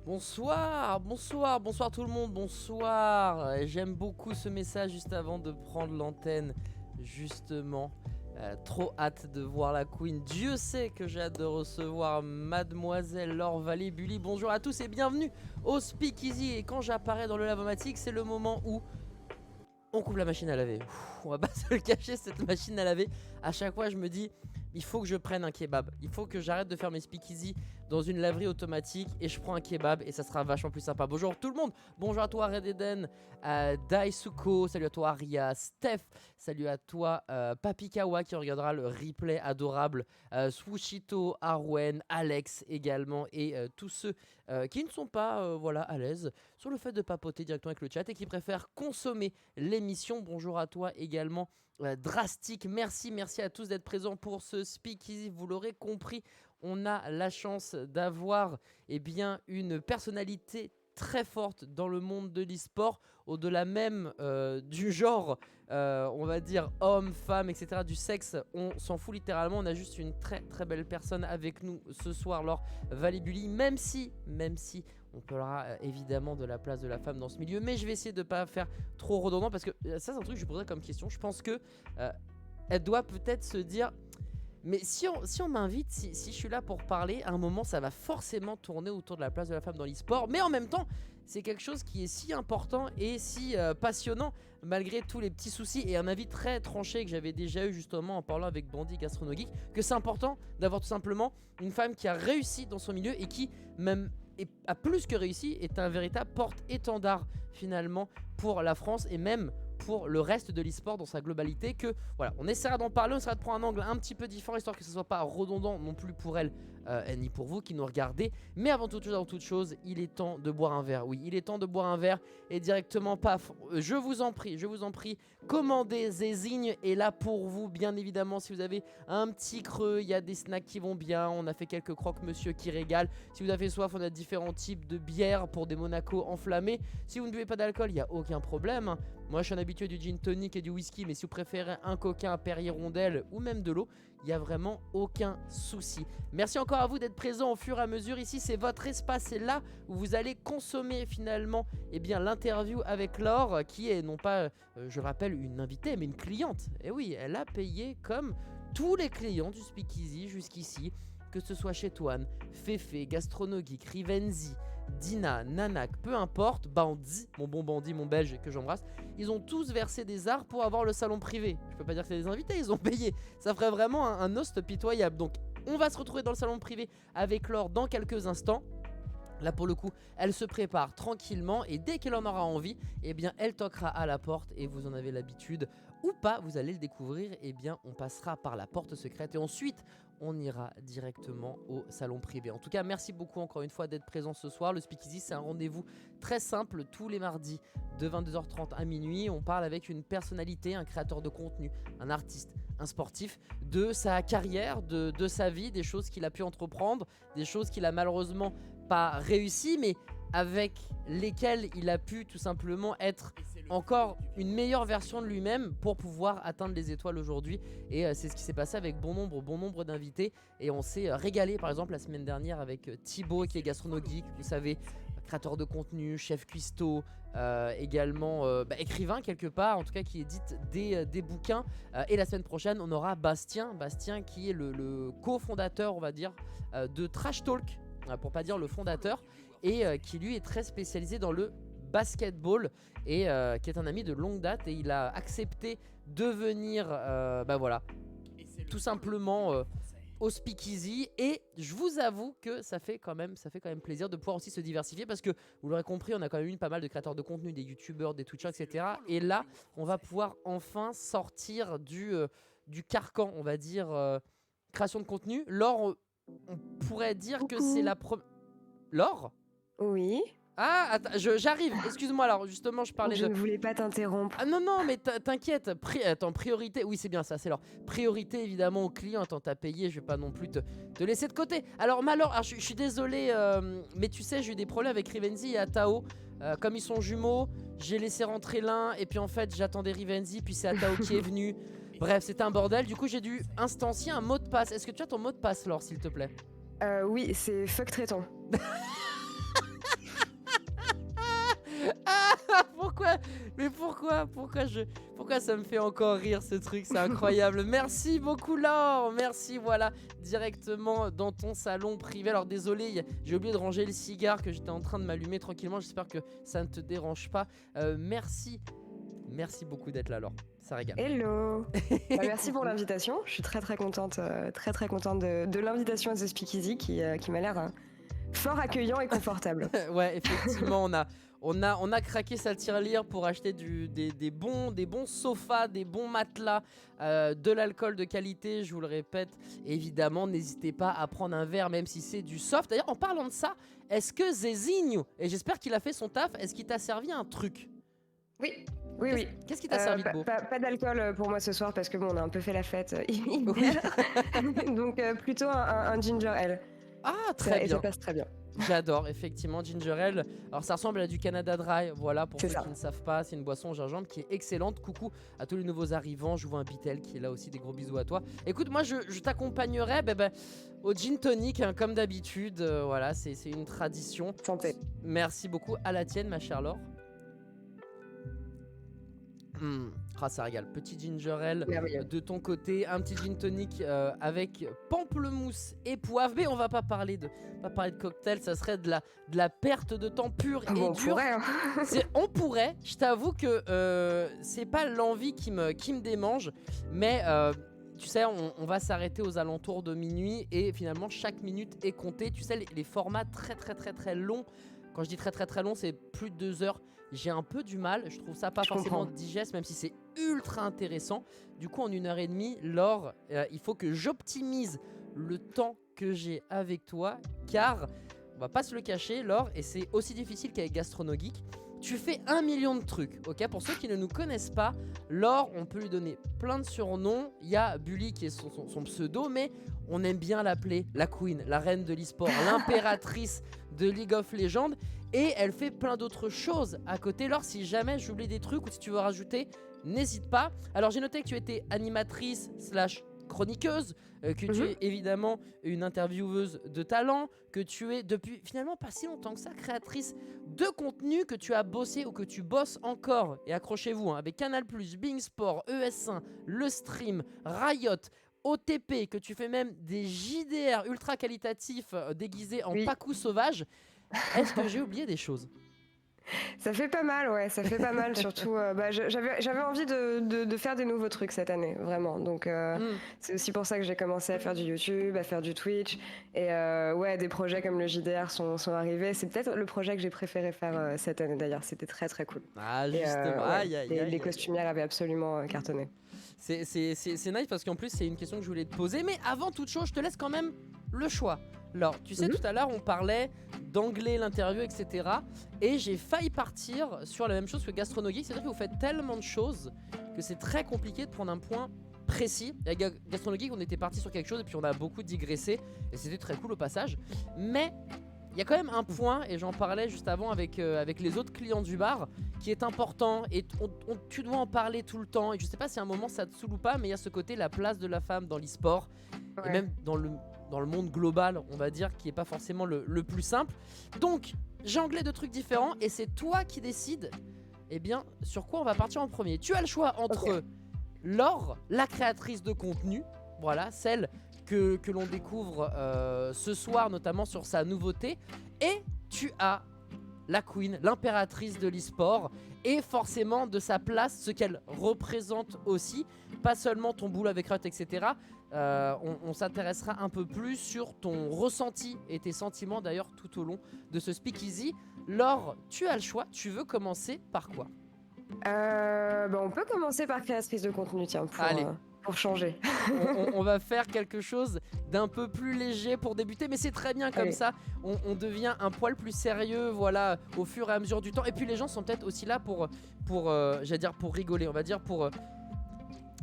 Bonsoir, bonsoir, bonsoir tout le monde, bonsoir. J'aime beaucoup ce message juste avant de prendre l'antenne, justement. Trop hâte de voir la Queen. Dieu sait que j'ai hâte de recevoir Mademoiselle Laure Vallée-Bully. Bonjour à tous et bienvenue au Speakeasy. Et quand j'apparais dans le Lavomatic, c'est le moment où on coupe la machine à laver. On va pas se le cacher, cette machine à laver. À chaque fois, je me dis, il faut que je prenne un kebab. Il faut que j'arrête de faire mes speakeasy dans une laverie automatique et je prends un kebab et ça sera vachement plus sympa. Bonjour tout le monde. Bonjour à toi Red Eden, Daisuko, salut à toi Aria, Steph, salut à toi Papikawa qui regardera le replay adorable, Swushito, Arwen, Alex également et tous ceux qui ne sont pas voilà, à l'aise sur le fait de papoter directement avec le chat et qui préfèrent consommer l'émission. Bonjour à toi également Drastique, merci à tous d'être présents pour ce Speakeasy. Vous l'aurez compris, on a la chance d'avoir une personnalité très forte dans le monde de l'e-sport, au-delà même du genre, on va dire homme, femme, etc., du sexe, on s'en fout littéralement. On a juste une très belle personne avec nous ce soir, Laure Vallée-Bully, même si on parlera évidemment de la place de la femme dans ce milieu, mais je vais essayer de ne pas faire trop redondant parce que ça c'est un truc que je lui poserais comme question. Je pense que elle doit peut-être se dire, mais si on m'invite, si je suis là pour parler, à un moment ça va forcément tourner autour de la place de la femme dans l'e-sport, mais en même temps c'est quelque chose qui est si important et si passionnant malgré tous les petits soucis, et un avis très tranché que j'avais déjà eu justement en parlant avec Bandit Gastronogeek, que c'est important d'avoir tout simplement une femme qui a réussi dans son milieu et qui même a plus que réussi, est un véritable porte-étendard finalement pour la France et même pour le reste de l'e-sport dans sa globalité. Que voilà, on essaiera d'en parler, on essaiera de prendre un angle un petit peu différent histoire que ce soit pas redondant non plus pour elle ni pour vous qui nous regardez. Mais avant toute chose, il est temps de boire un verre. Oui, il est temps de boire un verre et directement paf, je vous en prie, commandez Zézigne est là pour vous, bien évidemment. Si vous avez un petit creux, il y a des snacks qui vont bien, on a fait quelques croque-monsieur qui régalent. Si vous avez soif, on a différents types de bières pour des Monaco enflammés. Si vous ne buvez pas d'alcool, il n'y a aucun problème. Moi je suis un habitué du gin tonic et du whisky, mais si vous préférez un coca, un Perrier Rondelle ou même de l'eau, il n'y a vraiment aucun souci. Merci encore à vous d'être présents au fur et à mesure. Ici c'est votre espace, c'est là où vous allez consommer finalement l'interview avec Laure, qui est non pas, je rappelle, une invitée, mais une cliente. Et oui, elle a payé comme tous les clients du Speakeasy jusqu'ici, que ce soit chez Toine, Féfé, Gastronogeek, Rivenzi, Dina, Nanak, peu importe, Bandit, mon bon Bandit, mon belge que j'embrasse, ils ont tous versé des arts pour avoir le salon privé. Je peux pas dire que c'est des invités, ils ont payé. Ça ferait vraiment un host pitoyable. Donc on va se retrouver dans le salon privé avec Laure dans quelques instants. Là pour le coup, elle se prépare tranquillement et dès qu'elle en aura envie, elle toquera à la porte et vous en avez l'habitude ou pas, vous allez le découvrir. On passera par la porte secrète et ensuite on ira directement au salon privé. En tout cas, merci beaucoup encore une fois d'être présent ce soir. Le Speakeasy, c'est un rendez-vous très simple tous les mardis de 22h30 à minuit. On parle avec une personnalité, un créateur de contenu, un artiste, un sportif, de sa carrière, de sa vie, des choses qu'il a pu entreprendre, des choses qu'il a malheureusement pas réussi, mais avec lesquelles il a pu tout simplement être encore une meilleure version de lui-même pour pouvoir atteindre les étoiles aujourd'hui. Et c'est ce qui s'est passé avec bon nombre d'invités. Et on s'est régalé par exemple la semaine dernière avec Thibaut qui est gastronogeek, vous savez, créateur de contenu, chef cuistot, également écrivain quelque part, en tout cas qui édite des bouquins. Et la semaine prochaine on aura Bastien qui est le cofondateur, on va dire, de Trash Talk, pour pas dire le fondateur, et qui lui est très spécialisé dans le basketball et qui est un ami de longue date, et il a accepté de venir tout simplement au Speakeasy. Et je vous avoue que ça fait quand même plaisir de pouvoir aussi se diversifier, parce que vous l'aurez compris, on a quand même eu pas mal de créateurs de contenu, des youtubeurs, des twitchers, etc. Et là on va pouvoir enfin sortir du carcan, on va dire, création de contenu. Laure, on pourrait dire que c'est la première... Laure ? Oui. Ah, attends, j'arrive, excuse-moi, alors justement je parlais Je ne voulais pas t'interrompre. Ah non, mais t'inquiète, attends, priorité, oui c'est bien ça, c'est Laure. Priorité évidemment aux clients, attends, t'as payé, je vais pas non plus te laisser de côté. Alors je suis désolé, mais tu sais, j'ai eu des problèmes avec Rivenzi et Atao. Comme ils sont jumeaux, j'ai laissé rentrer l'un, et puis en fait j'attendais Rivenzi, puis c'est Atao qui est venu. Bref, c'était un bordel, du coup j'ai dû instancier un mot de passe. Est-ce que tu as ton mot de passe, Laure, s'il te plaît ? Oui, c'est fuck traitant. Pourquoi? Mais pourquoi ça me fait encore rire ce truc? C'est incroyable. Merci beaucoup Laure. Merci, voilà, directement dans ton salon privé. Alors désolé, j'ai oublié de ranger le cigare que j'étais en train de m'allumer tranquillement. J'espère que ça ne te dérange pas. Merci beaucoup d'être là Laure. Ça régale. Hello. Merci pour l'invitation. Je suis très contente, très contente de l'invitation à The Speakeasy qui m'a l'air fort accueillant et confortable. Ouais, effectivement, on a craqué sa tirelire pour acheter des bons sofas, des bons matelas, de l'alcool de qualité, je vous le répète. Évidemment, n'hésitez pas à prendre un verre, même si c'est du soft. D'ailleurs, en parlant de ça, est-ce que Zezinho, et j'espère qu'il a fait son taf, est-ce qu'il t'a servi un truc? Oui. Qu'est-ce qui t'a servi de beau? Pas d'alcool pour moi ce soir parce que bon, on a un peu fait la fête Oui. donc plutôt un ginger ale. Ah, très bien. Ça passe très bien. J'adore, effectivement, ginger ale. Alors ça ressemble à du Canada Dry, voilà, pour ceux C'est ça. qui ne savent pas. C'est une boisson au gingembre qui est excellente. Coucou à tous les nouveaux arrivants. Je vois un Bitel qui est là aussi, des gros bisous à toi. Écoute, moi je t'accompagnerai au gin tonic, hein, comme d'habitude. Voilà, c'est une tradition. Santé. Merci beaucoup. À la tienne, ma chère Laure. Ah, ça régale. Petit ginger ale de ton côté, un petit gin tonic avec pamplemousse et poivre. Mais on va pas parler de cocktail, ça serait de la perte de temps pure et Bon, on dure. pourrait, hein. On pourrait. Je t'avoue que c'est pas l'envie qui me démange, mais tu sais, on va s'arrêter aux alentours de minuit et finalement chaque minute est comptée. Tu sais, les formats très longs. Quand je dis très long, c'est plus de 2 heures. J'ai un peu du mal, je trouve ça pas forcément digeste, même si c'est ultra intéressant. Du coup, en 1h30, Laure, il faut que j'optimise le temps que j'ai avec toi, car on va pas se le cacher, Laure, et c'est aussi difficile qu'avec Gastronogeek. Tu fais 1 million de trucs, ok? Pour ceux qui ne nous connaissent pas, Laure, on peut lui donner plein de surnoms. Il y a Bully qui est son pseudo, mais on aime bien l'appeler la Queen, la reine de l'e-sport, l'impératrice de League of Legends. Et elle fait plein d'autres choses à côté. Laure, si jamais j'oublie des trucs ou si tu veux rajouter, n'hésite pas. Alors j'ai noté que tu étais animatrice / chroniqueuse, que tu es évidemment une intervieweuse de talent, que tu es depuis finalement pas si longtemps que ça créatrice de contenu, que tu as bossé ou que tu bosses encore, et accrochez-vous, hein, avec Canal+, Bing Sport, ES1, Le Stream, Riot, OTP, que tu fais même des JDR ultra qualitatifs déguisés en pacou sauvage. Est-ce que j'ai oublié des choses? Ça fait pas mal, ouais, ça fait pas mal. Surtout, j'avais envie de faire des nouveaux trucs cette année, vraiment. Donc, c'est aussi pour ça que j'ai commencé à faire du YouTube, à faire du Twitch. Et ouais, des projets comme le JDR sont arrivés. C'est peut-être le projet que j'ai préféré faire cette année, d'ailleurs. C'était très cool. Ah, justement. Et, les costumières avaient absolument cartonné. C'est nice parce qu'en plus, c'est une question que je voulais te poser. Mais avant toute chose, je te laisse quand même le choix. Alors, tu sais, tout à l'heure, on parlait d'anglais, l'interview, etc. Et j'ai failli partir sur la même chose que Gastronogeek. C'est-à-dire que vous faites tellement de choses que c'est très compliqué de prendre un point précis. Avec Gastronogeek, on était parti sur quelque chose et puis on a beaucoup digressé. Et c'était très cool au passage. Mais il y a quand même un point, et j'en parlais juste avant avec les autres clients du bar, qui est important. Et tu dois en parler tout le temps. Et je sais pas si à un moment ça te saoule ou pas, mais il y a ce côté, la place de la femme dans l'e-sport. Ouais. Et même dans le monde global, on va dire, qui est pas forcément le plus simple. Donc, jongler de trucs différents et c'est toi qui décides, eh bien, sur quoi on va partir en premier. Tu as le choix entre Laure, la créatrice de contenu, voilà, celle que l'on découvre ce soir, notamment sur sa nouveauté, et tu as la Queen, l'impératrice de l'e-sport, et forcément de sa place, ce qu'elle représente aussi, pas seulement ton boulot avec Riot, etc. On s'intéressera un peu plus sur ton ressenti et tes sentiments d'ailleurs tout au long de ce speakeasy. Laure, tu as le choix, tu veux commencer par quoi? On peut commencer par créatrice de contenu, tiens, pour changer. on va faire quelque chose d'un peu plus léger pour débuter, mais c'est très bien comme ça. On devient un poil plus sérieux, voilà, au fur et à mesure du temps. Et puis les gens sont peut-être aussi là pour j'allais dire pour rigoler, on va dire pour...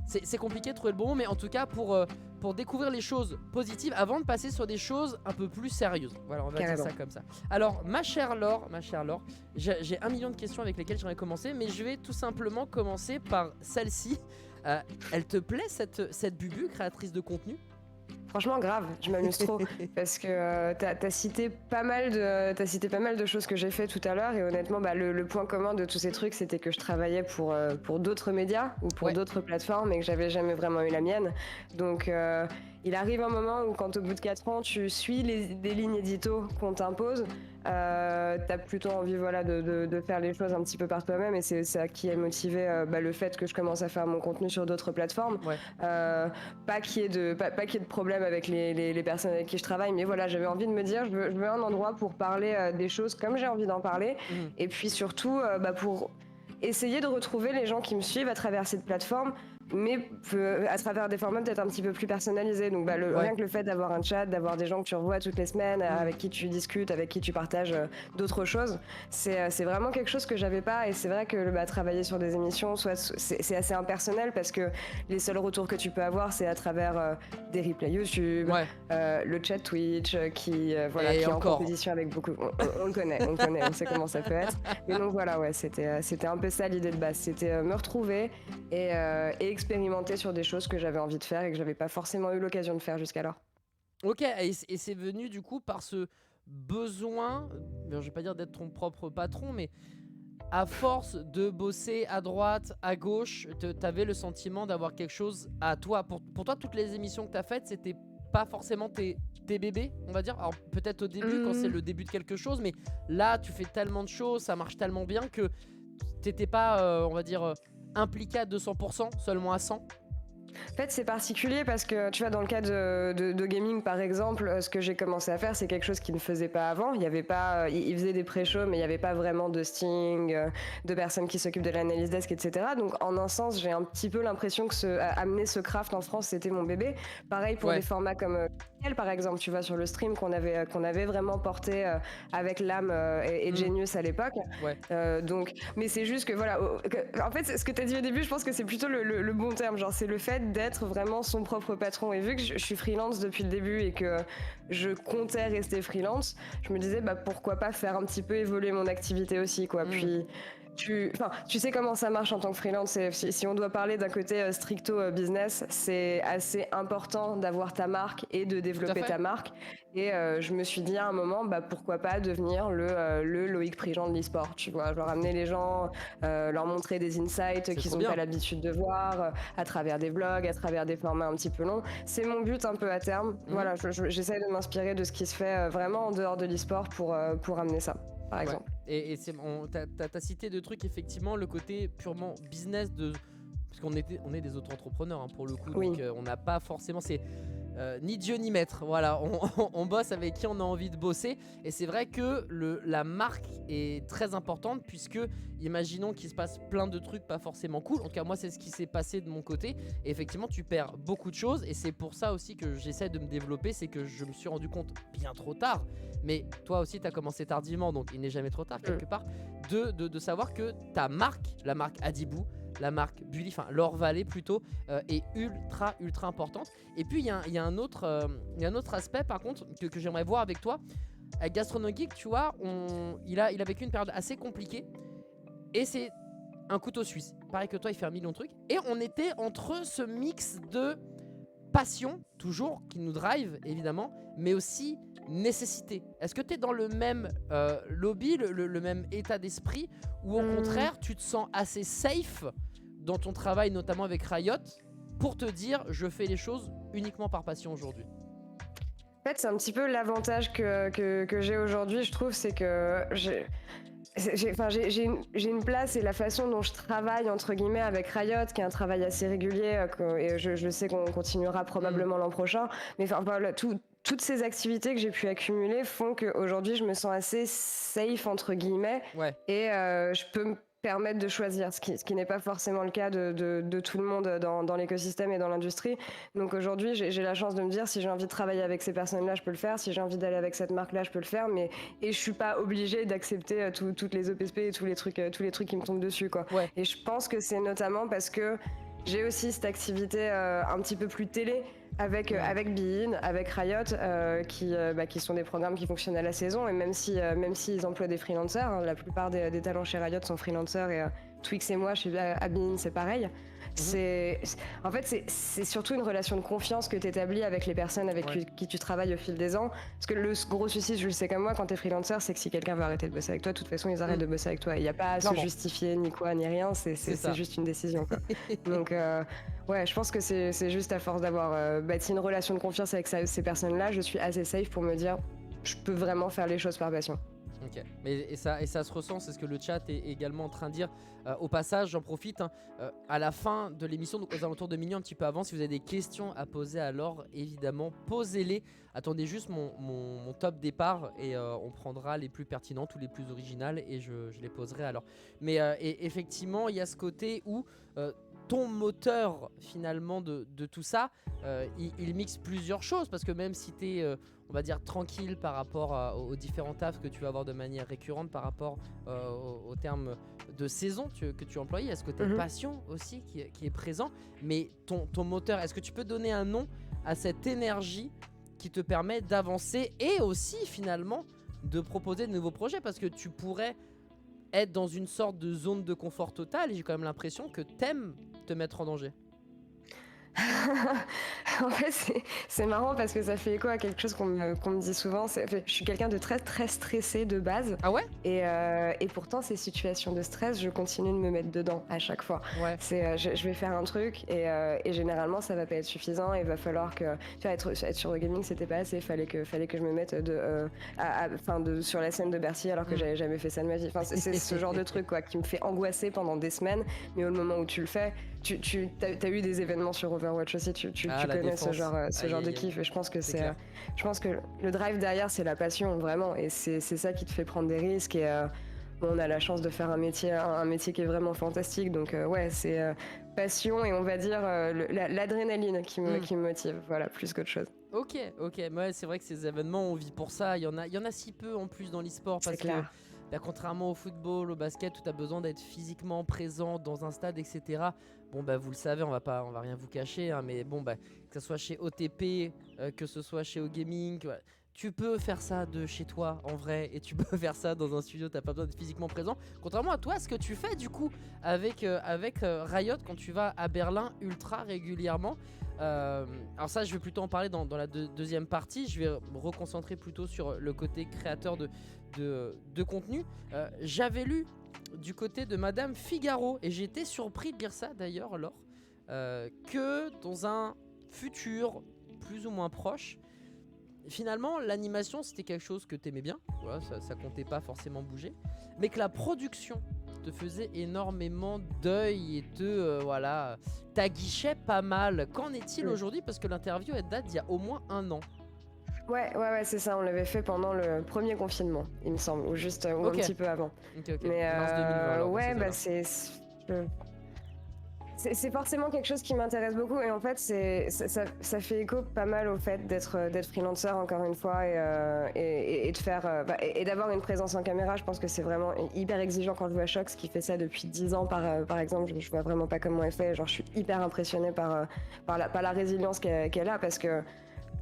C'est compliqué de trouver le bon mot, mais en tout cas pour découvrir les choses positives avant de passer sur des choses un peu plus sérieuses. Voilà, on va dire ça comme ça. Alors, ma chère Laure, j'ai 1 million de questions avec lesquelles j'aimerais commencer, mais je vais tout simplement commencer par celle-ci. Elle te plaît cette Bubu, créatrice de contenu? Franchement, grave, je m'amuse trop parce que t'as cité pas mal de choses que j'ai fait tout à l'heure et honnêtement, bah, le point commun de tous ces trucs, c'était que je travaillais pour d'autres médias ou pour Ouais. d'autres plateformes et que j'avais jamais vraiment eu la mienne. Donc, il arrive un moment où quand au bout de 4 ans, tu suis des lignes édito qu'on t'impose, t'as plutôt envie voilà, de faire les choses un petit peu par toi-même et c'est ça qui a motivé bah, le fait que je commence à faire mon contenu sur d'autres plateformes. Ouais. Pas qu'il y ait de problème avec les personnes avec qui je travaille, mais voilà, j'avais envie de me dire, je veux un endroit pour parler des choses comme j'ai envie d'en parler, et puis surtout bah, pour essayer de retrouver les gens qui me suivent à travers cette plateforme, mais à travers des formats peut-être un petit peu plus personnalisés. Donc bah, rien que le fait d'avoir un chat, d'avoir des gens que tu revois toutes les semaines, avec qui tu discutes, avec qui tu partages d'autres choses, c'est vraiment quelque chose que j'avais pas. Et c'est vrai que bah, travailler sur des émissions, c'est assez impersonnel parce que les seuls retours que tu peux avoir, c'est à travers des replays YouTube, le chat Twitch, qui est en compétition avec beaucoup. On le connaît, on sait comment ça peut être. Mais donc voilà, ouais, c'était un peu ça l'idée de base, c'était me retrouver et expérimenter sur des choses que j'avais envie de faire et que j'avais pas forcément eu l'occasion de faire jusqu'alors. Ok, et c'est venu du coup par ce besoin, je vais pas dire d'être ton propre patron, mais à force de bosser à droite, à gauche, t'avais le sentiment d'avoir quelque chose à toi. Pour toi, toutes les émissions que t'as faites, c'était pas forcément tes bébés, on va dire. Alors peut-être au début, quand c'est le début de quelque chose, mais là, tu fais tellement de choses, ça marche tellement bien que t'étais pas, on va dire, impliqué à 200%, seulement à 100%. En fait, c'est particulier parce que, tu vois, dans le cas de gaming, par exemple, ce que j'ai commencé à faire, c'est quelque chose qu'ils ne faisaient pas avant. Il y avait pas, ils faisaient des pré-shows, mais il n'y avait pas vraiment de sting, de personnes qui s'occupent de l'analyse desk, etc. Donc, en un sens, j'ai un petit peu l'impression que amener ce craft en France, c'était mon bébé. Pareil pour des formats comme par exemple, tu vois, sur le stream qu'on avait vraiment porté avec l'âme et Genius à l'époque. Donc, mais c'est juste que, voilà, en fait, ce que tu as dit au début, je pense que c'est plutôt le bon terme. Genre, c'est le fait d'être vraiment son propre patron. Et vu que je suis freelance depuis le début et que je comptais rester freelance, je me disais bah pourquoi pas faire un petit peu évoluer mon activité aussi, quoi. Puis tu sais comment ça marche en tant que freelance. Si on doit parler d'un côté stricto business, c'est assez important d'avoir ta marque et de développer ta marque. Et je me suis dit à un moment, bah pourquoi pas devenir le Loïc Prigent de l'e-sport, tu vois, genre amener les gens, leur montrer des insights qu'ils n'ont pas l'habitude de voir, à travers des vlogs, à travers des formats un petit peu longs. C'est mon but un peu à terme. Voilà, j'essaie de m'inspirer de ce qui se fait vraiment en dehors de l'e-sport pour amener ça, par exemple. Et t'as cité deux trucs, effectivement, le côté purement business parce qu'on est des auto-entrepreneurs pour le coup, donc on n'a pas forcément ni Dieu ni maître, voilà, on bosse avec qui on a envie de bosser. Et c'est vrai que la marque est très importante, puisque imaginons qu'il se passe plein de trucs pas forcément cool. En tout cas moi c'est ce qui s'est passé de mon côté, et effectivement tu perds beaucoup de choses. Et c'est pour ça aussi que j'essaie de me développer, c'est que je me suis rendu compte bien trop tard, mais toi aussi tu as commencé tardivement, donc il n'est jamais trop tard quelque part, de savoir que ta marque, la marque Adibou, la marque Bully, enfin Laure Vallée plutôt, est ultra importante. Et puis il y a un autre aspect par contre que j'aimerais voir avec toi. Avec Gastronogeek, tu vois, il a vécu une période assez compliquée, et c'est un couteau suisse. Pareil que toi, il fait 1 million de trucs, et on était entre ce mix de passion toujours qui nous drive évidemment, mais aussi nécessité. Est-ce que tu es dans le même lobby, le même état d'esprit, ou au contraire tu te sens assez safe dans ton travail, notamment avec Riot, pour te dire je fais les choses uniquement par passion aujourd'hui? En fait, c'est un petit peu l'avantage que j'ai aujourd'hui, je trouve, c'est que j'ai une place, et la façon dont je travaille entre guillemets avec Riot, qui est un travail assez régulier, et je sais qu'on continuera probablement l'an prochain, mais enfin voilà, toutes ces activités que j'ai pu accumuler font qu'aujourd'hui je me sens assez safe entre guillemets, et je peux me permettre de choisir, ce qui n'est pas forcément le cas de tout le monde dans l'écosystème et dans l'industrie. Donc aujourd'hui j'ai la chance de me dire, si j'ai envie de travailler avec ces personnes-là, je peux le faire, si j'ai envie d'aller avec cette marque-là, je peux le faire, et je suis pas obligée d'accepter toutes les OPSP et tous les trucs qui me tombent dessus, quoi. Et je pense que c'est notamment parce que j'ai aussi cette activité un petit peu plus télé avec Bein, avec Riot, qui sont des programmes qui fonctionnent à la saison, et même s'ils emploient des freelancers, la plupart des talents chez Riot sont freelancers, et Twix et moi chez Bein c'est pareil. En fait, c'est surtout une relation de confiance que tu établis avec les personnes avec qui tu travailles au fil des ans. Parce que le gros souci, je le sais comme moi, quand tu es freelancer, c'est que si quelqu'un veut arrêter de bosser avec toi, de toute façon, ils arrêtent de bosser avec toi. Il n'y a pas à se justifier ni quoi, ni rien. C'est juste une décision, quoi. Donc, ouais, je pense que c'est juste à force d'avoir bâti une relation de confiance avec ces personnes-là, je suis assez safe pour me dire, je peux vraiment faire les choses par passion. Ok, et ça se ressent, c'est ce que le chat est également en train de dire. Au passage, j'en profite, à la fin de l'émission, donc aux alentours de minuit, un petit peu avant, si vous avez des questions à poser, alors évidemment, posez-les. Attendez juste mon top départ et on prendra les plus pertinentes ou les plus originales et je les poserai alors. Mais et effectivement, il y a ce côté où ton moteur finalement de tout ça, il mixe plusieurs choses, parce que même si tu es on va dire tranquille par rapport aux différents tafs que tu vas avoir de manière récurrente par rapport au terme de saison que tu emploies, est-ce que tu as une passion aussi qui est présent, mais ton moteur, est-ce que tu peux donner un nom à cette énergie qui te permet d'avancer et aussi finalement de proposer de nouveaux projets, parce que tu pourrais être dans une sorte de zone de confort total et j'ai quand même l'impression que t'aimes te mettre en danger. En fait, c'est marrant parce que ça fait écho à quelque chose qu'on me dit souvent. Je suis quelqu'un de très très stressé de base. Ah ouais? Et pourtant, ces situations de stress, je continue de me mettre dedans à chaque fois. Ouais. Je vais faire un truc et généralement, ça va pas être suffisant. Il va falloir que. Tu vois, être sur le gaming, c'était pas assez. Fallait que je me mette sur la scène de Bercy alors que j'avais jamais fait ça de ma vie. Enfin, c'est ce genre de truc quoi, qui me fait angoisser pendant des semaines. Mais au moment où tu le fais, t'as eu des événements sur Overwatch aussi, tu connais ce genre de kiff et je pense que le drive derrière c'est la passion vraiment et c'est ça qui te fait prendre des risques et on a la chance de faire un métier qui est vraiment fantastique donc ouais c'est passion et on va dire l'adrénaline qui me motive, voilà, plus qu'autre chose. Ok, ouais, c'est vrai que ces événements on vit pour ça, il y en a si peu en plus dans l'e-sport parce que contrairement au football, au basket, où tu as besoin d'être physiquement présent dans un stade, etc. Bon, vous le savez, on va rien vous cacher, hein, mais bon, que ce soit chez OTP, que ce soit chez OGaming, tu peux faire ça de chez toi en vrai, et tu peux faire ça dans un studio, t'as pas besoin d'être physiquement présent. Contrairement à toi, ce que tu fais du coup avec Riot quand tu vas à Berlin ultra régulièrement. Alors ça, je vais plutôt en parler dans la deuxième partie. Je vais me reconcentrer plutôt sur le côté créateur de contenu. J'avais lu du côté de Madame Figaro et j'ai été surpris de lire ça d'ailleurs, Laure, que dans un futur plus ou moins proche, finalement l'animation c'était quelque chose que t'aimais bien, voilà, ça comptait pas forcément bouger, mais que la production te faisait énormément d'œil et t'aguichait pas mal. Qu'en est-il aujourd'hui, parce que l'interview elle date d'il y a au moins 1 an? Ouais, c'est ça, on l'avait fait pendant le premier confinement, il me semble, ou juste un petit peu avant. Mais mars 2020, alors, c'est forcément quelque chose qui m'intéresse beaucoup et en fait ça fait écho pas mal au fait d'être freelancer encore une fois et de faire et d'avoir une présence en caméra. Je pense que c'est vraiment hyper exigeant quand je vois Shox qui fait ça depuis 10 ans par exemple. Je vois vraiment pas comment elle fait, genre je suis hyper impressionnée par la résilience qu'elle a, parce que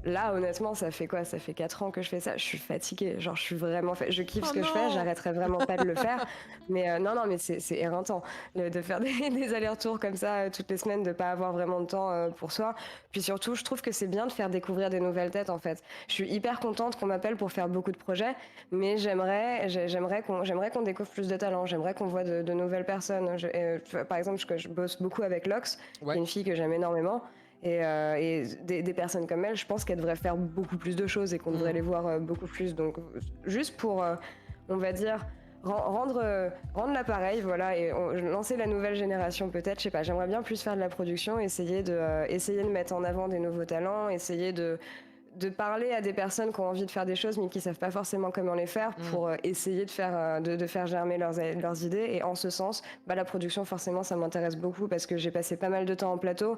là, honnêtement, ça fait 4 ans que je fais ça. Je suis fatiguée. Genre, je suis vraiment. Je kiffe ce que je fais. J'arrêterai vraiment pas de le faire. Mais non, mais c'est éreintant de faire des allers-retours comme ça toutes les semaines, de pas avoir vraiment de temps pour soi. Puis surtout, je trouve que c'est bien de faire découvrir des nouvelles têtes, en fait. Je suis hyper contente qu'on m'appelle pour faire beaucoup de projets, mais j'aimerais qu'on découvre plus de talents. J'aimerais qu'on voit de nouvelles personnes. Par exemple, je bosse beaucoup avec Lox, qui est une fille que j'aime énormément. Et des personnes comme elle, je pense qu'elles devraient faire beaucoup plus de choses et qu'on devrait les voir beaucoup plus. Donc juste pour, on va dire, rendre l'appareil, voilà, et lancer la nouvelle génération peut-être, je sais pas, j'aimerais bien plus faire de la production, essayer de mettre en avant des nouveaux talents, essayer de parler à des personnes qui ont envie de faire des choses mais qui savent pas forcément comment les faire, pour essayer de faire germer leurs idées. Et en ce sens, la production, forcément, ça m'intéresse beaucoup parce que j'ai passé pas mal de temps en plateau.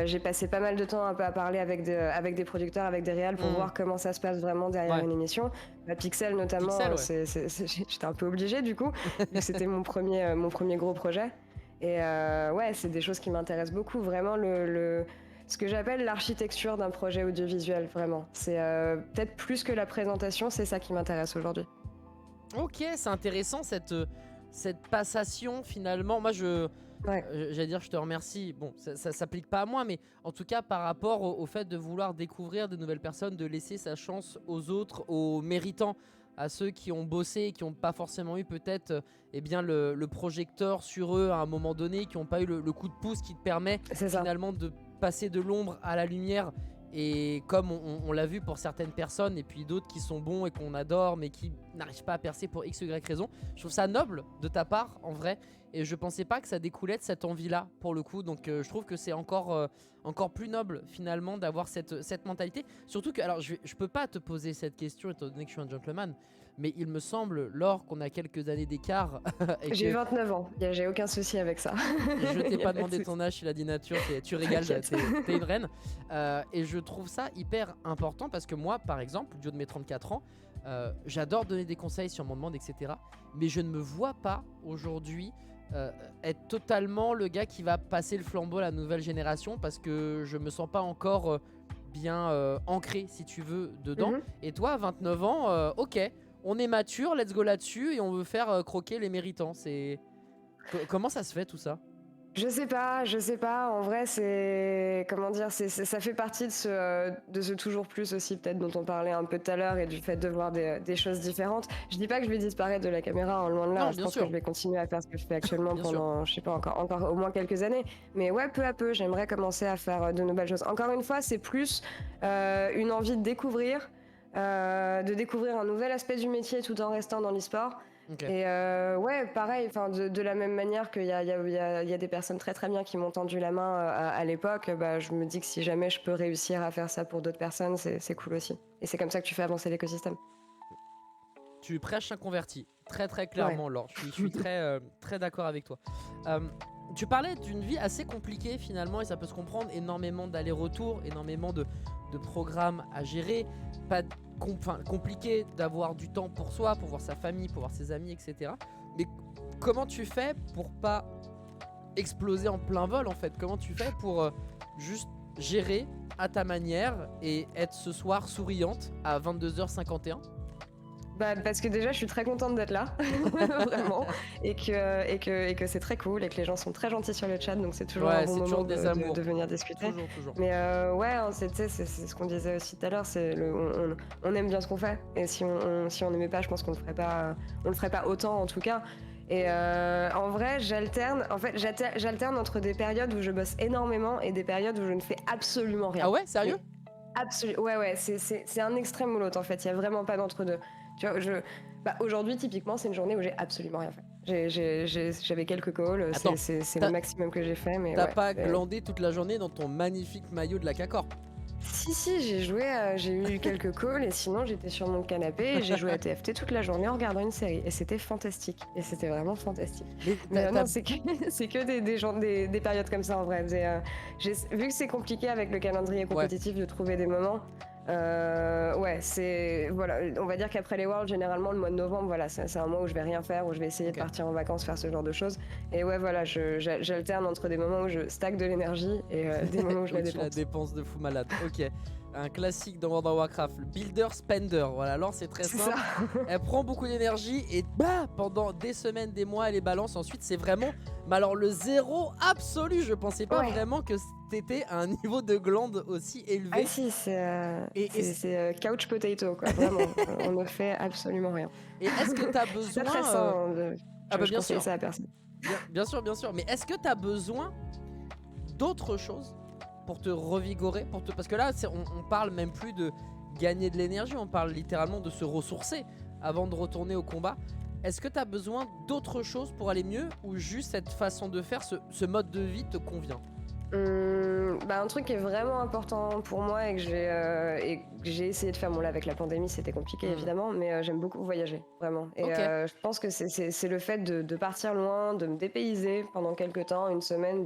J'ai passé pas mal de temps un peu à parler avec des producteurs, avec des réals, pour voir comment ça se passe vraiment derrière une émission. Pixel notamment, j'étais un peu obligée du coup, vu que c'était mon premier gros projet. Et c'est des choses qui m'intéressent beaucoup, vraiment ce que j'appelle l'architecture d'un projet audiovisuel, vraiment. C'est peut-être plus que la présentation, c'est ça qui m'intéresse aujourd'hui. Ok, c'est intéressant cette passation finalement. Moi Ouais. J'allais dire je te remercie. Bon, ça s'applique pas à moi, mais en tout cas par rapport au fait de vouloir découvrir de nouvelles personnes, de laisser sa chance aux autres, aux méritants, à ceux qui ont bossé et qui n'ont pas forcément eu peut-être eh bien le projecteur sur eux à un moment donné, qui n'ont pas eu le coup de pouce qui te permet C'est ça. finalement de passer de l'ombre à la lumière. Et comme on l'a vu pour certaines personnes, et puis d'autres qui sont bons et qu'on adore, mais qui n'arrivent pas à percer pour x ou y raison, je trouve ça noble de ta part, en vrai. Et je pensais pas que ça découlait de cette envie-là, pour le coup. Donc je trouve que c'est encore plus noble, finalement, d'avoir cette mentalité. Surtout que, alors je peux pas te poser cette question, étant donné que je suis un gentleman, mais il me semble, Laure, qu'on a quelques années d'écart. J'ai 29 ans, j'ai aucun souci avec ça. Je t'ai Y a pas de demandé souci. ton âge, il a dit nature, tu régales, t'es une reine. Et je trouve ça hyper important parce que moi, par exemple, du haut de mes 34 ans, j'adore donner des conseils si on m'en demande, etc. Mais je ne me vois pas aujourd'hui être totalement le gars qui va passer le flambeau à la nouvelle génération parce que je me sens pas encore bien ancré, si tu veux, dedans. Mhm. Et toi, à 29 ans, ok, on est mature, let's go là-dessus et on veut faire croquer les méritants. Comment ça se fait tout ça? Je sais pas. En vrai, c'est comment dire, ça fait partie de ce toujours plus aussi peut-être dont on parlait un peu tout à l'heure et du fait de voir des choses différentes. Je dis pas que je vais disparaître de la caméra, hein, loin de là. Non, Je bien pense que sûr, je vais continuer à faire ce que je fais actuellement bien sûr. pendant, je sais pas, encore au moins quelques années. Mais ouais, peu à peu, j'aimerais commencer à faire de nouvelles choses. Encore une fois, c'est plus une envie de découvrir un nouvel aspect du métier tout en restant dans l'e-sport. Ok. Et ouais, pareil, enfin de la même manière qu'il y a des personnes très très bien qui m'ont tendu la main à l'époque, bah, je me dis que si jamais je peux réussir à faire ça pour d'autres personnes, c'est cool aussi. Et c'est comme ça que tu fais avancer l'écosystème. Tu prêches un converti, très très Ouais. clairement, Laure. Je suis très d'accord avec toi. Euh, Tu parlais d'une vie assez compliquée finalement, et ça peut se comprendre, énormément d'allers-retours, énormément de programmes à gérer, pas compliqué d'avoir du temps pour soi, pour voir sa famille, pour voir ses amis, etc. Mais comment tu fais pour pas exploser en plein vol en fait? Comment tu fais pour juste gérer à ta manière et être ce soir souriante à 22h51? Bah, parce que déjà, je suis très contente d'être là, vraiment, et que c'est très cool, et que les gens sont très gentils sur le chat, donc c'est toujours un Ouais, bon c'est moment toujours des amours. de venir discuter. Toujours, toujours. Mais ouais, hein, tu sais, c'est ce qu'on disait aussi tout à l'heure, on aime bien ce qu'on fait, et si on n'aimait pas, je pense qu'on le ferait pas autant en tout cas. Et en vrai, j'alterne entre des périodes où je bosse énormément et des périodes où je ne fais absolument rien. Ah ouais, sérieux? Ouais, c'est un extrême ou l'autre en fait, il y a vraiment pas d'entre-deux. Tu vois, aujourd'hui, typiquement, c'est une journée où j'ai absolument rien fait. J'avais quelques calls, Attends, c'est le t'as maximum que j'ai fait, mais t'as ouais. pas glandé toute la journée dans ton magnifique maillot de la CACOR? Si, j'ai joué, j'ai eu quelques calls, et sinon, j'étais sur mon canapé et j'ai joué à TFT toute la journée en regardant une série. Et c'était fantastique. Et c'était vraiment fantastique. Mais non, c'est que, c'est que des périodes comme ça en vrai. Vu que c'est compliqué avec le calendrier compétitif de trouver des moments, ouais, voilà, on va dire qu'après les Worlds, généralement le mois de novembre, voilà, c'est un mois où je vais rien faire, où je vais essayer de partir en vacances, faire ce genre de choses. Et ouais, voilà, j'alterne entre des moments où je stack de l'énergie et des moments où je la tu la dépense. dépenses de fou malade. Ok. Un classique dans World of Warcraft, le builder spender. Voilà, alors c'est très C'est simple. ça. Elle prend beaucoup d'énergie et bah pendant des semaines, des mois, elle les balance. Ensuite, c'est vraiment, mais alors le zéro absolu. Je pensais pas Ouais. vraiment que t'étais à un niveau de glande aussi élevé. Ah si, c'est couch potato, quoi, vraiment. On ne fait absolument rien. Et est-ce que t'as C'est besoin pas très sain, hein, Ah bah je bien conseille sûr. ça à personne. Bien sûr, bien sûr. Mais est-ce que t'as besoin d'autre chose pour te revigorer, parce que là, on parle même plus de gagner de l'énergie, on parle littéralement de se ressourcer avant de retourner au combat. Est-ce que t'as besoin d'autre chose pour aller mieux, ou juste cette façon de faire, ce mode de vie te convient? Un truc qui est vraiment important pour moi et que j'ai essayé de faire, bon là avec la pandémie c'était compliqué évidemment, mais j'aime beaucoup voyager, vraiment. Et je pense que c'est le fait de partir loin, de me dépayser pendant quelques temps, une semaine,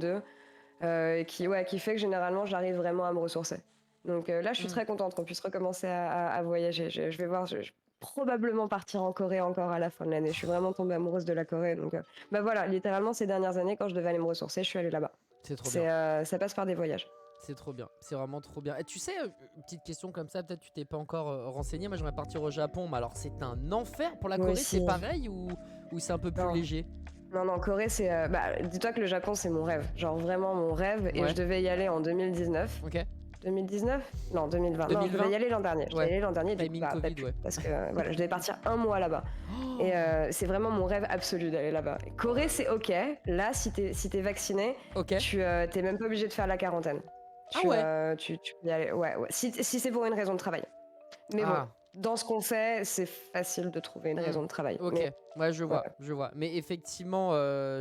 qui fait que généralement j'arrive vraiment à me ressourcer. Donc là je suis très contente qu'on puisse recommencer à voyager. Je vais voir, je vais probablement partir en Corée encore à la fin de l'année. Je suis vraiment tombée amoureuse de la Corée, donc voilà, littéralement ces dernières années quand je devais aller me ressourcer, je suis allée là-bas. C'est trop bien. Ça passe par des voyages. C'est trop bien, c'est vraiment trop bien. Et tu sais, une petite question comme ça, peut-être tu t'es pas encore renseigné. Moi j'aimerais partir au Japon, mais alors c'est un enfer pour la Moi Corée, aussi. c'est pareil ou c'est un peu plus Non. léger? Non, Corée, c'est. Dis-toi que le Japon, c'est mon rêve. Genre vraiment mon rêve. Et Ouais. je devais y aller en 2019. Ok. 2019? Non, 2020. Non, je 2020? devais y aller l'an dernier. Je devais y Ouais. aller l'an dernier, Timing pas Covid, pu, ouais. parce que voilà, je devais partir un mois là-bas. Oh Et c'est vraiment mon rêve absolu d'aller là-bas. Corée, c'est ok. Là, si t'es vacciné, ok. t'es même pas obligé de faire la quarantaine. Ah ouais. Tu peux y aller. Ouais. Si c'est pour une raison de travail. Mais bon, Ah. dans ce qu'on fait, c'est facile de trouver une raison de travail. Ok, Mais, ouais, je vois, ouais. je vois. Mais effectivement,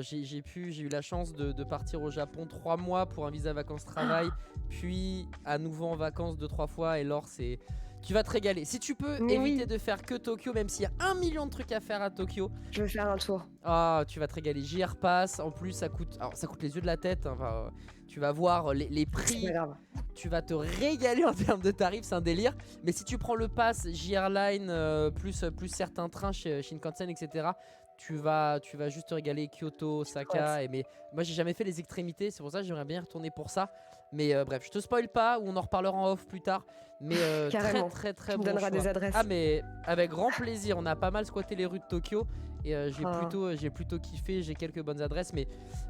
j'ai eu la chance de partir au Japon 3 mois pour un visa vacances-travail, puis à nouveau en vacances 2-3 fois. Et Laure, tu vas te régaler. Si tu peux Mais éviter oui. de faire que Tokyo, même s'il y a 1 million de trucs à faire à Tokyo, Je veux faire un tour. ah, tu vas te régaler. J'y repasse. En plus, ça coûte les yeux de la tête. Hein. Enfin, tu vas voir les C'est prix. pas grave. Tu vas te régaler en termes de tarifs, c'est un délire. Mais si tu prends le pass J-Airline plus certains trains chez Shinkansen, etc., tu vas juste te régaler. Kyoto, Osaka. Ouais. Mais moi, j'ai jamais fait les extrémités. C'est pour ça que j'aimerais bien y retourner pour ça. Mais bref, je te spoil pas ou on en reparlera en off plus tard. Mais Carrément. très Tu me bon donneras choix. des adresses. Ah, mais avec grand plaisir. On a pas mal squatté les rues de Tokyo. Et Ah. j'ai plutôt kiffé. J'ai quelques bonnes adresses. Mais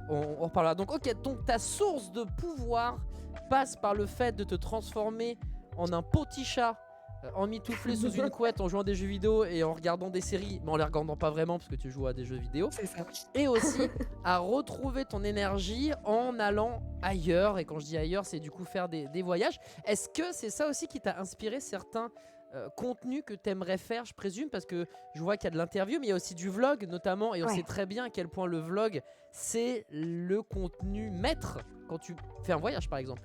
on reparlera. Donc, ok, donc ta source de pouvoir passe par le fait de te transformer en un petit chat emmitouflé sous une couette en jouant à des jeux vidéo et en regardant des séries, mais en les regardant pas vraiment parce que tu joues à des jeux vidéo. C'est ça. Et aussi à retrouver ton énergie en allant ailleurs. Et quand je dis ailleurs, c'est du coup faire des voyages. Est-ce que c'est ça aussi qui t'a inspiré certains contenus que t'aimerais faire, je présume, parce que je vois qu'il y a de l'interview, mais il y a aussi du vlog notamment, et on sait très bien à quel point le vlog, c'est le contenu maître quand tu fais un voyage, par exemple.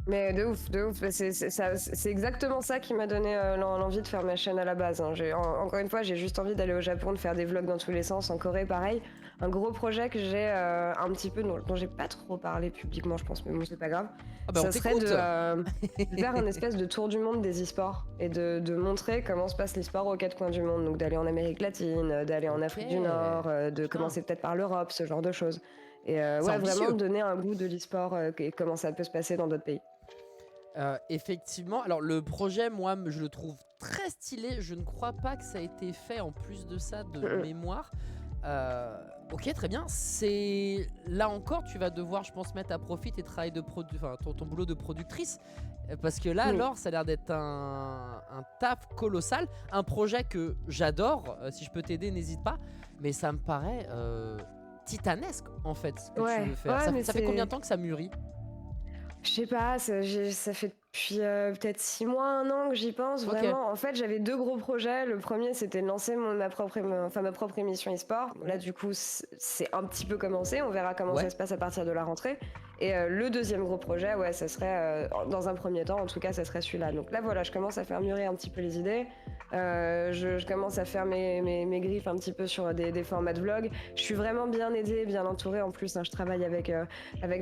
Mais de ouf, de ouf. C'est exactement ça qui m'a donné l'envie de faire ma chaîne à la base. Hein. Encore une fois, j'ai juste envie d'aller au Japon, de faire des vlogs dans tous les sens. En Corée, pareil. Un gros projet que j'ai un petit peu, dont j'ai pas trop parlé publiquement, je pense, mais bon, c'est pas grave. Ah bah ça on serait de t'écoute. faire un espèce de tour du monde des e-sports et de montrer comment se passe l'e-sport aux quatre coins du monde. Donc d'aller en Amérique latine, d'aller en Afrique du Nord, de commencer peut-être par l'Europe, ce genre de choses. Et ouais, vraiment donner un goût de l'e-sport et comment ça peut se passer dans d'autres pays. Effectivement, alors le projet, moi, je le trouve très stylé. Je ne crois pas que ça a été fait en plus de ça de mémoire. Ok, très bien. C'est là encore, tu vas devoir, je pense, mettre à profit tes travails de ton boulot de productrice, parce que là, alors, ça a l'air d'être un taf colossal, un projet que j'adore. Si je peux t'aider, n'hésite pas. Mais ça me paraît titanesque, en fait, ce que tu veux faire. Ça fait combien de temps que ça mûrit? Je sais pas, ça fait depuis peut-être 6 mois, 1 an que j'y pense, vraiment. En fait, j'avais 2 gros projets. Le premier, c'était de lancer ma propre émission e-sport. Là, du coup, c'est un petit peu commencé. On verra comment ça se passe à partir de la rentrée. Et le deuxième gros projet, ouais, ça serait, dans un premier temps, en tout cas, ça serait celui-là. Donc là, voilà, je commence à faire mûrir un petit peu les idées. Je commence à faire mes griffes un petit peu sur des formats de vlog. Je suis vraiment bien aidée, bien entourée en plus. Hein, je travaille avec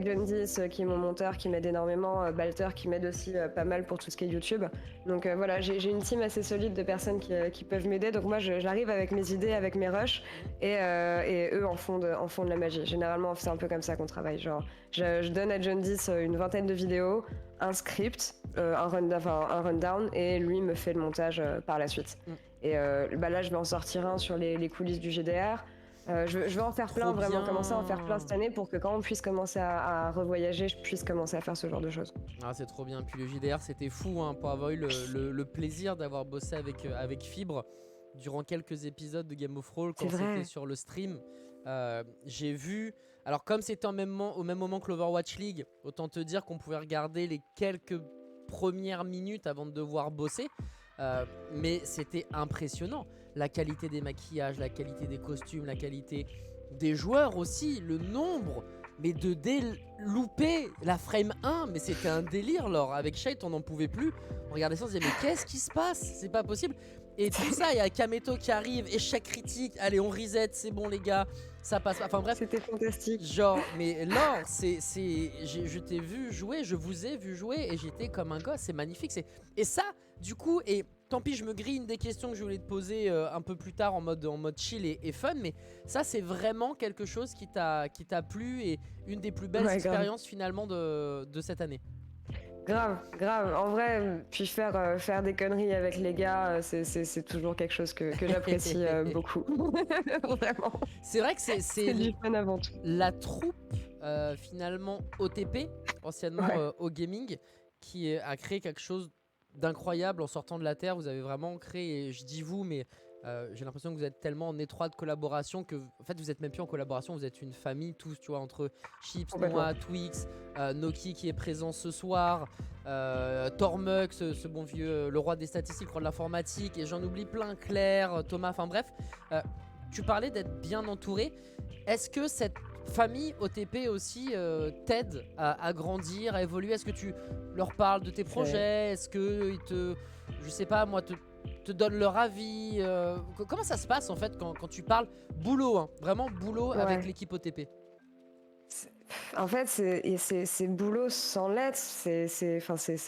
Jundis, qui est mon monteur, qui m'aide énormément. Balter, qui m'aide aussi pas mal pour tout ce qui est YouTube. Donc voilà, j'ai une team assez solide de personnes qui peuvent m'aider. Donc moi, j'arrive avec mes idées, avec mes rushs, et eux en font de la magie. Généralement, c'est un peu comme ça qu'on travaille. Genre, je donne à Jundis une vingtaine de vidéos, un script, un rundown, et lui me fait le montage par la suite. Et là, je vais en sortir un sur les coulisses du GDR. Je vais en faire plein, vraiment commencer à en faire plein cette année pour que quand on puisse commencer à revoyager, je puisse commencer à faire ce genre de choses. Ah, c'est trop bien. Puis le JDR, c'était fou, hein, pour avoir eu le plaisir d'avoir bossé avec Fibre durant quelques épisodes de Game of Thrones quand c'était sur le stream. J'ai vu. Alors, comme c'était au même moment que l'Overwatch League, autant te dire qu'on pouvait regarder les quelques premières minutes avant de devoir bosser. Mais c'était impressionnant. La qualité des maquillages, la qualité des costumes, la qualité des joueurs aussi, le nombre, mais de louper la frame 1, mais c'était un délire. Alors avec Shade, on n'en pouvait plus. On regardait ça, on se disait mais qu'est-ce qui se passe? C'est pas possible. Et tout ça, il y a Kameto qui arrive, échec critique, allez on reset, c'est bon les gars, ça passe pas. Enfin bref, c'était fantastique. Genre, mais Laure, je t'ai vu jouer, je vous ai vu jouer et j'étais comme un gosse, c'est magnifique. Et ça, du coup, et tant pis, je me grille une des questions que je voulais te poser un peu plus tard en mode chill et fun, mais ça, c'est vraiment quelque chose qui t'a plu et une des plus belles expériences finalement de cette année. grave. En vrai, puis faire des conneries avec les gars, c'est toujours quelque chose que j'apprécie beaucoup. Vraiment. C'est vrai que C'est du fun avant tout. la troupe finalement OTP, anciennement O-Gaming, qui a créé quelque chose d'incroyable en sortant de la Terre. Vous avez vraiment créé, et je dis vous, mais j'ai l'impression que vous êtes tellement en étroite collaboration que en fait vous êtes même plus en collaboration, vous êtes une famille tous, tu vois, entre Chips, Noah, Twix, Noki qui est présent ce soir, Tormux, ce bon vieux, le roi des statistiques, le roi de l'informatique, et j'en oublie plein, Claire, Thomas, enfin bref. Tu parlais d'être bien entouré. Est-ce que cette famille OTP aussi t'aide à grandir, à évoluer? Est-ce que tu leur parles de tes projets? Est-ce qu'ils te, je sais pas moi, te donnent leur avis? Comment ça se passe en fait quand tu parles boulot, hein, vraiment boulot avec l'équipe OTP? En fait, c'est boulot sans lettres. C'est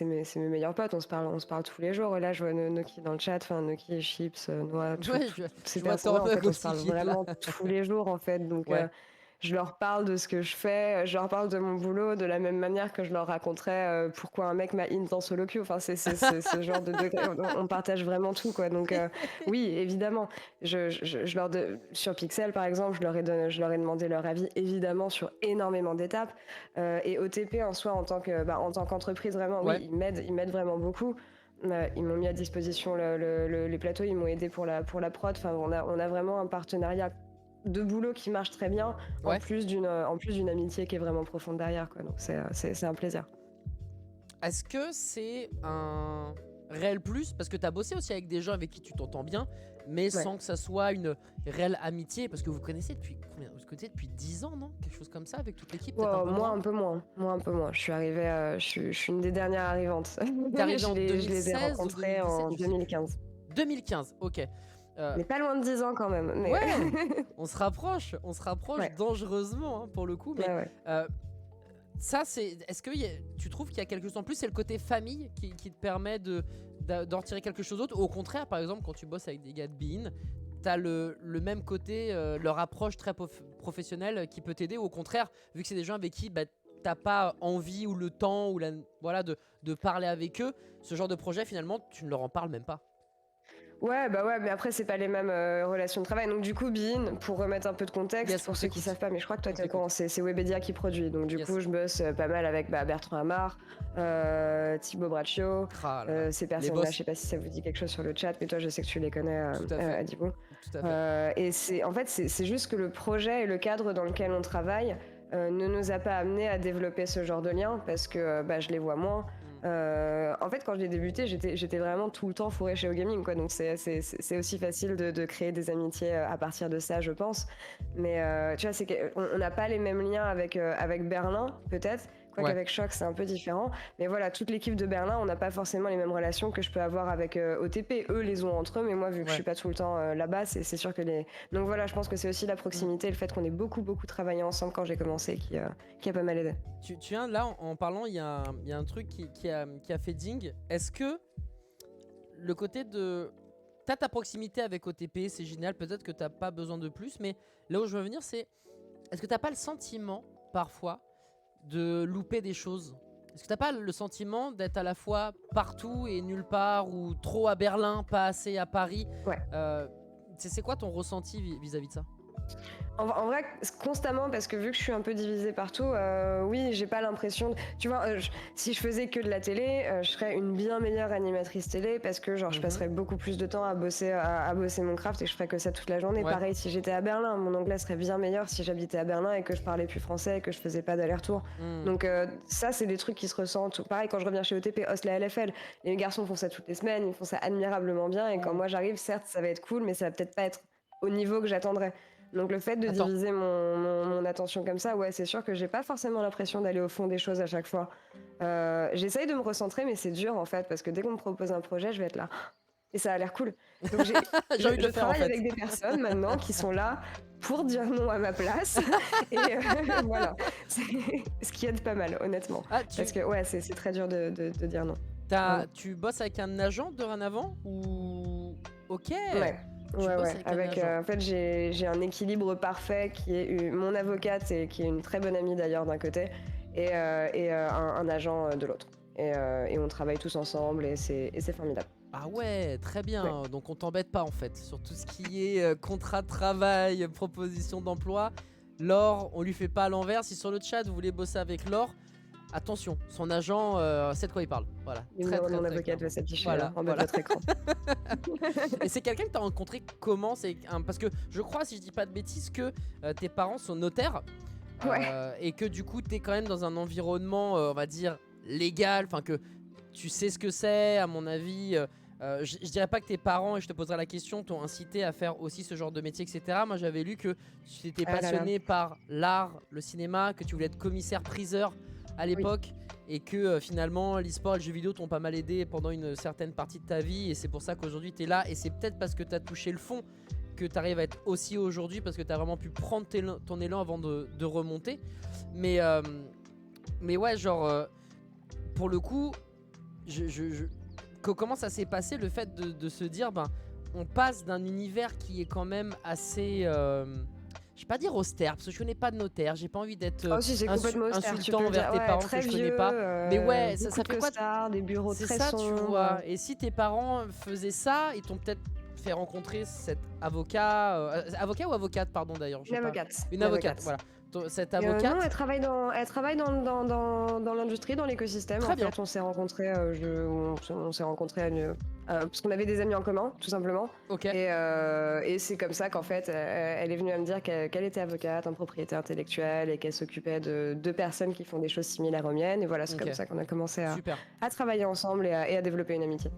mes meilleurs potes. On se parle tous les jours. Là, je vois Noki dans le chat, enfin Noki, Chips, Noah, toutes ces personnes-là. En fait, on se parle vraiment tous les jours, en fait. Donc, je leur parle de ce que je fais, je leur parle de mon boulot de la même manière que je leur raconterais pourquoi un mec m'a int en solo queue. Enfin, c'est ce genre de degré. On partage vraiment tout, quoi. Donc, oui, évidemment. Sur Pixel, par exemple, je leur ai demandé leur avis, évidemment, sur énormément d'étapes. Et OTP, en soi, en tant qu'entreprise, vraiment, oui, ils m'aident vraiment beaucoup. Ils m'ont mis à disposition les plateaux, ils m'ont aidé pour la prod. Enfin, on a vraiment un partenariat de boulot qui marche très bien, en plus d'une amitié qui est vraiment profonde derrière, quoi. Donc c'est un plaisir. Est-ce que c'est un réel plus, parce que tu as bossé aussi avec des gens avec qui tu t'entends bien, mais sans que ça soit une réelle amitié, parce que vous connaissez depuis combien? Vous connaissez depuis 10 ans, non? Quelque chose comme ça avec toute l'équipe? Moi un peu moins. Je suis arrivée, je suis une des dernières arrivantes. T'es arrivée en 2016 je les ai rencontrés en 2015. 2015, ok. Mais pas loin de 10 ans quand même. Mais... Ouais, on se rapproche dangereusement, hein, pour le coup. Mais ça, c'est. Est-ce que tu trouves qu'il y a quelque chose en plus? C'est le côté famille qui te permet d'en retirer quelque chose d'autre? Ou au contraire, par exemple, quand tu bosses avec des gars de Bein, t'as le même côté, leur approche très professionnelle qui peut t'aider? Ou au contraire, vu que c'est des gens avec qui t'as pas envie ou le temps ou de parler avec eux, ce genre de projet, finalement, tu ne leur en parles même pas? Ouais, mais après, c'est pas les mêmes relations de travail. Donc, du coup, Bein, pour remettre un peu de contexte, pour ceux qui savent pas, mais je crois que toi, tu es au courant, c'est Webedia qui produit. Donc, du coup, je bosse pas mal avec Bertrand Amar, Thibaut Braccio, ces personnes-là. Je sais pas si ça vous dit quelque chose sur le chat, mais toi, je sais que tu les connais, Adibou. Tout à fait. Et en fait, c'est juste que le projet et le cadre dans lequel on travaille ne nous a pas amené à développer ce genre de lien parce que je les vois moins. En fait, quand j'ai débuté, j'étais vraiment tout le temps fourrée chez O-Gaming, quoi. Donc c'est aussi facile de créer des amitiés à partir de ça, je pense. Mais tu vois, c'est qu'on n'a pas les mêmes liens avec Berlin, peut-être. Quoique avec Choc, c'est un peu différent. Mais voilà, toute l'équipe de Berlin, on n'a pas forcément les mêmes relations que je peux avoir avec OTP. Eux les ont entre eux, mais moi, vu que je suis pas tout le temps là-bas, c'est sûr que les... Donc voilà, je pense que c'est aussi la proximité, le fait qu'on ait beaucoup travaillé ensemble quand j'ai commencé qui a pas mal aidé. Tu viens, là, en parlant, il y a un truc qui a fait ding. Est-ce que le côté de... T'as ta proximité avec OTP, c'est génial, peut-être que t'as pas besoin de plus, mais là où je veux venir, c'est... Est-ce que t'as pas le sentiment, parfois, de louper des choses? Est-ce que t'as pas le sentiment d'être à la fois partout et nulle part, ou trop à Berlin, pas assez à Paris? C'est quoi ton ressenti vis-à-vis de ça? En vrai, constamment, parce que vu que je suis un peu divisée partout, oui, j'ai pas l'impression... Tu vois, si je faisais que de la télé, je serais une bien meilleure animatrice télé, parce que genre, je passerais beaucoup plus de temps à bosser mon craft et je ferais que ça toute la journée. Pareil, si j'étais à Berlin, mon anglais serait bien meilleur si j'habitais à Berlin et que je parlais plus français et que je faisais pas d'aller-retour. Donc ça, c'est des trucs qui se ressentent. Pareil, quand je reviens chez OTP, host la LFL, les garçons font ça toutes les semaines, ils font ça admirablement bien, et quand moi j'arrive, certes, ça va être cool, mais ça va peut-être pas être au niveau que j'attendrais. Donc le fait de diviser mon attention comme ça, ouais, c'est sûr que j'ai pas forcément l'impression d'aller au fond des choses à chaque fois. J'essaye de me recentrer, mais c'est dur en fait, parce que dès qu'on me propose un projet, je vais être là. Et ça a l'air cool. Donc je travaille avec des personnes maintenant qui sont là pour dire non à ma place. Et voilà. Ce qui aide pas mal, honnêtement. Parce que ouais, c'est très dur de dire non. Tu bosses avec un agent dorénavant ou... Ok. Ouais. En fait, j'ai un équilibre parfait qui est mon avocate et qui est une très bonne amie d'ailleurs d'un côté et un agent de l'autre. et on travaille tous ensemble et c'est formidable. Ah ouais, très Ouais. bien. Donc on t'embête pas en fait sur tout ce qui est contrat de travail, proposition d'emploi. Laure, on lui fait pas à l'envers. Si sur le chat vous voulez bosser avec Laure, attention, son agent sait de quoi il parle. Voilà, Le très numéro de très mon très avocate clair. va s'afficher Voilà, en bas de voilà. votre écran. Et c'est quelqu'un que t'as rencontré comment? Parce que je crois, si je dis pas de bêtises, que tes parents sont notaires Ouais. et que du coup t'es quand même dans un environnement, on va dire, légal, enfin que tu sais ce que c'est, à mon avis. Je dirais pas que tes parents, et je te poserai la question, t'ont incité à faire aussi ce genre de métier, etc. Moi j'avais lu que tu étais Ah là là. passionné par l'art, le cinéma, que tu voulais être commissaire-priseur à Oui. l'époque, et que finalement l'e-sport et le jeu vidéo t'ont pas mal aidé pendant une certaine partie de ta vie, et c'est pour ça qu'aujourd'hui t'es là, et c'est peut-être parce que t'as touché le fond que t'arrives à être aussi aujourd'hui, parce que t'as vraiment pu prendre ton élan avant de remonter. Mais, mais ouais, genre, pour le coup, comment ça s'est passé le fait de se dire, ben, on passe d'un univers qui est quand même assez, je vais pas dire austère, parce que je connais pas de notaire, j'ai pas envie d'être Oh si, c'est complètement austère, tu insultant peux le envers dire. tes Ouais, parents que très je connais vieux, pas. Mais ouais, ça beaucoup de fait quoi? costards, des bureaux C'est très ça, tu sombres. vois. Et si tes parents faisaient ça, ils t'ont peut-être fait rencontrer cet avocat, avocat ou avocate, pardon d'ailleurs, je Une sais pas. avocate. Une Une avocate, avocate. voilà. Cette Non, avocate, elle travaille dans l'industrie, dans l'écosystème. très En bien. fait, on s'est rencontrés, on s'est rencontrés parce qu'on avait des amis en commun, tout simplement. Ok. Et c'est comme ça qu'en fait, elle est venue à me dire qu'elle était avocate en propriété intellectuelle et qu'elle s'occupait de personnes qui font des choses similaires aux miennes. Et voilà, c'est Ok. comme ça qu'on a commencé Super. à travailler ensemble et à développer une amitié.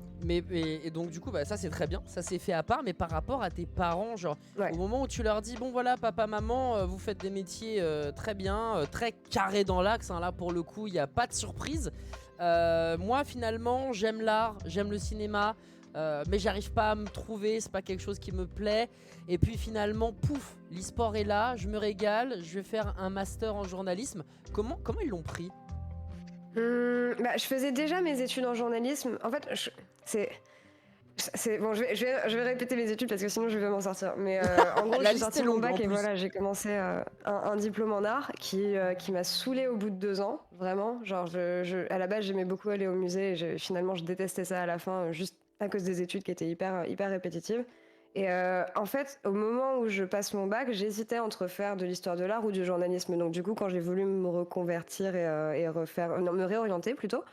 Et donc du coup, bah, ça c'est très bien, ça s'est fait à part, mais par rapport à tes parents, genre Ouais. au moment où tu leur dis, bon voilà, papa, maman, vous faites des métiers très bien, très carrés dans l'axe, hein, là pour le coup, il n'y a pas de surprise. Moi finalement, j'aime l'art, j'aime le cinéma, mais j'arrive pas à me trouver, c'est pas quelque chose qui me plaît. Et puis finalement, pouf, l'e-sport est là, je me régale, je vais faire un master en journalisme. Comment ils l'ont pris? Bah, je faisais déjà mes études en journalisme. En fait, bon, je vais répéter mes études parce que sinon je vais m'en sortir. Mais en gros, La je suis liste sortie est de mon longue en bac et plus. voilà, j'ai commencé un diplôme en art qui m'a saoulée au bout de 2 ans, vraiment. Genre, à la base, j'aimais beaucoup aller au musée et finalement, je détestais ça à la fin, juste à cause des études qui étaient hyper répétitives. Et en fait, au moment où je passe mon bac, j'hésitais entre faire de l'histoire de l'art ou du journalisme. Donc, du coup, quand j'ai voulu me reconvertir et non, me réorienter plutôt,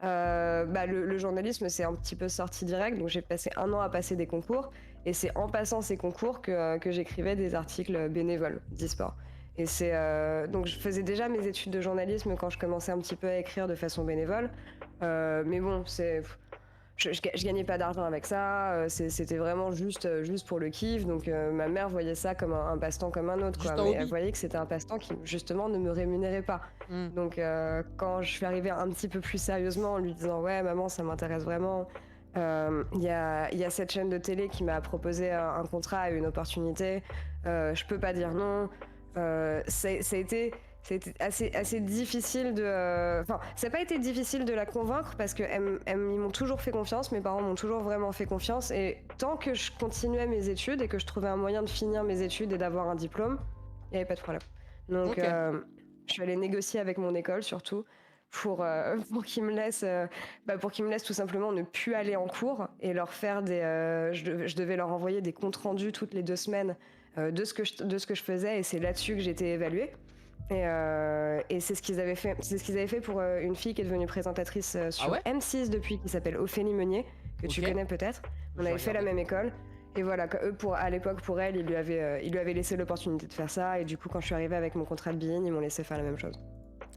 bah, le journalisme, c'est un petit peu sorti direct, donc j'ai passé 1 an à passer des concours, et c'est en passant ces concours que j'écrivais des articles bénévoles d'e-sport. Et donc je faisais déjà mes études de journalisme quand je commençais un petit peu à écrire de façon bénévole, mais bon, je gagnais pas d'argent avec ça, c'était vraiment juste pour le kiff, donc ma mère voyait ça comme un passe-temps comme un autre, Juste quoi, un mais elle hobby. voyait que c'était un passe-temps qui justement ne me rémunérait pas. Hmm. Donc quand je suis arrivée un petit peu plus sérieusement en lui disant ouais maman ça m'intéresse vraiment, il y a cette chaîne de télé qui m'a proposé un contrat et une opportunité, je peux pas dire non. Ça a été assez difficile enfin, ça n'a pas été difficile de la convaincre parce que ils m'ont toujours fait confiance, mes parents m'ont toujours vraiment fait confiance, et tant que je continuais mes études et que je trouvais un moyen de finir mes études et d'avoir un diplôme, il n'y avait pas de problème. Donc, Ok. je suis allée négocier avec mon école surtout pour qu'ils me laissent, pour qu'ils me laissent tout simplement ne plus aller en cours et leur faire je devais leur envoyer des comptes rendus toutes les 2 semaines de ce que je faisais, et c'est là-dessus que j'étais évaluée. Et c'est ce qu'ils avaient fait. C'est ce qu'ils avaient fait pour une fille qui est devenue présentatrice Ah sur ouais? M6 depuis, qui s'appelle Ophélie Meunier, que tu Ok. connais peut-être. On Je vais avait fait la regarder. même école. Et voilà, eux, à l'époque, pour elle, ils lui avaient laissé l'opportunité de faire ça. Et du coup, quand je suis arrivée avec mon contrat de BIN, ils m'ont laissé faire la même chose.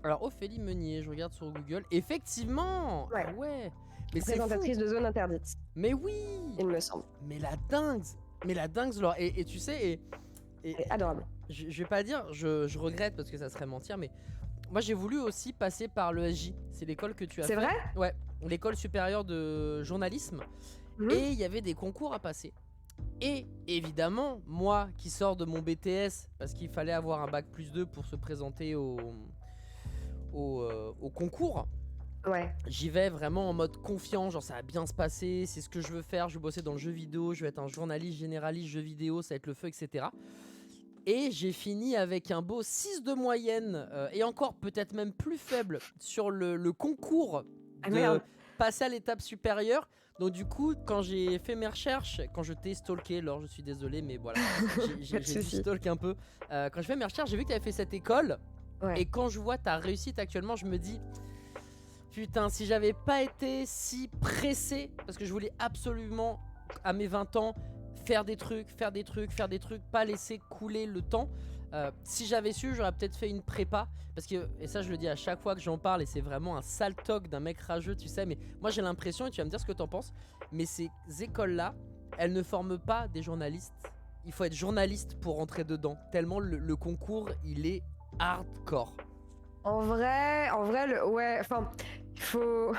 Alors Ophélie Meunier, je regarde sur Google. Effectivement. Ouais. Ah ouais. Mais c'est fou. Présentatrice de zone interdite, Mais oui. il me semble. Mais la dingue. Mais la dingue, Laure. Et tu sais, et C'est adorable. je vais pas dire, je regrette parce que ça serait mentir, mais moi j'ai voulu aussi passer par l'ESJ. C'est l'école que tu as fait. C'est vrai? Ouais. L'école supérieure de journalisme. Mhm. Et il y avait des concours à passer. Et évidemment, moi qui sors de mon BTS, parce qu'il fallait avoir un bac +2 pour se présenter au concours, Ouais. j'y vais vraiment en mode confiant, genre ça va bien se passer, c'est ce que je veux faire, je vais bosser dans le jeu vidéo, je vais être un journaliste généraliste jeu vidéo, ça va être le feu, etc. Et j'ai fini avec un beau 6 de moyenne, et encore peut-être même plus faible sur le concours Ah de merde. passer à l'étape supérieure. Donc du coup, quand j'ai fait mes recherches, quand je t'ai stalké, Laure, je suis désolé, mais voilà, Pas de j'ai dû souci. stalk un peu. Quand j'ai fait mes recherches, j'ai vu que tu avais fait cette école. Ouais. Et quand je vois ta réussite actuellement, je me dis, putain, si j'avais pas été si pressé, parce que je voulais absolument, à mes 20 ans, faire des trucs, pas laisser couler le temps. Si j'avais su, j'aurais peut-être fait une prépa. Parce que, et ça je le dis à chaque fois que j'en parle, et c'est vraiment un sale toc d'un mec rageux, tu sais, mais moi j'ai l'impression, et tu vas me dire ce que t'en penses, mais ces écoles-là, elles ne forment pas des journalistes. Il faut être journaliste pour rentrer dedans, tellement le concours, il est hardcore. En vrai, ouais, enfin, il faut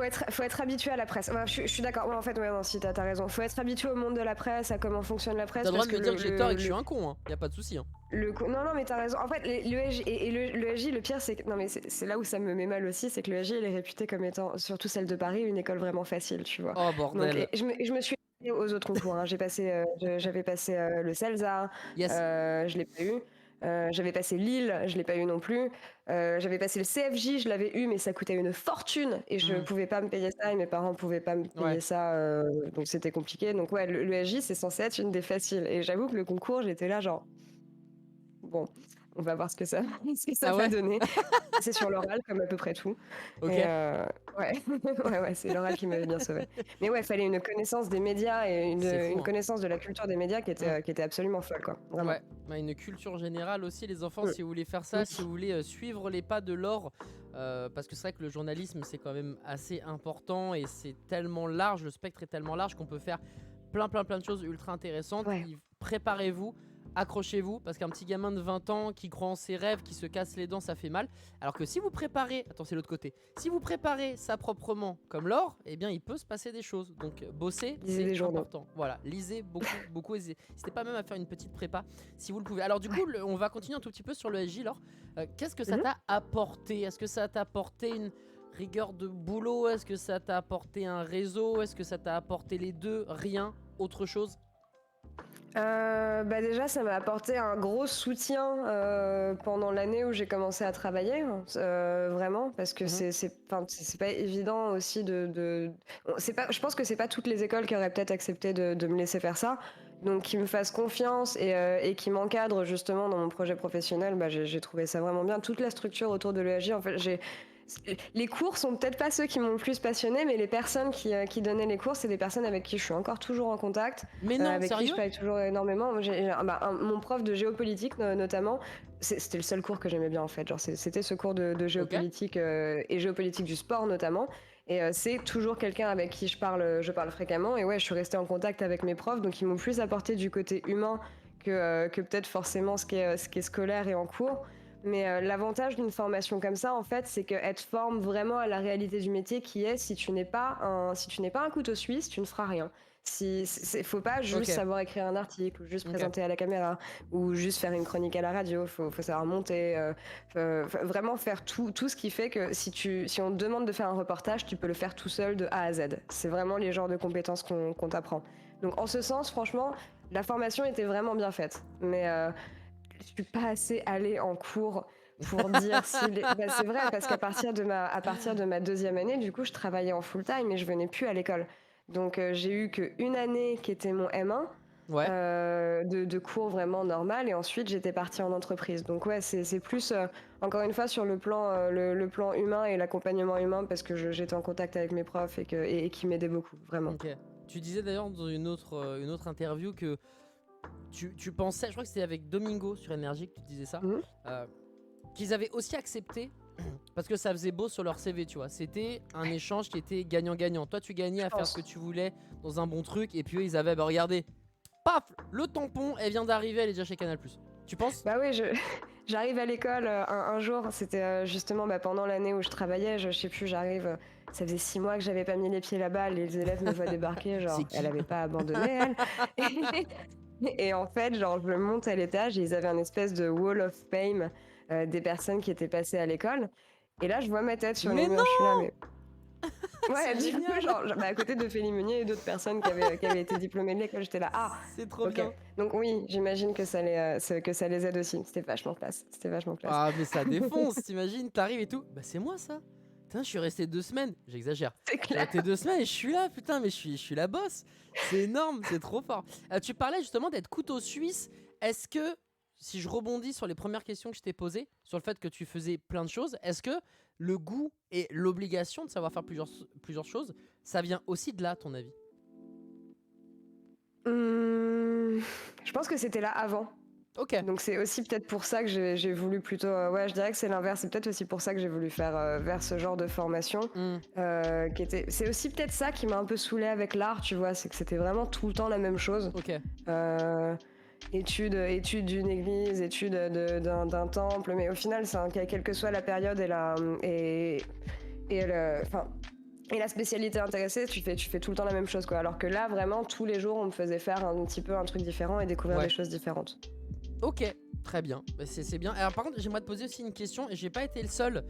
être habitué à la presse. Ouais, je suis d'accord. Ouais, en fait, ouais, non, si t'as raison. Faut être habitué au monde de la presse, à comment fonctionne la T'as presse, le droit parce de que me dire que j'ai tort et que je suis un con, hein. Y a pas de souci. Hein. non, non, mais t'as raison. En fait, le ESJ, le ESJ, le pire, c'est que, non, mais c'est là où ça me met mal aussi, c'est que le ESJ, il est réputé comme étant, surtout celle de Paris, une école vraiment facile, tu vois. Oh Donc, bordel. je me suis essayée aux autres concours. Hein. J'avais passé le CELSA, Yes. je l'ai pas eu. J'avais passé Lille, je l'ai pas eu non plus. J'avais passé le CFJ, je l'avais eu, mais ça coûtait une fortune et je pouvais pas me payer ça et mes parents pouvaient pas me payer Ouais. ça, donc c'était compliqué. Donc ouais, le ESJ, c'est censé être une des faciles. Et j'avoue que le concours, j'étais là genre, bon, on va voir ce que ça, ce que ça Ah va ouais. donner. C'est sur l'oral, comme à peu près tout. Ok. Et ouais, ouais, c'est l'oral qui m'avait bien sauvé. Mais ouais, il fallait une connaissance des médias et C'est fou. une Hein. connaissance de la culture des médias qui était absolument folle, quoi. Vraiment. Ouais. Bah, une culture générale aussi, les enfants, Mm. si vous voulez faire ça, Oui. si vous voulez suivre les pas de Laure, parce que c'est vrai que le journalisme, c'est quand même assez important et c'est tellement large, le spectre est tellement large qu'on peut faire plein de choses ultra intéressantes. Ouais. Préparez-vous. Accrochez-vous, parce qu'un petit gamin de 20 ans qui croit en ses rêves, qui se casse les dents, ça fait mal. Alors que si vous préparez, attends, c'est l'autre côté, si vous préparez ça proprement comme Laure, eh bien il peut se passer des choses. Donc bosser, Lisez des c'est journaux. important. Voilà, lisez beaucoup. N'hésitez pas même à faire une petite prépa si vous le pouvez. Alors du coup, on va continuer un tout petit peu sur le SJ, Laure. Qu'est-ce que ça t'a apporté? Est-ce que ça t'a apporté une rigueur de boulot? Est-ce que ça t'a apporté un réseau? Est-ce que ça t'a apporté les deux? Rien? Autre chose? Bah déjà, ça m'a apporté un gros soutien pendant l'année où j'ai commencé à travailler, hein, vraiment, parce que enfin, c'est pas évident aussi c'est pas, je pense que c'est pas toutes les écoles qui auraient peut-être accepté de me laisser faire ça. Donc, qu'ils me fassent confiance et qu'ils m'encadrent justement dans mon projet professionnel, bah, j'ai trouvé ça vraiment bien. Toute la structure autour de l'EAJ, en fait, les cours sont peut-être pas ceux qui m'ont le plus passionné, mais les personnes qui donnaient les cours, c'est des personnes avec qui je suis encore toujours en contact, Mais non, avec qui je sérieux? parle toujours énormément. Mon prof de géopolitique notamment, c'était le seul cours que j'aimais bien en fait. Genre c'était ce cours de géopolitique et géopolitique du sport notamment. Et c'est toujours quelqu'un avec qui je parle fréquemment. Et ouais, je suis restée en contact avec mes profs, donc ils m'ont plus apporté du côté humain que peut-être forcément ce qui est scolaire et en cours. Mais l'avantage d'une formation comme ça, en fait, c'est qu'elle te forme vraiment à la réalité du métier qui est si tu n'es pas un couteau suisse, tu ne feras rien. Faut pas juste savoir écrire un article ou juste présenter à la caméra ou juste faire une chronique à la radio. Faut savoir monter, vraiment faire tout ce qui fait que si on te demande de faire un reportage, tu peux le faire tout seul de A à Z. C'est vraiment les genres de compétences qu'on t'apprend. Donc en ce sens, franchement, la formation était vraiment bien faite. Mais je suis pas assez allée en cours pour dire si c'est vrai parce qu'à partir de ma deuxième année, du coup, je travaillais en full time et je venais plus à l'école. Donc j'ai eu qu'une année qui était mon M1 de cours vraiment normal et ensuite j'étais partie en entreprise. Donc ouais, c'est plus encore une fois sur le plan le plan humain et l'accompagnement humain parce que j'étais en contact avec mes profs et qui m'aidaient beaucoup vraiment. Ok. Tu disais d'ailleurs dans une autre interview que tu pensais, je crois que c'était avec Domingo sur Énergie que tu disais ça, qu'ils avaient aussi accepté parce que ça faisait beau sur leur CV, tu vois. C'était un échange qui était gagnant-gagnant. Toi, tu gagnais à faire ce que tu voulais dans un bon truc et puis eux, ils avaient, bah regardez, paf, le tampon, elle vient d'arriver, elle est déjà chez Canal+. Tu penses? Bah oui, j'arrive à l'école un jour, c'était justement pendant l'année où je travaillais, je sais plus, j'arrive, ça faisait 6 mois que j'avais pas mis les pieds là-bas, les élèves me voient débarquer, genre elle avait pas abandonné elle. Et en fait, genre je monte à l'étage et ils avaient un espèce de wall of fame des personnes qui étaient passées à l'école. Et là, je vois ma tête sur les murs, je suis là, mais... Ouais, du coup, genre, à côté de Félie Meunier et d'autres personnes qui avaient été diplômées de l'école, j'étais là, ah, c'est trop bien. Donc oui, j'imagine que ça les aide aussi. C'était vachement classe. Ah, mais ça défonce, t'imagines, t'arrives et tout. Bah, c'est moi ça. Putain, je suis resté 2 semaines. J'exagère. C'est J'ai clair. resté 2 semaines et je suis là, putain, mais je suis la boss. C'est énorme, c'est trop fort. Tu parlais justement d'être couteau suisse. Est-ce que, si je rebondis sur les premières questions que je t'ai posées, sur le fait que tu faisais plein de choses, est-ce que le goût et l'obligation de savoir faire plusieurs choses, ça vient aussi de là, à ton avis? Je pense que c'était là avant. Ok. Donc c'est aussi peut-être pour ça que j'ai voulu plutôt... ouais, je dirais que c'est l'inverse. C'est peut-être aussi pour ça que j'ai voulu faire vers ce genre de formation. C'est aussi peut-être ça qui m'a un peu saoulée avec l'art, tu vois. C'est que c'était vraiment tout le temps la même chose. Ok. Étude d'une église, étude d'un temple. Mais au final, quelle que soit la période et la spécialité intéressée, tu fais tout le temps la même chose, quoi. Alors que là, vraiment, tous les jours, on me faisait faire un petit peu un truc différent et découvrir des choses différentes. Ok, très bien, c'est bien. Alors par contre, j'aimerais te poser aussi une question, et j'ai pas été le seul,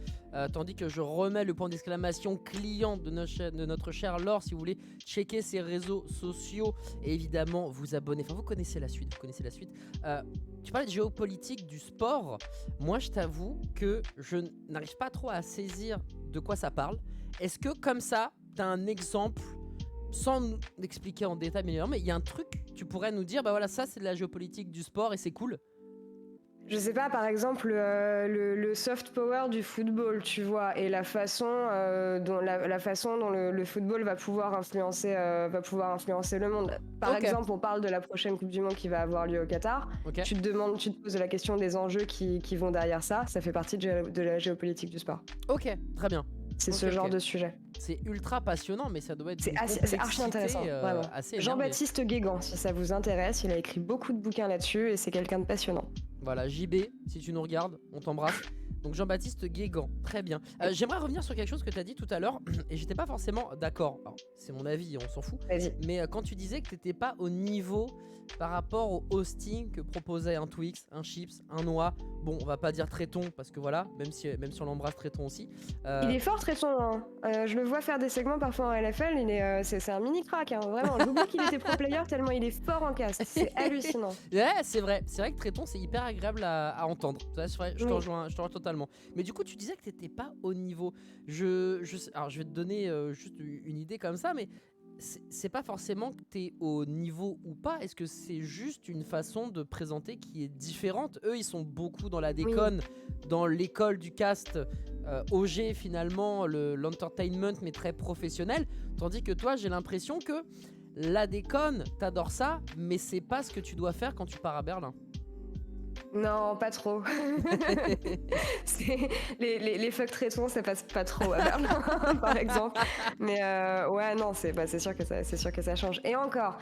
tandis que je remets le point d'exclamation client de notre cher Laure, si vous voulez checker ses réseaux sociaux, et évidemment vous abonner, enfin vous connaissez la suite, tu parlais de géopolitique du sport, moi je t'avoue que je n'arrive pas trop à saisir de quoi ça parle. Est-ce que comme ça, t'as un exemple sans nous expliquer en détail, mais il y a un truc, tu pourrais nous dire, bah voilà, ça c'est de la géopolitique du sport et c'est cool. Je sais pas, par exemple, le soft power du football, tu vois, et la façon dont le football va pouvoir influencer le monde. Par exemple, on parle de la prochaine Coupe du Monde qui va avoir lieu au Qatar. Tu te poses la question des enjeux qui vont derrière ça. Ça fait partie de la géopolitique du sport. Ok, très bien. C'est ce genre de sujet. C'est ultra passionnant, mais ça doit être c'est archi intéressant, vraiment. Jean-Baptiste Guégan, si ça vous intéresse, il a écrit beaucoup de bouquins là-dessus et c'est quelqu'un de passionnant. Voilà, JB, si tu nous regardes, on t'embrasse. Donc Jean-Baptiste Guégan, très bien. J'aimerais revenir sur quelque chose que tu as dit tout à l'heure, et j'étais pas forcément d'accord. C'est mon avis, on s'en fout. Vas-y. Mais quand tu disais que t'étais pas au niveau par rapport au hosting que proposait un Twix, un Chips, un Noix. Bon, on va pas dire Tréton, parce que voilà, même si on l'embrasse, Tréton aussi. Il est fort, Tréton, hein. Je le vois faire des segments parfois en LFL, c'est un mini crack, hein, vraiment. J'oublie qu'il était pro player tellement il est fort en cast, c'est hallucinant. Ouais, c'est vrai que Tréton c'est hyper agréable à entendre. Ça, c'est vrai, je te rejoins totalement. Mais du coup, tu disais que t'étais pas au niveau. Alors, je vais te donner juste une idée comme ça, mais c'est pas forcément que t'es au niveau ou pas. Est-ce que c'est juste une façon de présenter qui est différente? Eux, ils sont beaucoup dans la déconne, dans l'école du cast OG finalement, l'entertainment, mais très professionnel. Tandis que toi, j'ai l'impression que la déconne, t'adores ça, mais c'est pas ce que tu dois faire quand tu pars à Berlin. Non, pas trop. les fuck traitons, ça passe pas trop à Berlin, par exemple. Mais ouais, non, c'est sûr que ça change. Et encore,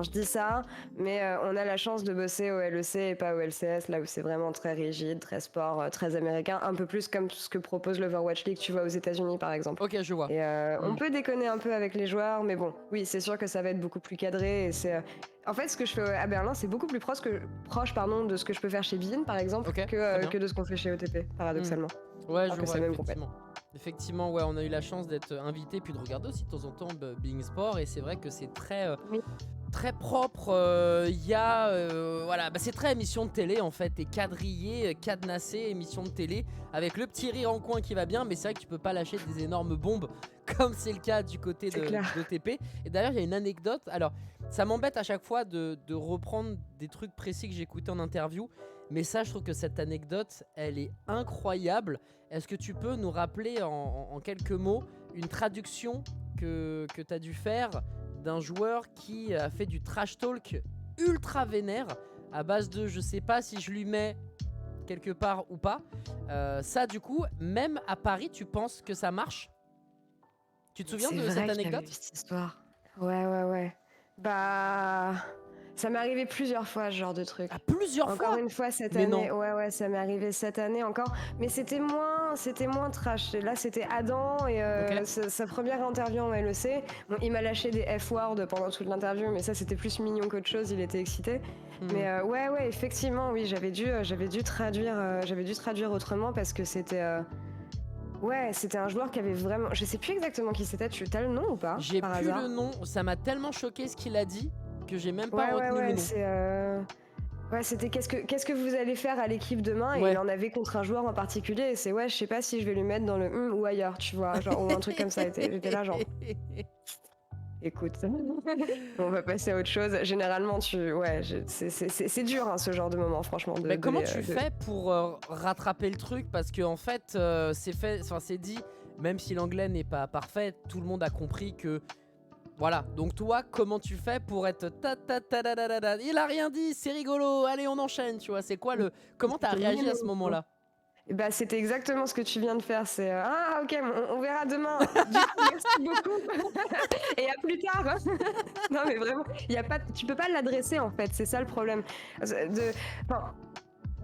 je dis ça, mais on a la chance de bosser au LEC et pas au LCS, là où c'est vraiment très rigide, très sport, très américain, un peu plus comme ce que propose l'Overwatch League, tu vois, aux États-Unis, par exemple. Ok, je vois. Et on peut déconner un peu avec les joueurs, mais bon, oui, c'est sûr que ça va être beaucoup plus cadré. Et c'est en fait, ce que je fais à Berlin, c'est beaucoup plus proche de ce que je peux faire chez Bein, par exemple, que de ce qu'on fait chez OTP, paradoxalement. Ouais, je vois, effectivement, ouais, on a eu la chance d'être invité, puis de regarder aussi de temps en temps Bein Sport, et c'est vrai que c'est très... très propre, voilà, c'est très émission de télé en fait, t'es quadrillé, cadenassé, émission de télé, avec le petit rire en coin qui va bien, mais c'est vrai que tu peux pas lâcher des énormes bombes, comme c'est le cas du côté d'OTP. Et d'ailleurs, il y a une anecdote, alors ça m'embête à chaque fois de reprendre des trucs précis que j'ai écoutés en interview, mais ça, je trouve que cette anecdote, elle est incroyable. Est-ce que tu peux nous rappeler en quelques mots une traduction que t'as dû faire d'un joueur qui a fait du trash talk ultra vénère à base de je sais pas si je lui mets quelque part ou pas. Ça, du coup, même à Paris, tu penses que ça marche? Tu te souviens de cette anecdote? C'est cette histoire. Ouais. Bah... Ça m'est arrivé plusieurs fois, ce genre de truc. Ah, plusieurs fois? Encore une fois cette année. Ouais, ça m'est arrivé cette année encore. Mais c'était moins trash. Là, c'était Adam et sa première interview en LEC. Bon, il m'a lâché des F-words pendant toute l'interview, mais ça, c'était plus mignon qu'autre chose. Il était excité. Mais ouais, effectivement, oui, j'avais dû traduire autrement parce que c'était... Ouais, c'était un joueur qui avait vraiment... Je sais plus exactement qui c'était. Tu as le nom ou pas? J'ai plus le nom. Ça m'a tellement choqué ce qu'il a dit que j'ai même pas retenu le nom. Ouais, c'était qu'est-ce que vous allez faire à l'équipe demain? Et il Ouais. en avait contre un joueur en particulier. Et c'est ouais, je sais pas si je vais lui mettre dans le ou ailleurs, tu vois, genre, ou un truc comme ça. J'étais là, genre, écoute, on va passer à autre chose. Généralement, ouais, c'est dur, hein, ce genre de moment, franchement, Mais comment tu fais pour rattraper le truc? Parce que en fait, enfin c'est dit, même si l'anglais n'est pas parfait, tout le monde a compris que voilà. Donc toi, comment tu fais pour être il a rien dit, c'est rigolo, allez on enchaîne, tu vois? C'est quoi le comment t'as C'était réagi à ce mignon. moment-là? Bah, c'était exactement ce que tu viens de faire. C'est ah, ok, on verra demain. Du coup, merci beaucoup. Et à plus tard. Non, mais vraiment, y a pas, tu peux pas l'adresser en fait. C'est ça le problème. Enfin,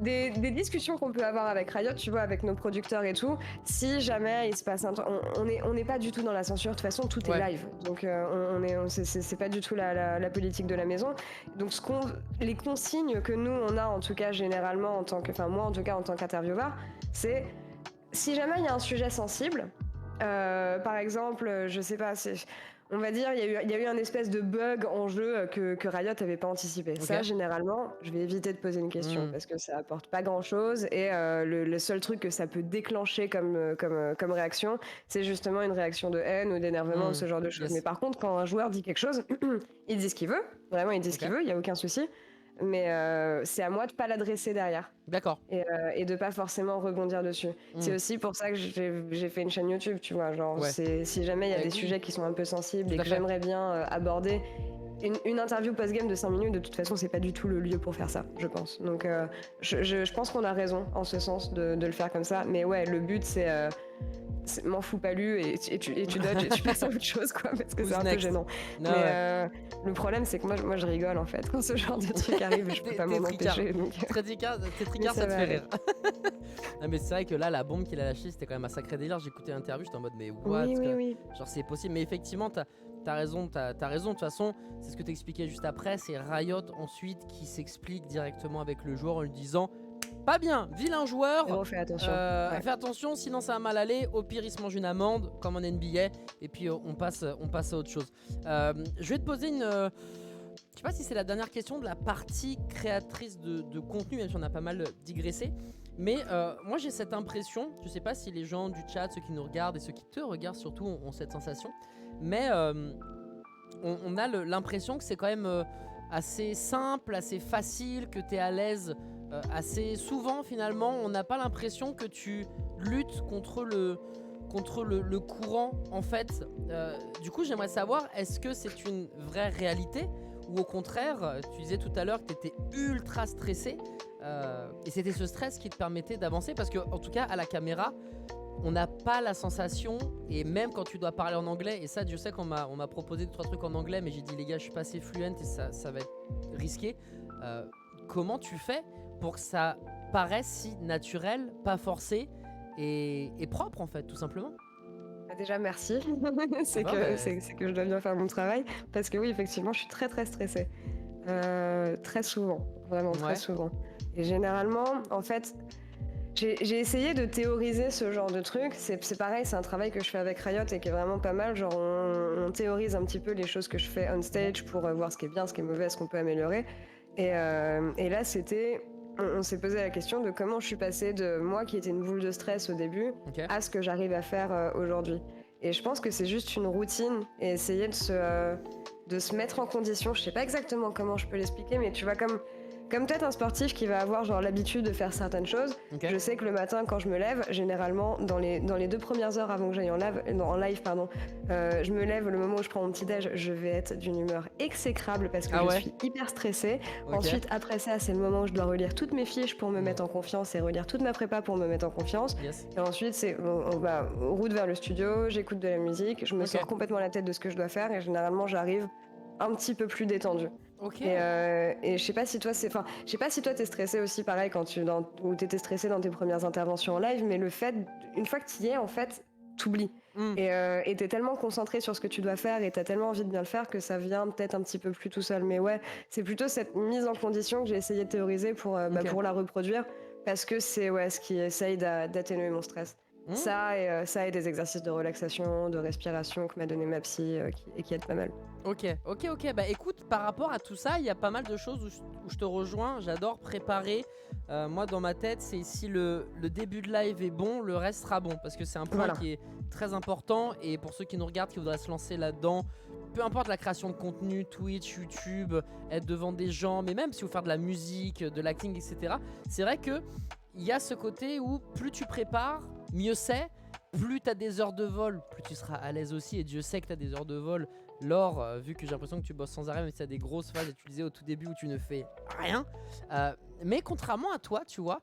des discussions qu'on peut avoir avec Riot, tu vois, avec nos producteurs et tout, si jamais il se passe un truc, on n'est pas du tout dans la censure, de toute façon tout est Ouais. live, donc c'est pas du tout la politique de la maison. Donc les consignes que nous on a en tout cas généralement en tant que, enfin moi en tout cas en tant qu'intervieweur, c'est si jamais il y a un sujet sensible, par exemple, je sais pas, on va dire, il y a eu un espèce de bug en jeu que Riot avait pas anticipé. Ça, Ok. généralement, je vais éviter de poser une question Hmm. parce que ça apporte pas grand chose et le seul truc que ça peut déclencher comme réaction, c'est justement une réaction de haine ou d'énervement ou Hmm. ce genre de choses. Mais Yes. par contre, quand un joueur dit quelque chose, il dit ce qu'il veut, vraiment, il dit ce Ok. qu'il veut, il y a aucun souci. Mais c'est à moi de pas l'adresser derrière D'accord. et de pas forcément rebondir dessus. C'est Hmm. aussi pour ça que j'ai fait une chaîne YouTube, tu vois. Genre, Ouais. si jamais il y a des Oui, sujets qui sont un peu sensibles tout et à que fait. j'aimerais bien aborder, une interview post-game de 5 minutes, de toute façon, c'est pas du tout le lieu pour faire ça, je pense. Donc, je pense qu'on a raison en ce sens de le faire comme ça. Mais ouais, le but, c'est m'en fous pas lu et tu dodges et tu passes à autre chose, quoi, parce que c'est Who's un peu next? gênant. Non, Mais ouais. le problème, c'est que moi, je rigole en fait quand ce genre de truc arrive et je peux pas T'es m'en tricard. empêcher. Donc, T'es mais tricard, ça ça te va fait aller. rire. Non, mais c'est vrai que là, la bombe qu'il a lâchée, c'était quand même un sacré délire. J'écoutais l'interview, j'étais en mode, mais what? Oui, oui, oui. Genre, c'est possible. Mais effectivement, t'as raison. T'as raison. De toute façon, c'est ce que t'expliquais juste après. C'est Riot ensuite qui s'explique directement avec le joueur en lui disant, pas bien, vilain joueur. Zéro, fais attention. Ouais. Fais attention, sinon ça va mal aller. Au pire, il se mange une amende, comme en NBA. Et puis, on passe à autre chose. Je vais te poser une. Je sais pas si c'est la dernière question de la partie créatrice de contenu, même si on a pas mal digressé. Mais moi j'ai cette impression, je sais pas si les gens du chat, ceux qui nous regardent et ceux qui te regardent surtout ont cette sensation, mais on a l'impression que c'est quand même assez simple, assez facile, que tu es à l'aise assez souvent finalement. On n'a pas l'impression que tu luttes contre le courant en fait. Du coup j'aimerais savoir, est-ce que c'est une vraie réalité ou au contraire, tu disais tout à l'heure que tu étais ultra stressé et c'était ce stress qui te permettait d'avancer parce que en tout cas à la caméra on n'a pas la sensation, et même quand tu dois parler en anglais, et ça Dieu sait qu'on m'a proposé 2-3 trucs en anglais mais j'ai dit les gars je suis pas assez fluent et ça va être risqué. Comment tu fais pour que ça paraisse si naturel, pas forcé et propre en fait tout simplement? Bah, déjà, merci. Ah bah, C'est que je dois bien faire mon travail. Parce que oui, effectivement, je suis très très stressée. Très souvent. Vraiment très ouais, souvent. Et généralement, en fait, j'ai essayé de théoriser ce genre de truc. C'est pareil, c'est un travail que je fais avec Riot et qui est vraiment pas mal. Genre, on théorise un petit peu les choses que je fais on stage pour voir ce qui est bien, ce qui est mauvais, ce qu'on peut améliorer. Et là, on s'est posé la question de comment je suis passée de moi qui était une boule de stress au début ok. à ce que j'arrive à faire aujourd'hui. Et je pense que c'est juste une routine et essayer de se mettre en condition. Je sais pas exactement comment je peux l'expliquer, mais tu vois, comme peut-être un sportif qui va avoir genre l'habitude de faire certaines choses. Ok. Je sais que le matin quand je me lève, généralement dans les 2 premières heures avant que j'aille en live, pardon, je me lève, le moment où je prends mon petit déj, je vais être d'une humeur exécrable parce que Ah je ouais. suis hyper stressée. Ok. Ensuite, après ça, c'est le moment où je dois relire toutes mes fiches pour me mettre en confiance et relire toute ma prépa pour me mettre en confiance. Yes. Et ensuite, c'est on va route vers le studio, j'écoute de la musique, je me Ok. sors complètement la tête de ce que je dois faire et généralement j'arrive un petit peu plus détendue. Ok. Et je sais pas si toi je sais pas si toi t'es stressé aussi pareil ou t'étais stressé dans tes premières interventions en live, mais le fait, une fois que t'y es en fait, t'oublies. Hmm. Et t'es tellement concentré sur ce que tu dois faire et t'as tellement envie de bien le faire que ça vient peut-être un petit peu plus tout seul. Mais ouais, c'est plutôt cette mise en condition que j'ai essayé de théoriser pour Ok. la reproduire parce que c'est ouais ce qui essaye d'atténuer mon stress. Ça et des exercices de relaxation, de respiration que m'a donné ma psy et qui aident pas mal. Ok. Bah écoute, par rapport à tout ça, il y a pas mal de choses où je te rejoins. J'adore préparer. Moi, dans ma tête, c'est si le début de live est bon, le reste sera bon. Parce que c'est un point qui est très important. Et pour ceux qui nous regardent, qui voudraient se lancer là-dedans, peu importe la création de contenu, Twitch, YouTube, être devant des gens, mais même si vous faites de la musique, de l'acting, etc. C'est vrai que il y a ce côté où plus tu prépares, mieux c'est. Plus tu as des heures de vol, plus tu seras à l'aise aussi. Et Dieu sait que tu as des heures de vol. Laure, vu que j'ai l'impression que tu bosses sans arrêt, mais tu as des grosses phases, et tu disais au tout début où tu ne fais rien. Mais contrairement à toi, tu vois,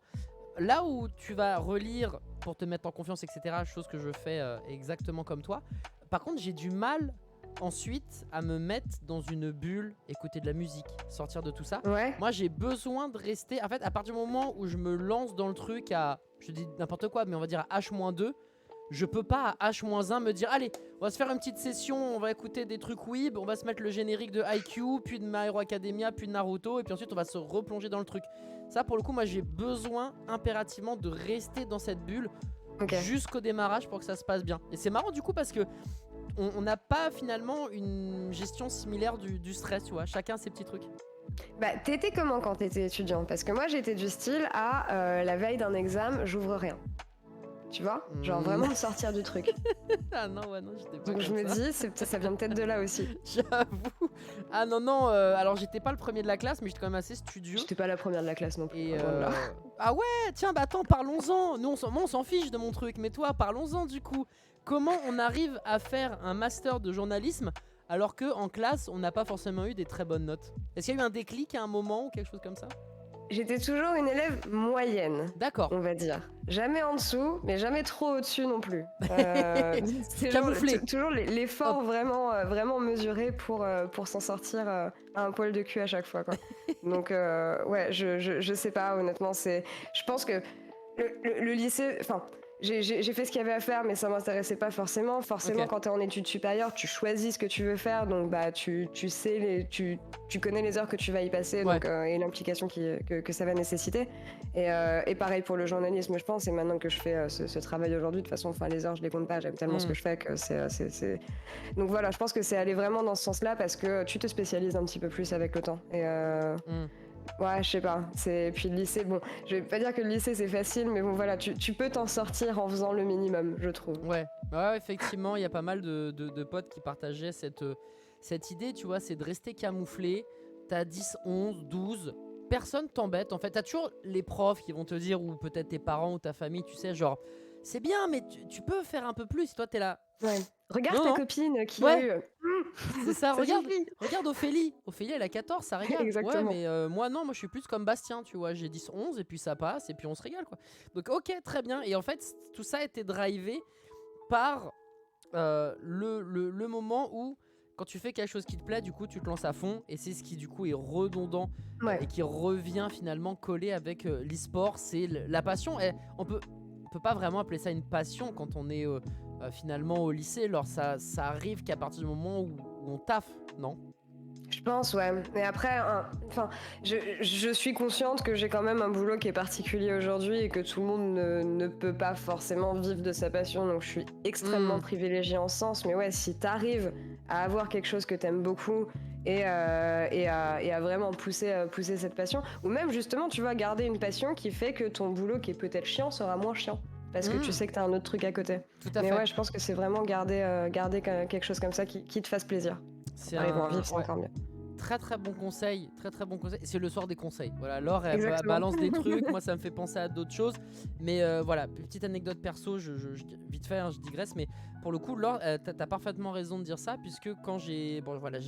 là où tu vas relire pour te mettre en confiance, etc., chose que je fais exactement comme toi, par contre, j'ai du mal ensuite à me mettre dans une bulle, écouter de la musique, sortir de tout ça. Ouais. Moi, j'ai besoin de rester. En fait, à partir du moment où je me lance dans le truc à, je dis n'importe quoi, mais on va dire à H-2, je peux pas à H-1 me dire allez, on va se faire une petite session, on va écouter des trucs weeb, on va se mettre le générique de IQ, puis de My Hero Academia, puis de Naruto, et puis ensuite on va se replonger dans le truc. Ça, pour le coup, moi j'ai besoin impérativement de rester dans cette bulle jusqu'au démarrage pour que ça se passe bien. Et c'est marrant du coup parce que on n'a pas finalement une gestion similaire du stress, tu vois, chacun ses petits trucs. Bah, t'étais comment quand t'étais étudiant? Parce que moi j'étais du style à la veille d'un examen, j'ouvre rien. Tu vois, genre vraiment me sortir du truc. Ah non, ouais, non, j'étais pas. Donc comme je me dis, ça vient peut-être de là aussi. J'avoue. Ah non, alors j'étais pas le premier de la classe, mais j'étais quand même assez studieux. J'étais pas la première de la classe non plus. Et ah ouais, tiens, bah attends, parlons-en. Nous, on s'en fiche de mon truc, mais toi, parlons-en du coup. Comment on arrive à faire un master de journalisme alors que en classe, on n'a pas forcément eu des très bonnes notes? Est-ce qu'il y a eu un déclic à un moment ou quelque chose comme ça? J'étais toujours une élève moyenne. D'accord. On va dire. Jamais en dessous, mais jamais trop au-dessus non plus. Camouflé. Toujours l'effort vraiment mesuré pour s'en sortir à un poil de cul à chaque fois, quoi. Donc ouais, je sais pas, honnêtement, je pense que le lycée, enfin, j'ai fait ce qu'il y avait à faire, mais ça m'intéressait pas forcément. Forcément, quand t'es en études supérieures, tu choisis ce que tu veux faire, donc bah tu sais tu connais les heures que tu vas y passer, donc, et l'implication que ça va nécessiter. Et pareil pour le journalisme, je pense. Et maintenant que je fais ce travail aujourd'hui, de toute façon, enfin les heures je les compte pas. J'aime tellement ce que je fais que c'est. Donc voilà, je pense que c'est aller vraiment dans ce sens-là parce que tu te spécialises un petit peu plus avec le temps. Et ouais, je sais pas. Puis le lycée, bon, je vais pas dire que le lycée c'est facile, mais bon voilà, tu peux t'en sortir en faisant le minimum, je trouve. Ouais, effectivement, il y a pas mal de potes qui partageaient cette idée, tu vois, c'est de rester camouflé. T'as 10, 11, 12, personne t'embête en fait. T'as toujours les profs qui vont te dire, ou peut-être tes parents ou ta famille, tu sais, genre, c'est bien, mais tu peux faire un peu plus. Toi, t'es là. Ouais. Regarde ta copine qui a eu. C'est ça, regarde Ophélie. Ophélie, elle a 14, ça régale. Exactement. Ouais, mais moi, non, moi je suis plus comme Bastien, tu vois. J'ai 10, 11 et puis ça passe et puis on se régale, quoi. Donc, ok, très bien. Et en fait, tout ça a été drivé par le moment où, quand tu fais quelque chose qui te plaît, du coup, tu te lances à fond. Et c'est ce qui, du coup, est redondant et qui revient finalement coller avec l'e-sport. C'est la passion. Et on peut pas vraiment appeler ça une passion quand on est finalement au lycée. Alors ça arrive qu'à partir du moment où on taffe, non? Je pense, ouais. Mais après, enfin, je suis consciente que j'ai quand même un boulot qui est particulier aujourd'hui et que tout le monde ne peut pas forcément vivre de sa passion. Donc je suis extrêmement privilégiée en ce sens. Mais ouais, si t'arrives à avoir quelque chose que t'aimes beaucoup et à vraiment pousser cette passion, ou même justement, tu vois, garder une passion qui fait que ton boulot qui est peut-être chiant sera moins chiant. Parce que tu sais que t'as un autre truc à côté. Tout à fait. Mais ouais, je pense que c'est vraiment garder quelque chose comme ça qui te fasse plaisir. C'est encore mieux. Très très bon conseil, c'est le soir des conseils. Voilà, Laure elle balance des trucs, moi ça me fait penser à d'autres choses. Mais voilà, petite anecdote perso, vite fait, je digresse, mais pour le coup, Laure, t'as parfaitement raison de dire ça, puisque quand j'ai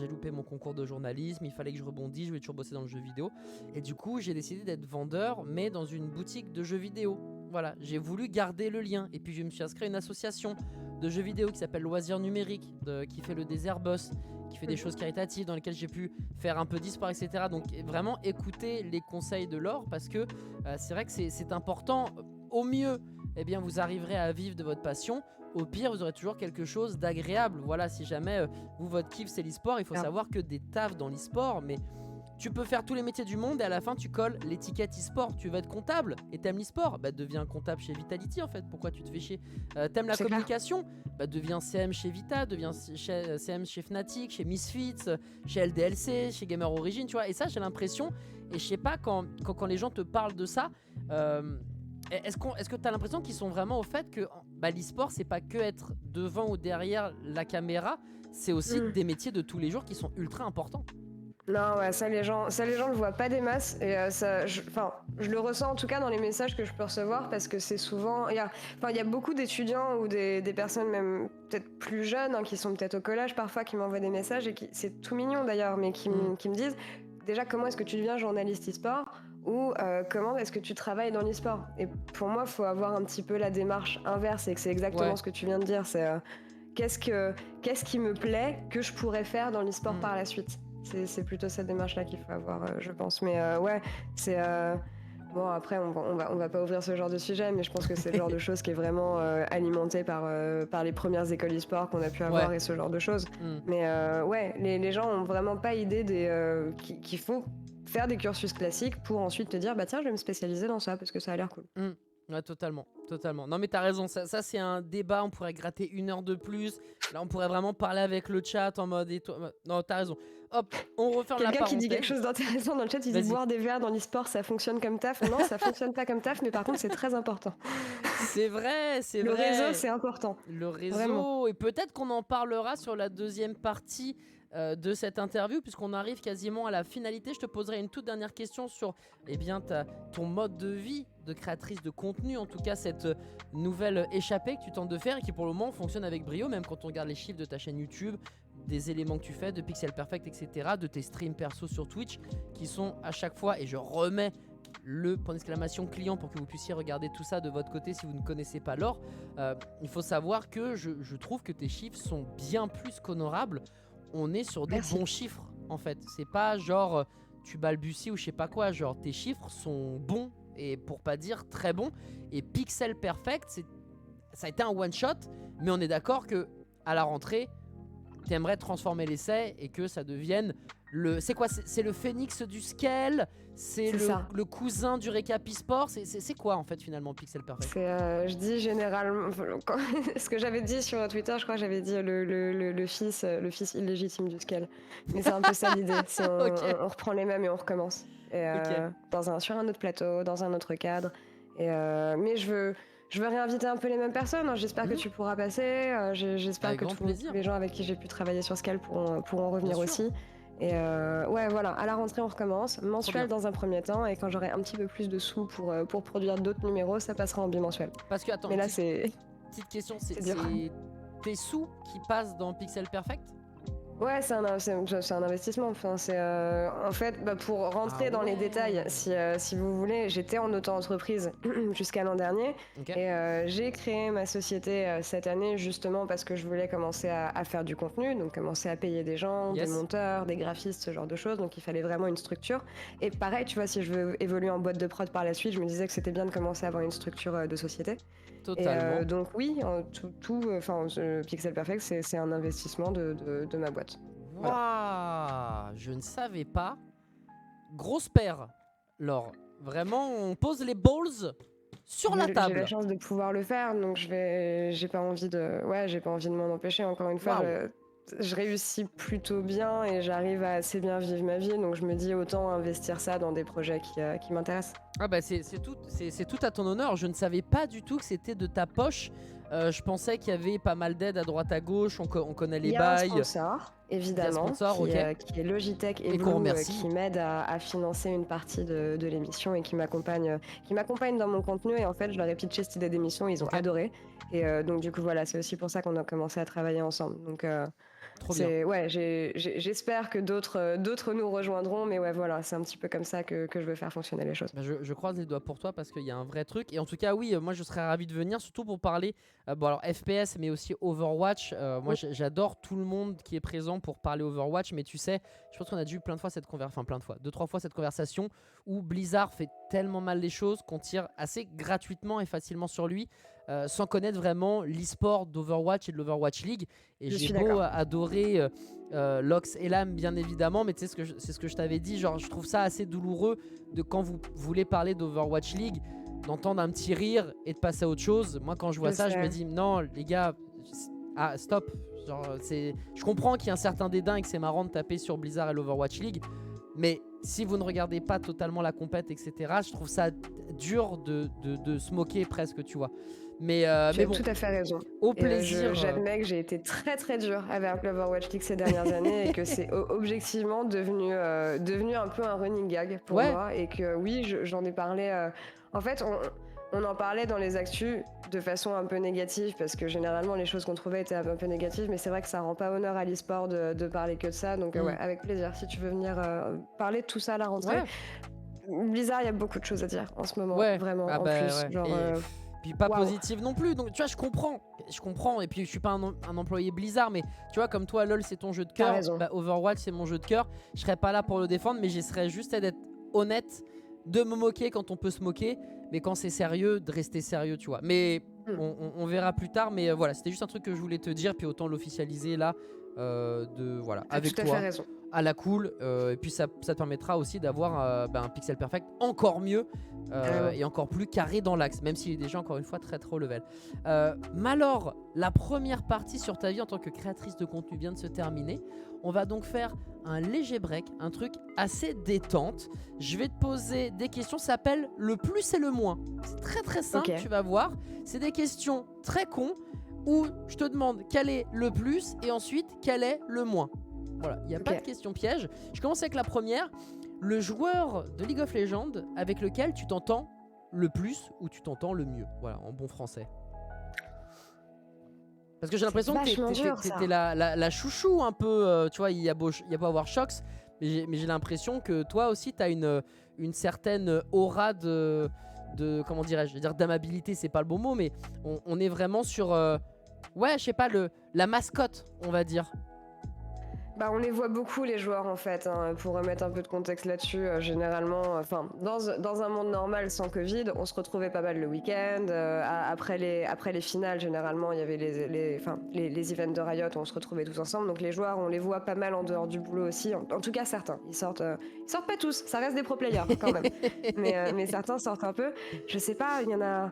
loupé mon concours de journalisme, il fallait que je rebondisse, je voulais toujours bosser dans le jeu vidéo, et du coup j'ai décidé d'être vendeur, mais dans une boutique de jeux vidéo. Voilà, j'ai voulu garder le lien, et puis je me suis inscrit à une association de jeux vidéo qui s'appelle Loisirs Numériques, qui fait le Désert Boss, qui fait des choses caritatives dans lesquelles j'ai pu faire un peu d'e-sport, etc. Donc vraiment écoutez les conseils de Laure, parce que c'est vrai que c'est important. Au mieux, eh bien, vous arriverez à vivre de votre passion. Au pire, vous aurez toujours quelque chose d'agréable. Voilà, si jamais votre kiff c'est l'e-sport, il faut savoir que des tafs dans l'e-sport, mais tu peux faire tous les métiers du monde et à la fin tu colles l'étiquette e-sport. Tu veux être comptable et t'aimes l'e-sport, bah deviens comptable chez Vitality en fait. Pourquoi tu te fais chier? T'aimes la communication, bah deviens CM chez Vita, deviens CM chez Fnatic, chez Misfits, chez LDLC, chez Gamer Origin, tu vois. Et ça j'ai l'impression, et je sais pas quand les gens te parlent de ça, est-ce que tu as l'impression qu'ils sont vraiment au fait que l'e-sport c'est pas que être devant ou derrière la caméra, c'est aussi des métiers de tous les jours qui sont ultra importants? Non, ouais, ça les gens le voient pas des masses et je le ressens en tout cas dans les messages que je peux recevoir parce que c'est souvent il y a beaucoup d'étudiants ou des personnes même peut-être plus jeunes qui sont peut-être au collège parfois qui m'envoient des messages et c'est tout mignon d'ailleurs mais qui me disent déjà comment est-ce que tu deviens journaliste e-sport ou comment est-ce que tu travailles dans l'e-sport. Et pour moi, il faut avoir un petit peu la démarche inverse et que c'est exactement ce que tu viens de dire, c'est qu'est-ce qui me plaît que je pourrais faire dans l'e-sport par la suite. C'est plutôt cette démarche-là qu'il faut avoir, je pense. Mais ouais, c'est... Bon, après, on va pas ouvrir ce genre de sujet, mais je pense que c'est le genre de choses qui est vraiment alimenté par les premières écoles e-sport qu'on a pu avoir et ce genre de choses. Mais ouais, les gens ont vraiment pas idée qu'il faut faire des cursus classiques pour ensuite te dire, bah tiens, je vais me spécialiser dans ça parce que ça a l'air cool. Ouais, totalement. Non mais t'as raison, ça c'est un débat, on pourrait gratter 1 heure de plus. Là on pourrait vraiment parler avec le chat en mode... Non, t'as raison. Hop, on referme la parenthèse. Quelqu'un qui dit quelque chose d'intéressant dans le chat, il dit boire des verres dans l'e-sport, ça fonctionne comme taf. Non, ça fonctionne pas comme taf, mais par contre c'est très important. C'est vrai, Le réseau, c'est important. Le réseau, vraiment. Et peut-être qu'on en parlera sur la deuxième partie de cette interview, puisqu'on arrive quasiment à la finalité. Je te poserai une toute dernière question sur ton mode de vie de créatrice de contenu, en tout cas cette nouvelle échappée que tu tentes de faire et qui pour le moment fonctionne avec brio, même quand on regarde les chiffres de ta chaîne YouTube, des éléments que tu fais, de Pixel Perfect, etc., de tes streams perso sur Twitch, qui sont à chaque fois, et je remets le point d'exclamation client pour que vous puissiez regarder tout ça de votre côté si vous ne connaissez pas l'or. Il faut savoir que je trouve que tes chiffres sont bien plus qu'honorables. On est sur des bons chiffres en fait. C'est pas genre tu balbuties ou je sais pas quoi. Genre tes chiffres sont bons et pour pas dire très bons. Et Pixel Perfect, ça a été un one shot, mais on est d'accord que à la rentrée, t'aimerais transformer l'essai et que ça devienne c'est quoi, c'est le phénix du scale, c'est le cousin du récap e-sport, c'est quoi en fait finalement Pixel Perfect? Je dis généralement ce que j'avais dit sur Twitter, je crois que j'avais dit le fils illégitime du scale, mais c'est un peu ça l'idée. On reprend les mêmes et on recommence et, sur un autre plateau, dans un autre cadre et, mais je veux réinviter un peu les mêmes personnes, hein. J'espère que tu pourras passer, j'espère avec que tous les gens avec qui j'ai pu travailler sur Scale pourront revenir aussi. Et ouais, voilà, à la rentrée on recommence, mensuel dans un premier temps, et quand j'aurai un petit peu plus de sous pour produire d'autres numéros, ça passera en bimensuel. Parce que attends, mais là c'est... Petite question, c'est tes sous qui passent dans Pixel Perfect? Ouais, c'est un investissement. Enfin, en fait, pour rentrer dans les détails, si vous voulez, j'étais en auto-entreprise jusqu'à l'an dernier et j'ai créé ma société cette année justement parce que je voulais commencer à faire du contenu, donc commencer à payer des gens, des monteurs, des graphistes, ce genre de choses. Donc il fallait vraiment une structure. Et pareil, tu vois, si je veux évoluer en boîte de prod par la suite, je me disais que c'était bien de commencer à avoir une structure de société. Totalement. Et donc oui, Pixel Perfect, c'est un investissement de ma boîte. Voilà. Wow, je ne savais pas. Grosse paire, Laure. Vraiment, on pose les balls sur la table. J'ai la chance de pouvoir le faire, donc j'ai pas envie de m'en empêcher. Encore une fois, je réussis plutôt bien et j'arrive à assez bien vivre ma vie, donc je me dis autant investir ça dans des projets qui m'intéressent. Ah bah c'est tout à ton honneur. Je ne savais pas du tout que c'était de ta poche. Je pensais qu'il y avait pas mal d'aides à droite à gauche. On connaît les bails. Il y a un sponsor, évidemment, qui est Logitech et Blue, qui m'aide à financer une partie de l'émission et qui m'accompagne dans mon contenu. Et en fait, je leur ai pitché cette idée d'émission, ils ont adoré. Et donc du coup, voilà, c'est aussi pour ça qu'on a commencé à travailler ensemble. Donc j'espère que d'autres nous rejoindront, mais ouais, voilà, c'est un petit peu comme ça que je veux faire fonctionner les choses. Bah je croise les doigts pour toi parce qu'il y a un vrai truc. Et en tout cas, oui, moi je serais ravi de venir, surtout pour parler alors FPS, mais aussi Overwatch. Moi j'adore tout le monde qui est présent pour parler Overwatch, mais tu sais, je pense qu'on a déjà eu plein de fois cette conversation, 2-3 fois cette conversation où Blizzard fait tellement mal les choses qu'on tire assez gratuitement et facilement sur lui, sans connaître vraiment l'e-sport d'Overwatch et de l'Overwatch League. Et j'ai beau adorer Lox et Lam, bien évidemment, mais tu sais, c'est ce que je t'avais dit, genre je trouve ça assez douloureux de quand vous voulez parler d'Overwatch League, d'entendre un petit rire et de passer à autre chose. Moi, quand je vois ça, je me dis non, les gars, stop. Genre, je comprends qu'il y a un certain dédain et que c'est marrant de taper sur Blizzard et l'Overwatch League, mais si vous ne regardez pas totalement la compète, etc., je trouve ça dur de se moquer presque, tu vois. Mais tu as bon, tout à fait raison. Au plaisir. J'admets que j'ai été très très dur avec l'Overwatch League ces dernières années et que c'est objectivement devenu un peu un running gag pour moi. Et que oui, j'en ai parlé. En fait, on en parlait dans les actus de façon un peu négative parce que généralement les choses qu'on trouvait étaient un peu négatives, mais c'est vrai que ça rend pas honneur à l'e-sport de parler que de ça. Donc ouais, avec plaisir. Si tu veux venir parler de tout ça à la rentrée. Blizzard, il y a beaucoup de choses à dire en ce moment, vraiment. En plus, genre. Puis pas positive non plus, donc tu vois, je comprends, et puis je suis pas un employé Blizzard, mais tu vois, comme toi, LoL c'est ton jeu de cœur, Overwatch c'est mon jeu de cœur, je serais pas là pour le défendre, mais j'essaierais juste d'être honnête, de me moquer quand on peut se moquer, mais quand c'est sérieux, de rester sérieux, tu vois. Mais on verra plus tard, mais voilà, c'était juste un truc que je voulais te dire, puis autant l'officialiser là, voilà, avec toi. Tout à fait raison. À la cool, et puis ça te permettra aussi d'avoir un pixel perfect encore mieux et encore plus carré dans l'axe, même s'il est déjà encore une fois très très haut level. Malor, la première partie sur ta vie en tant que créatrice de contenu vient de se terminer. On va donc faire un léger break, un truc assez détente. Je vais te poser des questions, ça s'appelle le plus et le moins. C'est très très simple, tu vas voir. C'est des questions très cons où je te demande quel est le plus et ensuite quel est le moins. Voilà, il n'y a pas de question piège. Je commence avec la première. Le joueur de League of Legends avec lequel tu t'entends le plus ou tu t'entends le mieux. Voilà, en bon français. Parce que j'ai l'impression que t'étais la chouchou un peu. Tu vois, il y a beau avoir Shox, mais j'ai l'impression que toi aussi, tu as une certaine aura de comment dirais-je, je veux dire d'amabilité, c'est pas le bon mot, mais on est vraiment sur... ouais, je sais pas, la mascotte, on va dire. Bah, on les voit beaucoup les joueurs en fait, hein, pour remettre un peu de contexte là-dessus. Généralement, enfin dans un monde normal sans Covid, on se retrouvait pas mal le week-end. Après les finales, généralement il y avait les events de Riot où on se retrouvait tous ensemble. Donc les joueurs, on les voit pas mal en dehors du boulot aussi. En tout cas certains, ils sortent pas tous. Ça reste des pro players quand même. mais certains sortent un peu. Je sais pas, il y en a.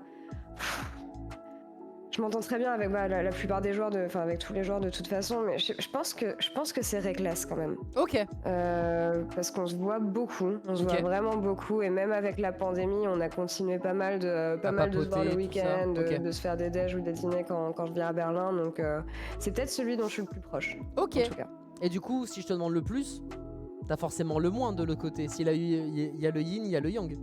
Je m'entends très bien avec la plupart des joueurs, avec tous les joueurs de toute façon, mais je pense que c'est Reckless quand même. Ok. Parce qu'on se voit beaucoup, on se voit vraiment beaucoup, et même avec la pandémie, on a continué pas mal de se voir le week-end, de se faire des déj ou des dîners quand je viens à Berlin, donc c'est peut-être celui dont je suis le plus proche. Ok. En tout cas. Et du coup, si je te demande le plus, t'as forcément le moins de l'autre côté. S'il y a le yin, il y a le yang.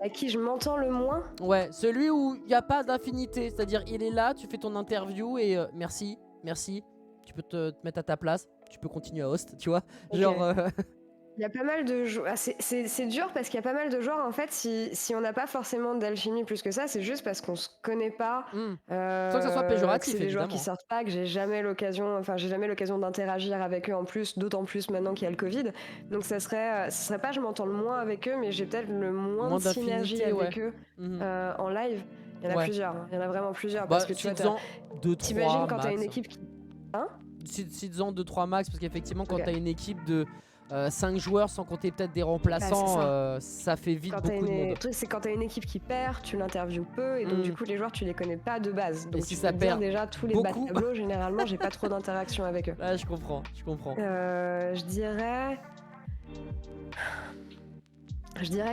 À qui je m'entends le moins? Ouais, celui où il n'y a pas d'infinité. C'est-à-dire, il est là, tu fais ton interview et merci. Tu peux te mettre à ta place, tu peux continuer à host, tu vois. Genre. Il y a pas mal de joueurs. C'est dur parce qu'il y a pas mal de joueurs en fait. Si on n'a pas forcément d'alchimie plus que ça, c'est juste parce qu'on se connaît pas. Sans que ça soit péjoratif. C'est des joueurs qui sortent pas, que j'ai jamais l'occasion d'interagir avec eux en plus, d'autant plus maintenant qu'il y a le Covid. Donc ce serait pas je m'entends le moins avec eux, mais j'ai peut-être le moins de synergie avec eux en live. Il y en a plusieurs. Il y en a vraiment plusieurs parce que tu vois, t'imagines quand t'as une équipe qui. Disons 2-3 max, parce qu'effectivement quand t'as une équipe de 5 joueurs sans compter peut-être des remplaçants, ça fait vite beaucoup de monde. Le truc c'est quand t'as une équipe qui perd, tu l'interviews peu et donc du coup les joueurs tu les connais pas de base. Donc et si ça perd déjà tous les bas de tableau, généralement j'ai pas trop d'interaction avec eux. Ah, je comprends. Je dirais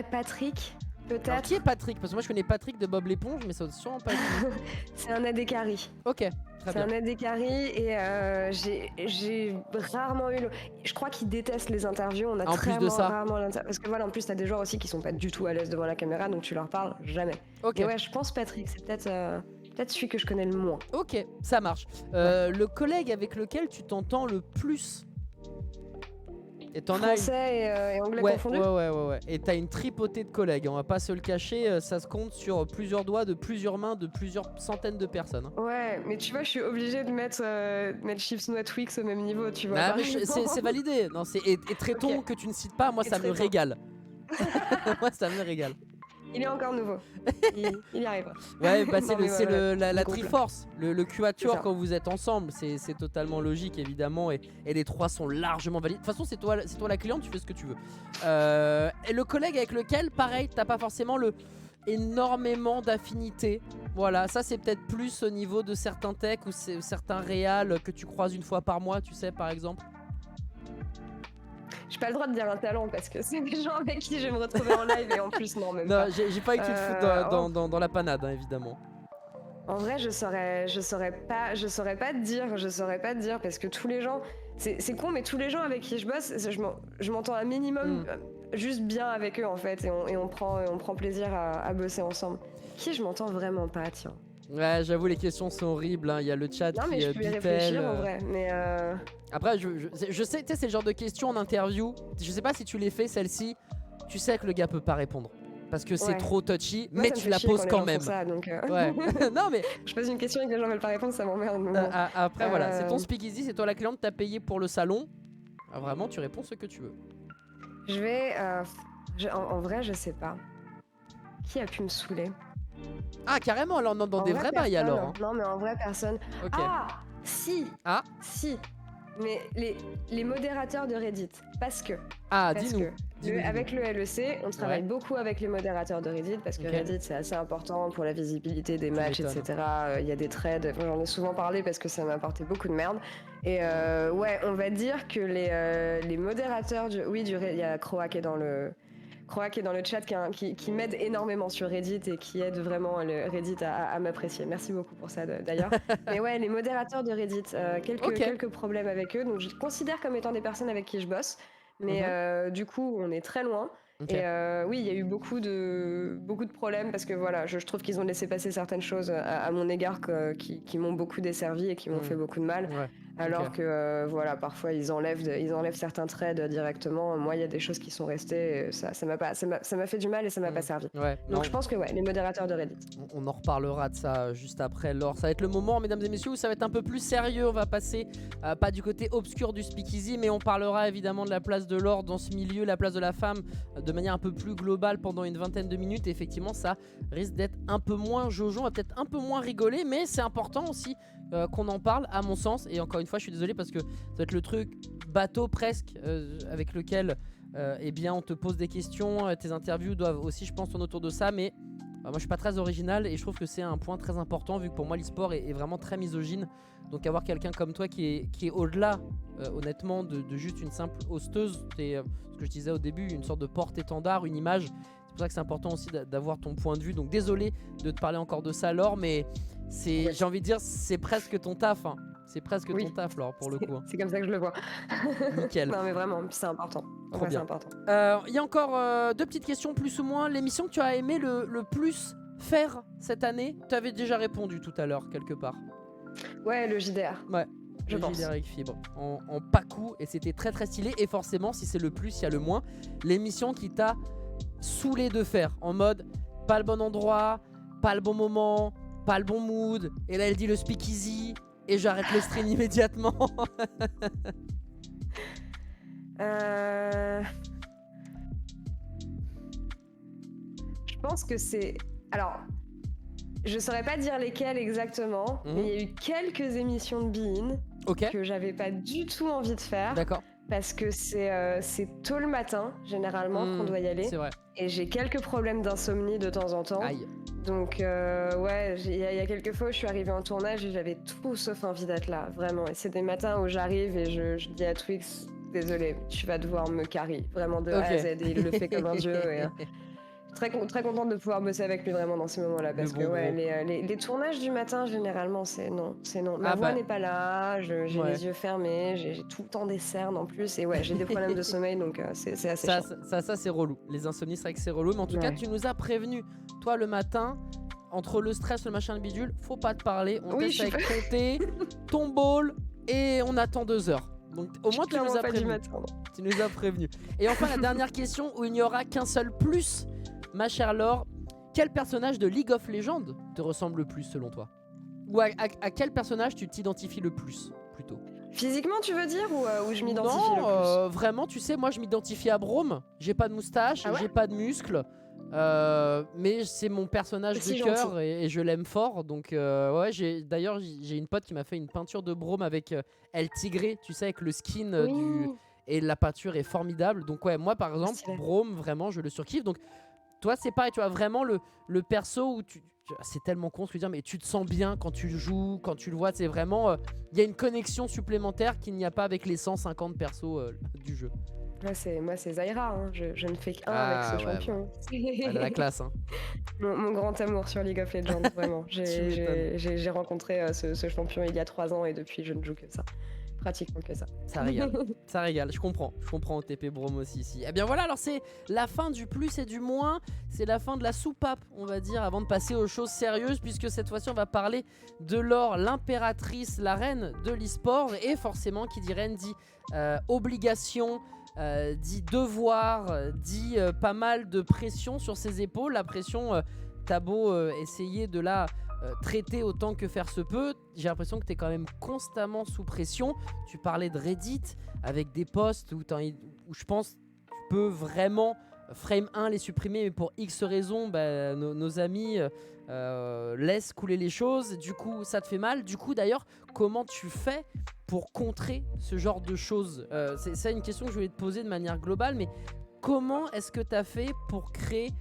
Patrick. Peut-être. Alors, qui est Patrick? Parce que moi je connais Patrick de Bob l'éponge, mais ça doit sûrement pas être. C'est un AD carry. Ok. C'est un AD carry et j'ai rarement eu je crois qu'il déteste les interviews. On a rarement parce que voilà, en plus t'as des joueurs aussi qui sont pas du tout à l'aise devant la caméra, donc tu leur parles jamais. Ok. Et ouais, je pense Patrick, c'est peut-être celui que je connais le moins. Ok, ça marche. Le collègue avec lequel tu t'entends le plus. Et Français et anglais confondus. Ouais. Et t'as une tripotée de collègues, on va pas se le cacher, ça se compte sur plusieurs doigts, de plusieurs mains, de plusieurs centaines de personnes. Ouais, mais tu vois, je suis obligée de mettre Chips Noix Twix au même niveau, tu vois. Ah, c'est validé. Non, et Tréton que tu ne cites pas, moi ça me régale. Moi ça me régale. Il est encore nouveau. Il y arrivera. Ouais, bah c'est Non, mais la couple. Triforce, le quatuor C'est ça. quand vous êtes ensemble, c'est totalement logique évidemment et les trois sont largement valides. De toute façon, c'est toi la cliente, tu fais ce que tu veux. Et le collègue avec lequel, pareil, t'as pas forcément énormément d'affinité. Voilà, ça c'est peut-être plus au niveau de certains techs ou certains réals que tu croises une fois par mois, tu sais, par exemple. J'ai pas le droit de dire un talent parce que c'est des gens avec qui je vais me retrouver en live et en plus non même Non, pas. j'ai pas eu que tu te foutes dans la panade, hein, évidemment. En vrai, je saurais pas te dire parce que tous les gens, c'est con, mais tous les gens avec qui je bosse, je m'entends un minimum juste bien avec eux en fait, et on prend plaisir à bosser ensemble. Qui je m'entends vraiment pas, tiens. Ouais, j'avoue, les questions sont horribles, hein. Il y a le chat Non, mais qui je peux y bipelle, réfléchir en vrai, mais Après, je sais, tu sais, c'est le genre de questions en interview. Je sais pas si tu les fais, celle-ci. Tu sais que le gars peut pas répondre. Parce que c'est Ouais. trop touchy, moi, mais ça me tu fait la chier poses les quand gens même. font ça, donc Ouais. Non, mais je pose une question et que les gens veulent pas répondre, ça m'emmerde. mais bon. après, voilà, c'est ton speakeasy, c'est toi la cliente, t'as payé pour le salon. Ah, vraiment, tu réponds ce que tu veux. Je vais. En vrai, je sais pas. Qui a pu me saouler? Ah, carrément, alors dans En des vrai, vrais bails personne. alors. Hein. Non, mais en vrai, personne. Ok. Ah, si. Ah. Si. Mais les modérateurs de Reddit. Parce que. Ah, Parce dis-nous. que Dis-nous, avec le LEC, on travaille Ouais. beaucoup avec les modérateurs de Reddit parce que Ok. Reddit c'est assez important pour la visibilité des matchs, m'étonnes. etc. Il y a des trades, j'en ai souvent parlé parce que ça m'a apporté beaucoup de merde. Et ouais, on va dire que les modérateurs il y a Croa qui est dans le chat qui m'aide énormément sur Reddit et qui aide vraiment le Reddit à m'apprécier. Merci beaucoup pour ça d'ailleurs. Mais ouais, les modérateurs de Reddit, Ok. quelques problèmes avec eux, donc je les considère comme étant des personnes avec qui je bosse. Mais du coup, on est très loin. Ok. Et oui, il y a eu beaucoup de problèmes parce que voilà, je trouve qu'ils ont laissé passer certaines choses à mon égard qui m'ont beaucoup desservi et qui m'ont fait beaucoup de mal. Ouais. Alors Ok. que voilà, parfois ils enlèvent certains trades directement. Moi, il y a des choses qui sont restées. Et ça m'a fait du mal et ça m'a pas servi. Ouais. Donc Non, je pense que ouais, les modérateurs de Reddit. on en reparlera de ça juste après. Laure, ça va être le moment, mesdames et messieurs, où ça va être un peu plus sérieux. On va passer pas du côté obscur du speakeasy, mais on parlera évidemment de la place de Laure dans ce milieu, la place de la femme, de manière un peu plus globale pendant une vingtaine de minutes. Et effectivement, ça risque d'être un peu moins jojo, on va peut-être un peu moins rigoler, mais c'est important aussi qu'on en parle, à mon sens. Et encore une fois, je suis désolé parce que ça va être le truc bateau presque avec lequel eh bien, on te pose des questions. Tes interviews doivent aussi, je pense, tourner autour de ça, mais moi je suis pas très original et je trouve que c'est un point très important vu que pour moi l'e-sport est vraiment très misogyne. Donc avoir quelqu'un comme toi qui est au-delà honnêtement de juste une simple hosteuse, c'est ce que je disais au début, une sorte de porte-étendard, une image. C'est pour ça que c'est important aussi d'avoir ton point de vue. Donc désolé de te parler encore de ça, Laure, mais j'ai envie de dire c'est presque ton taf. Hein. C'est presque ton taf, Laure, pour le coup. Hein. C'est comme ça que je le vois. Nickel. Non mais vraiment, c'est important. Trop Ouais, bien. c'est important. Il y a encore deux petites questions plus ou moins. L'émission que tu as aimé le plus faire cette année, tu avais déjà répondu tout à l'heure quelque part. Ouais, le JDR. Ouais. Je le pense. JDR avec fibre en pacou et c'était très très stylé. Et forcément, si c'est le plus, il y a le moins. L'émission qui t'a saoulé de faire en mode pas le bon endroit, pas le bon moment, pas le bon mood. Et là, elle dit le speakeasy et j'arrête le stream immédiatement. Je pense que c'est... Alors, je saurais pas dire lesquelles exactement, mais il y a eu quelques émissions de Be-In que j'avais pas du tout envie de faire. D'accord. Parce que c'est tôt le matin, généralement, qu'on doit y aller. C'est vrai. Et j'ai quelques problèmes d'insomnie de temps en temps. Aïe. Donc, ouais, il y a quelques fois où je suis arrivée en tournage et j'avais tout sauf envie d'être là, vraiment. Et c'est des matins où j'arrive et je dis à Twix, désolé, tu vas devoir me carry, vraiment de A à Z. Et il le fait comme un dieu. Et, très contente de pouvoir bosser avec lui vraiment dans ces moments-là. Parce que ouais, les tournages du matin, généralement, c'est non. Ma voix n'est pas là, j'ai les yeux fermés, j'ai tout le temps des cernes en plus. Et ouais, j'ai des problèmes de sommeil, donc c'est assez chiant. Ça c'est relou. Les insomnies, c'est vrai que c'est relou. Mais en tout cas, tu nous as prévenu, toi, le matin, entre le stress, le machin, le bidule, faut pas te parler. On teste avec ton thé, ton bol, et on attend 2 heures. Donc au moins, tu nous as prévenu. Tu nous as prévenu. Et enfin, la dernière question où il n'y aura qu'un seul plus. Ma chère Laure, quel personnage de League of Legends te ressemble le plus selon toi? Ou à quel personnage tu t'identifies le plus plutôt? Physiquement, tu veux dire, ou je m'identifie le Non, vraiment, tu sais, moi je m'identifie à Brome. J'ai pas de moustache, plus? Ah ouais? j'ai pas de muscles. Mais c'est mon personnage de C'est si cœur gentil. et je l'aime fort. Donc, ouais, d'ailleurs, j'ai une pote qui m'a fait une peinture de Brome avec El Tigré, tu sais, avec le skin du. Oui, Et la peinture est formidable. Donc, ouais, moi par trop exemple, stylé. Brome, vraiment, je le surkiffe. Donc, toi, c'est pareil, tu vois, vraiment le perso où c'est tellement con ce que je veux dire, mais tu te sens bien quand tu le joues, quand tu le vois. C'est vraiment. Il y a une connexion supplémentaire qu'il n'y a pas avec les 150 persos du jeu. Moi, c'est Zaira, hein. Je ne fais qu'un avec ce Ah ouais, bah, champion. elle a la classe, hein. Mon grand amour sur League of Legends, vraiment. Tu m'étonnes. J'ai rencontré ce champion il y a 3 ans et depuis, je ne joue que ça. Pratiquement que ça. Ça régale, ça régale, je comprends OTP Brome aussi ici. Eh bien voilà, alors c'est la fin du plus et du moins, c'est la fin de la soupape, on va dire, avant de passer aux choses sérieuses, puisque cette fois-ci on va parler de Laure, l'impératrice, la reine de l'e-sport, et forcément qui dit reine dit obligation, dit devoir, dit pas mal de pression sur ses épaules. La pression, t'as beau essayer de la traiter autant que faire se peut, j'ai l'impression que tu es quand même constamment sous pression. Tu parlais de Reddit avec des posts où je pense tu peux vraiment frame 1 les supprimer, mais pour X raisons, bah, nos amis laissent couler les choses. Du coup, ça te fait mal. Du coup, d'ailleurs, comment tu fais pour contrer ce genre de choses? C'est ça une question que je voulais te poser de manière globale, mais comment est-ce que tu as fait pour créer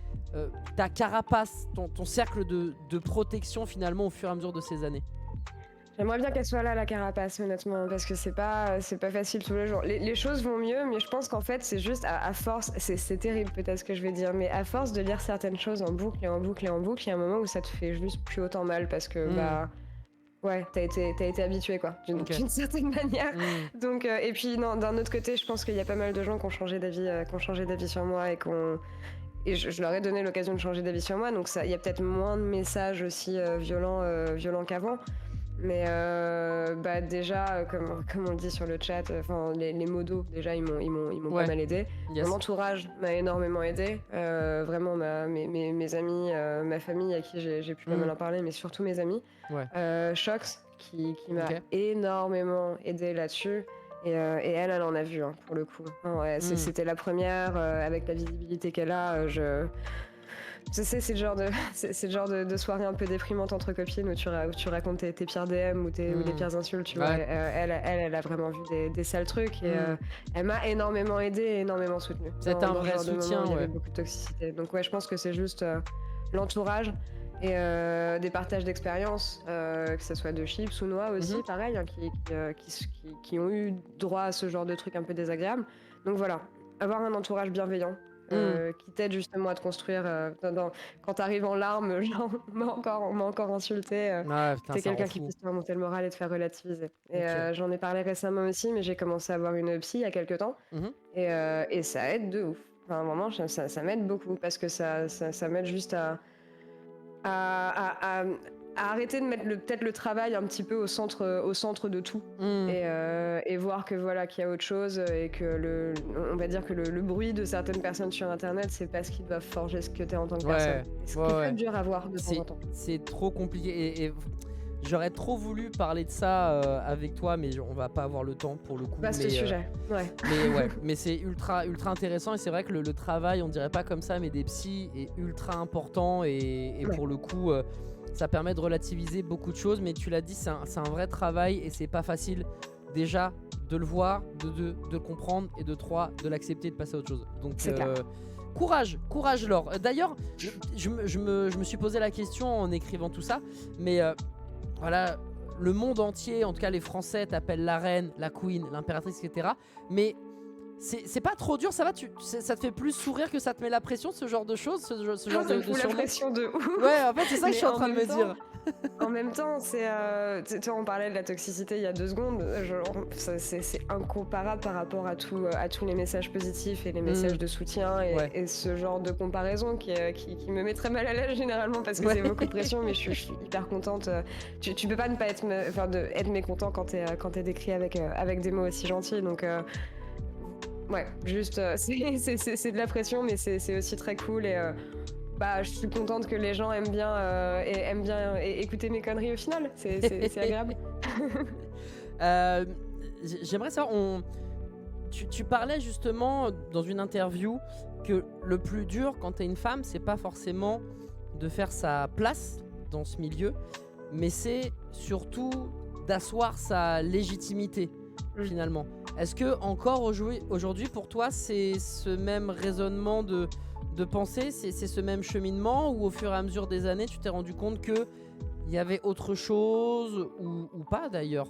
ta carapace, ton cercle de protection finalement au fur et à mesure de ces années? J'aimerais bien qu'elle soit là, la carapace, honnêtement, parce que c'est pas facile tous les jours. Les choses vont mieux, mais je pense qu'en fait, c'est juste à force, c'est terrible peut-être ce que je vais dire, mais à force de lire certaines choses en boucle et en boucle et en boucle, il y a un moment où ça te fait juste plus autant mal parce que, bah, ouais, t'as été habitué, quoi, d'une certaine manière. Donc, et puis, non, d'un autre côté, je pense qu'il y a pas mal de gens qui ont changé d'avis sur moi et je leur ai donné l'occasion de changer d'avis sur moi, donc il y a peut-être moins de messages aussi violents qu'avant. Mais bah déjà, comme on dit sur le chat, les modos, déjà, ils m'ont Ouais. pas mal aidé. Yes. Mon entourage m'a énormément aidé. Vraiment, mes amis, ma famille à qui j'ai pu pas mal en parler, mais surtout mes amis. Ouais. Shox, qui m'a Ok. énormément aidé là-dessus. Et elle en a vu, hein, pour le coup. Non, ouais, c'était la première, avec la visibilité qu'elle a. Je sais, c'est le genre de soirée un peu déprimante entre copines où tu racontes tes pires DM ou les pires insultes, tu vois. Elle a vraiment vu des sales trucs et elle m'a énormément aidée et énormément soutenue. C'est un vrai soutien, il y avait beaucoup de toxicité. Donc ouais, je pense que c'est juste l'entourage et des partages d'expériences, que ce soit de chips ou noix aussi, pareil, hein, qui ont eu droit à ce genre de trucs un peu désagréables. Donc voilà, avoir un entourage bienveillant. Qui t'aide justement à te construire quand t'arrives en larmes, genre on m'a encore insulté, t'es quelqu'un qui puisse te remonter le moral et te faire relativiser. Et j'en ai parlé récemment aussi, mais j'ai commencé à voir une psy il y a quelques temps et ça aide de ouf. Enfin, vraiment, ça m'aide beaucoup parce que ça m'aide juste à arrêter de mettre peut-être le travail un petit peu au centre de tout et voir que voilà qu'il y a autre chose et que on va dire que le bruit de certaines personnes sur internet, c'est pas ce qui doit forger ce que t'es en tant que personne. C'est très dur à voir de temps en temps. C'est trop compliqué et j'aurais trop voulu parler de ça avec toi, mais on va pas avoir le temps pour le coup. Vaste sujet. Ouais. Mais ouais, mais c'est ultra intéressant et c'est vrai que le travail, on dirait pas comme ça, mais des psys est ultra important et pour le coup, ça permet de relativiser beaucoup de choses. Mais tu l'as dit, c'est un vrai travail et c'est pas facile déjà de le voir, de le comprendre et de 3 de l'accepter et de passer à autre chose. Donc courage Laure. D'ailleurs, je me suis posé la question en écrivant tout ça, mais voilà, le monde entier, en tout cas les Français t'appellent la reine, la queen, l'impératrice, etc. Mais c'est pas trop dur, ça va, ça te fait plus sourire que ça te met la pression, ce genre de choses, ce genre ça me fout la pression de ouf. Ouais, en fait c'est ça que je suis en train de me dire. En même temps, on parlait de la toxicité il y a 2 secondes, c'est incomparable par rapport à tous les messages positifs et les messages de soutien et ce genre de comparaison qui me met très mal à l'aise généralement parce que c'est beaucoup de pression, mais je suis hyper contente. Tu peux pas ne pas être mécontent quand t'es décrit avec des mots aussi gentils, donc ouais, juste c'est de la pression, mais c'est aussi très cool et bah, je suis contente que les gens aiment bien écouter mes conneries au final. C'est agréable. j'aimerais savoir, tu parlais justement dans une interview que le plus dur quand t'es une femme, c'est pas forcément de faire sa place dans ce milieu, mais c'est surtout d'asseoir sa légitimité finalement. Est-ce que encore aujourd'hui pour toi c'est ce même raisonnement de pensée, c'est ce même cheminement, ou au fur et à mesure des années tu t'es rendu compte que il y avait autre chose ou pas d'ailleurs?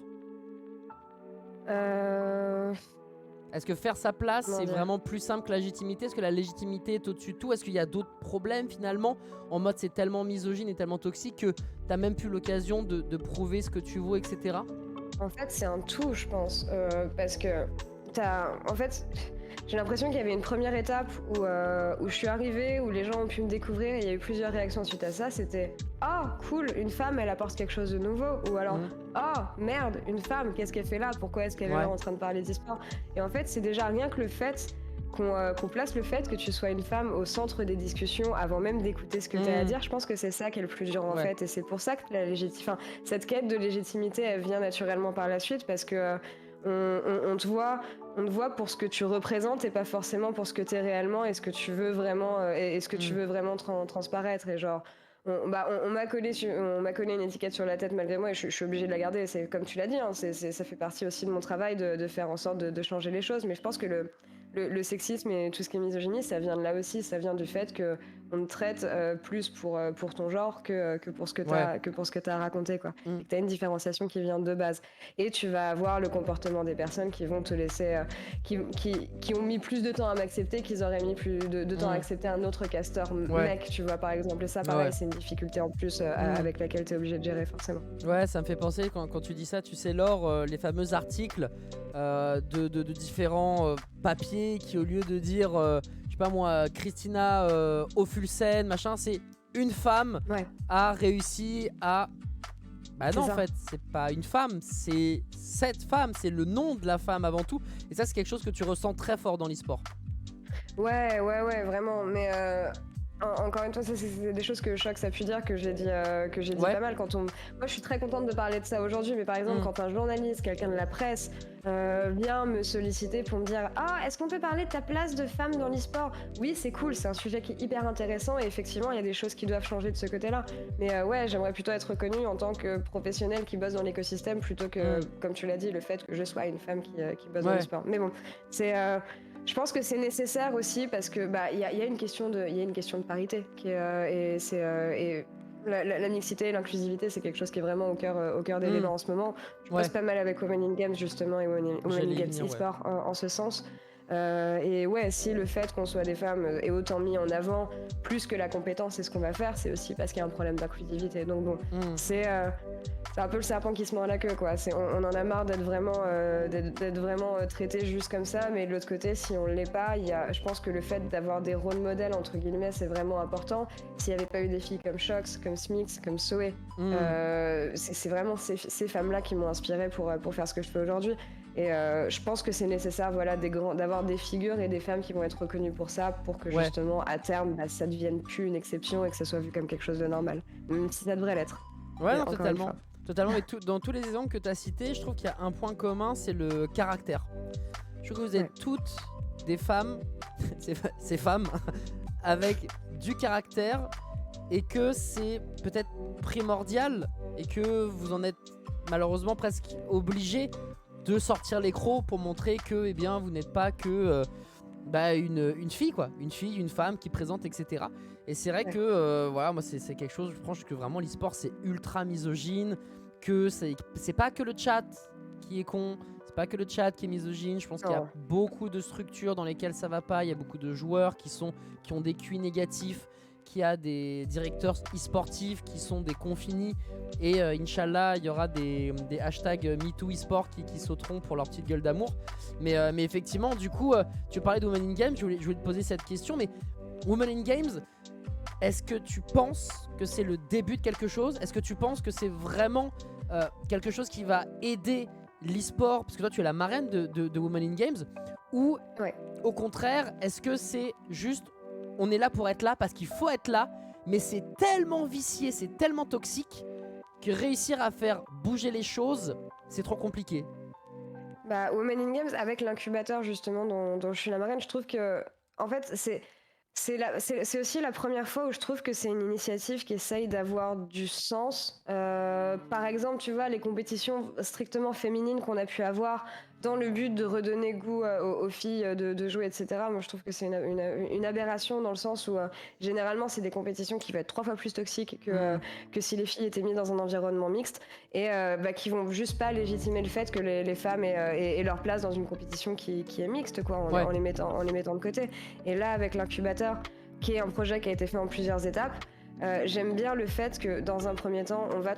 Est-ce que faire sa place, Comment c'est dire? vraiment plus simple que la légitimité? Est-ce que la légitimité est au-dessus de tout? Est-ce qu'il y a d'autres problèmes finalement? En mode c'est tellement misogyne et tellement toxique que t'as même plus l'occasion de prouver ce que tu vaux, etc. En fait, c'est un tout, je pense, parce que en fait, j'ai l'impression qu'il y avait une première étape où je suis arrivée, où les gens ont pu me découvrir, et il y a eu plusieurs réactions suite à ça. C'était «Ah, cool, une femme, elle apporte quelque chose de nouveau», ou alors «Ah, merde, une femme, qu'est-ce qu'elle fait là? Pourquoi est-ce qu'elle est là en train de parler d'e-sport?» Et en fait, c'est déjà rien que le fait qu'on place le fait que tu sois une femme au centre des discussions avant même d'écouter ce que tu as à dire. Je pense que c'est ça qui est le plus dur en fait, et c'est pour ça que cette quête de légitimité, elle vient naturellement par la suite, parce que on te voit pour ce que tu représentes et pas forcément pour ce que tu es réellement, et ce que tu veux vraiment, et ce que tu veux vraiment transparaître. Et genre, on m'a collé une étiquette sur la tête malgré moi, et je suis obligée de la garder. C'est comme tu l'as dit, hein, ça fait partie aussi de mon travail de faire en sorte de changer les choses. Mais je pense que le sexisme et tout ce qui est misogynie, ça vient de là aussi. Ça vient du fait que on te traite plus pour ton genre que pour ce que t'as raconté, quoi. Et que t'as une différenciation qui vient de base. Et tu vas avoir le comportement des personnes qui vont te laisser, qui ont mis plus de temps à m'accepter qu'ils auraient mis plus de temps à accepter un autre casteur mec, tu vois, par exemple. Et ça, pareil, c'est une difficulté en plus avec laquelle t'es obligé de gérer, forcément. Ouais, ça me fait penser quand tu dis ça, tu sais, Laure, les fameux articles de différents papiers qui, au lieu de dire, je sais pas moi, Christina Ophuls-Sen, machin, c'est une femme a réussi à... Bah non, en fait, c'est pas une femme, c'est cette femme, c'est le nom de la femme avant tout. Et ça, c'est quelque chose que tu ressens très fort dans l'e-sport. Ouais, vraiment. Mais encore une fois, ça, c'est des choses que Shox a pu dire, que j'ai dit pas mal. Moi, je suis très contente de parler de ça aujourd'hui, mais par exemple, quand un journaliste, quelqu'un de la presse, vient me solliciter pour me dire «Ah, est-ce qu'on peut parler de ta place de femme dans l'e-sport?» Oui, c'est cool, c'est un sujet qui est hyper intéressant, et effectivement, il y a des choses qui doivent changer de ce côté-là. Mais ouais, j'aimerais plutôt être reconnue en tant que professionnelle qui bosse dans l'écosystème, plutôt que, comme tu l'as dit, le fait que je sois une femme qui bosse dans l'e-sport. Mais bon, je pense que c'est nécessaire aussi, parce que il y a une question de parité qui est, et la mixité et l'inclusivité, c'est quelque chose qui est vraiment au cœur des débats en ce moment. Je bosse pas mal avec Women in Games justement, et Women in Games e-sport en ce sens. Et ouais, si le fait qu'on soit des femmes est autant mis en avant, plus que la compétence, c'est ce qu'on va faire, c'est aussi parce qu'il y a un problème d'inclusivité. Donc bon, c'est un peu le serpent qui se mord la queue, quoi. On en a marre d'être vraiment traité juste comme ça, mais de l'autre côté, si on l'est pas, je pense que le fait d'avoir des rôles modèles entre guillemets, c'est vraiment important. S'il n'y avait pas eu des filles comme Shox, comme Smix, comme Zoé, c'est vraiment ces femmes-là qui m'ont inspirée pour faire ce que je fais aujourd'hui. Et je pense que c'est nécessaire, voilà, d'avoir des figures et des femmes qui vont être reconnues pour ça, pour que justement à terme, ça devienne plus une exception et que ça soit vu comme quelque chose de normal, même si ça devrait l'être. Ouais, non, totalement. Mais dans tous les exemples que tu as cités, je trouve qu'il y a un point commun, c'est le caractère. Je trouve que vous êtes toutes des femmes, ces femmes, avec du caractère, et que c'est peut-être primordial, et que vous en êtes malheureusement presque obligé de sortir les crocs pour montrer que vous n'êtes pas que une fille, quoi. Une fille, une femme qui présente, etc. Et c'est vrai que voilà, moi c'est quelque chose, je pense que vraiment l'e-sport c'est ultra misogyne, que c'est pas que le chat qui est con, c'est pas que le chat qui est misogyne. Je pense qu'il y a beaucoup de structures dans lesquelles ça va pas, il y a beaucoup de joueurs qui ont des QI négatifs, qu'il y a des directeurs e-sportifs qui sont des confinis, et Inch'Allah il y aura des hashtags MeToo e-sport qui sauteront pour leur petite gueule d'amour. Mais effectivement, du coup, tu parlais de Women in Games, je voulais te poser cette question, mais Women in Games, est-ce que tu penses que c'est le début de quelque chose? Est-ce que tu penses que c'est vraiment quelque chose qui va aider l'e-sport, parce que toi tu es la marraine de Women in Games, ou au contraire, est-ce que c'est juste on est là pour être là parce qu'il faut être là, mais c'est tellement vicié, c'est tellement toxique que réussir à faire bouger les choses, c'est trop compliqué? Bah, Women in Games, avec l'incubateur justement dont je suis la marraine, je trouve que, en fait, c'est aussi la première fois où je trouve que c'est une initiative qui essaye d'avoir du sens. Par exemple, tu vois, les compétitions strictement féminines qu'on a pu avoir dans le but de redonner goût aux filles de jouer, etc. Moi, je trouve que c'est une aberration dans le sens où généralement, c'est des compétitions qui vont être 3 fois plus toxiques que si les filles étaient mises dans un environnement mixte et qui vont juste pas légitimer le fait que les femmes aient leur place dans une compétition qui est mixte, quoi, en les mettant de côté. Et là, avec l'incubateur, qui est un projet qui a été fait en plusieurs étapes, j'aime bien le fait que dans un premier temps, on va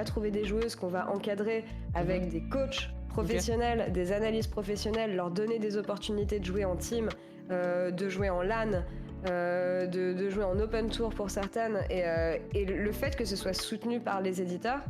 trouver des joueuses qu'on va encadrer avec des coachs professionnels, des analystes professionnels, leur donner des opportunités de jouer en team, de jouer en LAN, de jouer en open tour pour certaines, et le fait que ce soit soutenu par les éditeurs,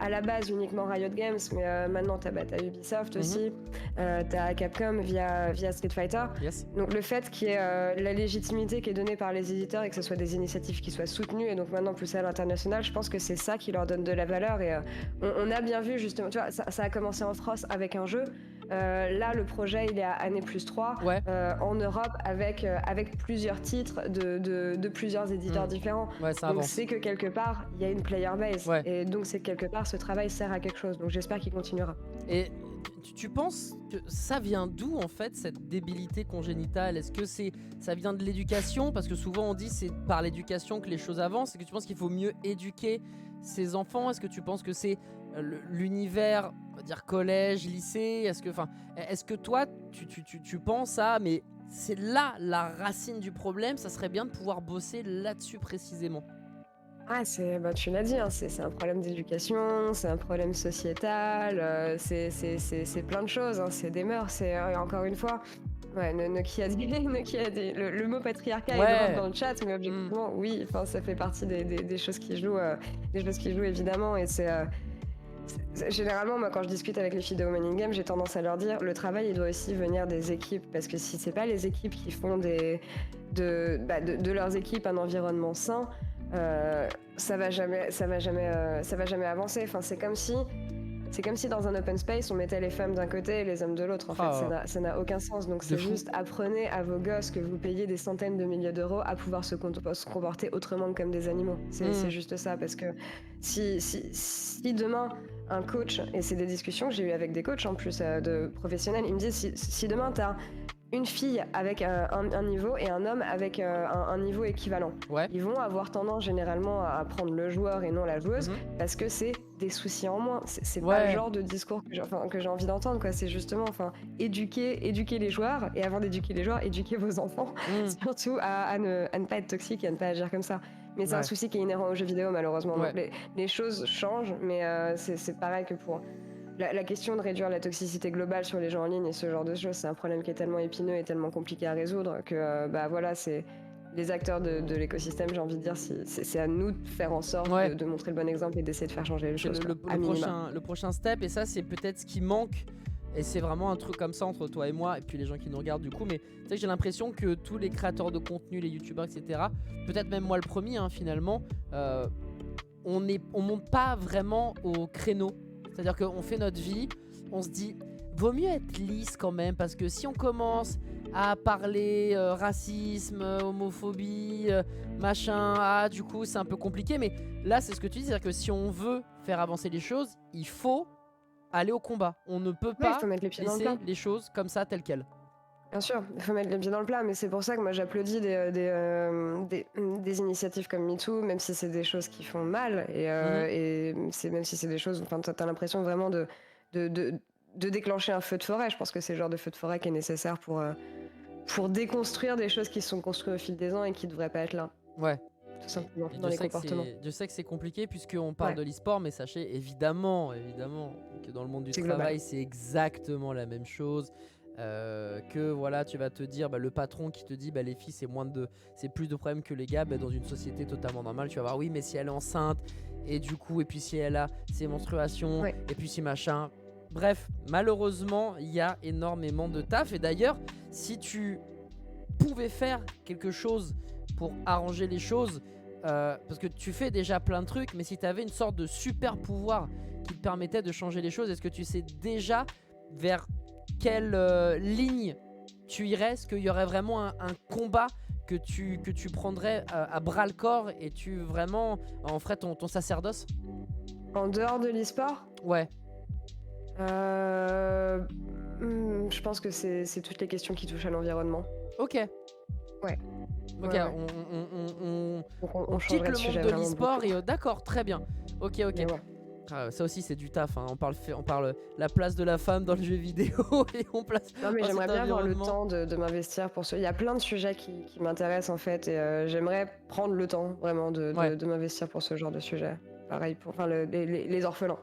à la base uniquement Riot Games, mais maintenant t'as Ubisoft aussi, t'as Capcom via Street Fighter. Yes. Donc le fait qu'il y ait la légitimité qui est donnée par les éditeurs et que ce soit des initiatives qui soient soutenues et donc maintenant poussées à l'international, je pense que c'est ça qui leur donne de la valeur. Et on a bien vu justement, tu vois, ça a commencé en France avec un jeu. Là, le projet, il est à année plus 3 en Europe avec plusieurs titres de plusieurs éditeurs différents. Ouais, ça donc avance. c'est que quelque part, il y a une player base. Ouais. Et donc c'est que quelque part, ce travail sert à quelque chose. Donc j'espère qu'il continuera. Et tu penses que ça vient d'où en fait cette débilité congénitale? Est-ce que ça vient de l'éducation? Parce que souvent on dit c'est par l'éducation que les choses avancent. Est-ce que tu penses qu'il faut mieux éduquer ses enfants? Est-ce que tu penses que c'est l'univers, on va dire collège, lycée? Est-ce que toi tu penses mais c'est là la racine du problème, ça serait bien de pouvoir bosser là-dessus précisément? Ah, tu l'as dit, hein, c'est un problème d'éducation, c'est un problème sociétal, c'est plein de choses, hein, c'est des mœurs, c'est encore une fois. Ouais, qui a dit, le mot patriarcat est drôle dans le chat, mais objectivement, oui, ça fait partie des choses qui jouent, évidemment, et généralement, moi, quand je discute avec les filles de Women in Game, j'ai tendance à leur dire, le travail, il doit aussi venir des équipes, parce que si c'est pas les équipes qui font de leurs équipes un environnement sain, ça va jamais avancer. Enfin, c'est comme si dans un open space on mettait les femmes d'un côté et les hommes de l'autre. En fait, ça n'a aucun sens. Donc c'est juste apprenez à vos gosses que vous payez des centaines de milliers d'euros à pouvoir se comporter autrement que comme des animaux. C'est juste ça, parce que si demain un coach, et c'est des discussions que j'ai eues avec des coachs en plus de professionnels, ils me disent si demain t'as une fille avec un niveau et un homme avec un niveau équivalent. Ils vont avoir tendance généralement à prendre le joueur et non la joueuse parce que c'est des soucis en moins. C'est pas le genre de discours que j'ai envie d'entendre, quoi. C'est justement éduquer les joueurs, et avant d'éduquer les joueurs, éduquer vos enfants, surtout à ne pas être toxique et à ne pas agir comme ça. Mais c'est un souci qui est inhérent aux jeux vidéo, malheureusement. Donc les choses changent, mais c'est pareil que pour... La question de réduire la toxicité globale sur les jeux en ligne et ce genre de choses, c'est un problème qui est tellement épineux et tellement compliqué à résoudre que c'est les acteurs de l'écosystème, j'ai envie de dire, c'est à nous de faire en sorte de montrer le bon exemple et d'essayer de faire changer les choses. Le prochain step, et ça c'est peut-être ce qui manque, et c'est vraiment un truc comme ça entre toi et moi et puis les gens qui nous regardent du coup, mais tu sais, j'ai l'impression que tous les créateurs de contenu, les youtubeurs, etc., peut-être même moi le premier, finalement, on monte pas vraiment au créneau. C'est-à-dire qu'on fait notre vie, on se dit, vaut mieux être lisse quand même, parce que si on commence à parler racisme, homophobie, machin, du coup c'est un peu compliqué. Mais là c'est ce que tu dis, c'est-à-dire que si on veut faire avancer les choses, il faut aller au combat. On ne peut pas laisser les choses comme ça telles quelles. Bien sûr, il faut mettre les pieds dans le plat, mais c'est pour ça que moi j'applaudis des initiatives comme MeToo, même si c'est des choses qui font mal, et même si c'est des choses, t'as l'impression vraiment de déclencher un feu de forêt. Je pense que c'est le genre de feu de forêt qui est nécessaire pour déconstruire des choses qui se sont construites au fil des ans et qui ne devraient pas être là. Ouais. Tout simplement, dans les comportements. Je sais que c'est compliqué puisqu'on parle de l'e-sport, mais sachez évidemment que dans le monde du travail, c'est exactement la même chose. Que voilà, tu vas te dire le patron qui te dit les filles c'est plus de problèmes que les gars, dans une société totalement normale tu vas voir, oui mais si elle est enceinte et du coup, et puis si elle a ses menstruations et puis si machin, bref, malheureusement il y a énormément de taf. Et d'ailleurs, si tu pouvais faire quelque chose pour arranger les choses, parce que tu fais déjà plein de trucs, mais si tu avais une sorte de super pouvoir qui te permettait de changer les choses, est-ce que tu sais déjà vers quelle ligne tu irais? Est-ce qu'il y aurait vraiment un combat que tu prendrais à bras le corps et tu vraiment en ferais ton sacerdoce? En dehors de l'e-sport, Ouais, je pense que c'est toutes les questions qui touchent à l'environnement. ok. Ouais, Ok, ouais, ouais. Donc on on quitte changerait le de monde sujet de vraiment l'e-sport beaucoup. et d'accord, très bien. Ok, ok. Mais ouais. Ça aussi c'est du taf, hein. On parle la place de la femme dans le jeu vidéo et on place Non, mais j'aimerais cet bien avoir le environnement. temps de m'investir pour ce. Il y a plein de sujets qui m'intéressent en fait, et j'aimerais prendre le temps vraiment Ouais. de m'investir pour ce genre de sujet. Pareil pour enfin, les orphelins,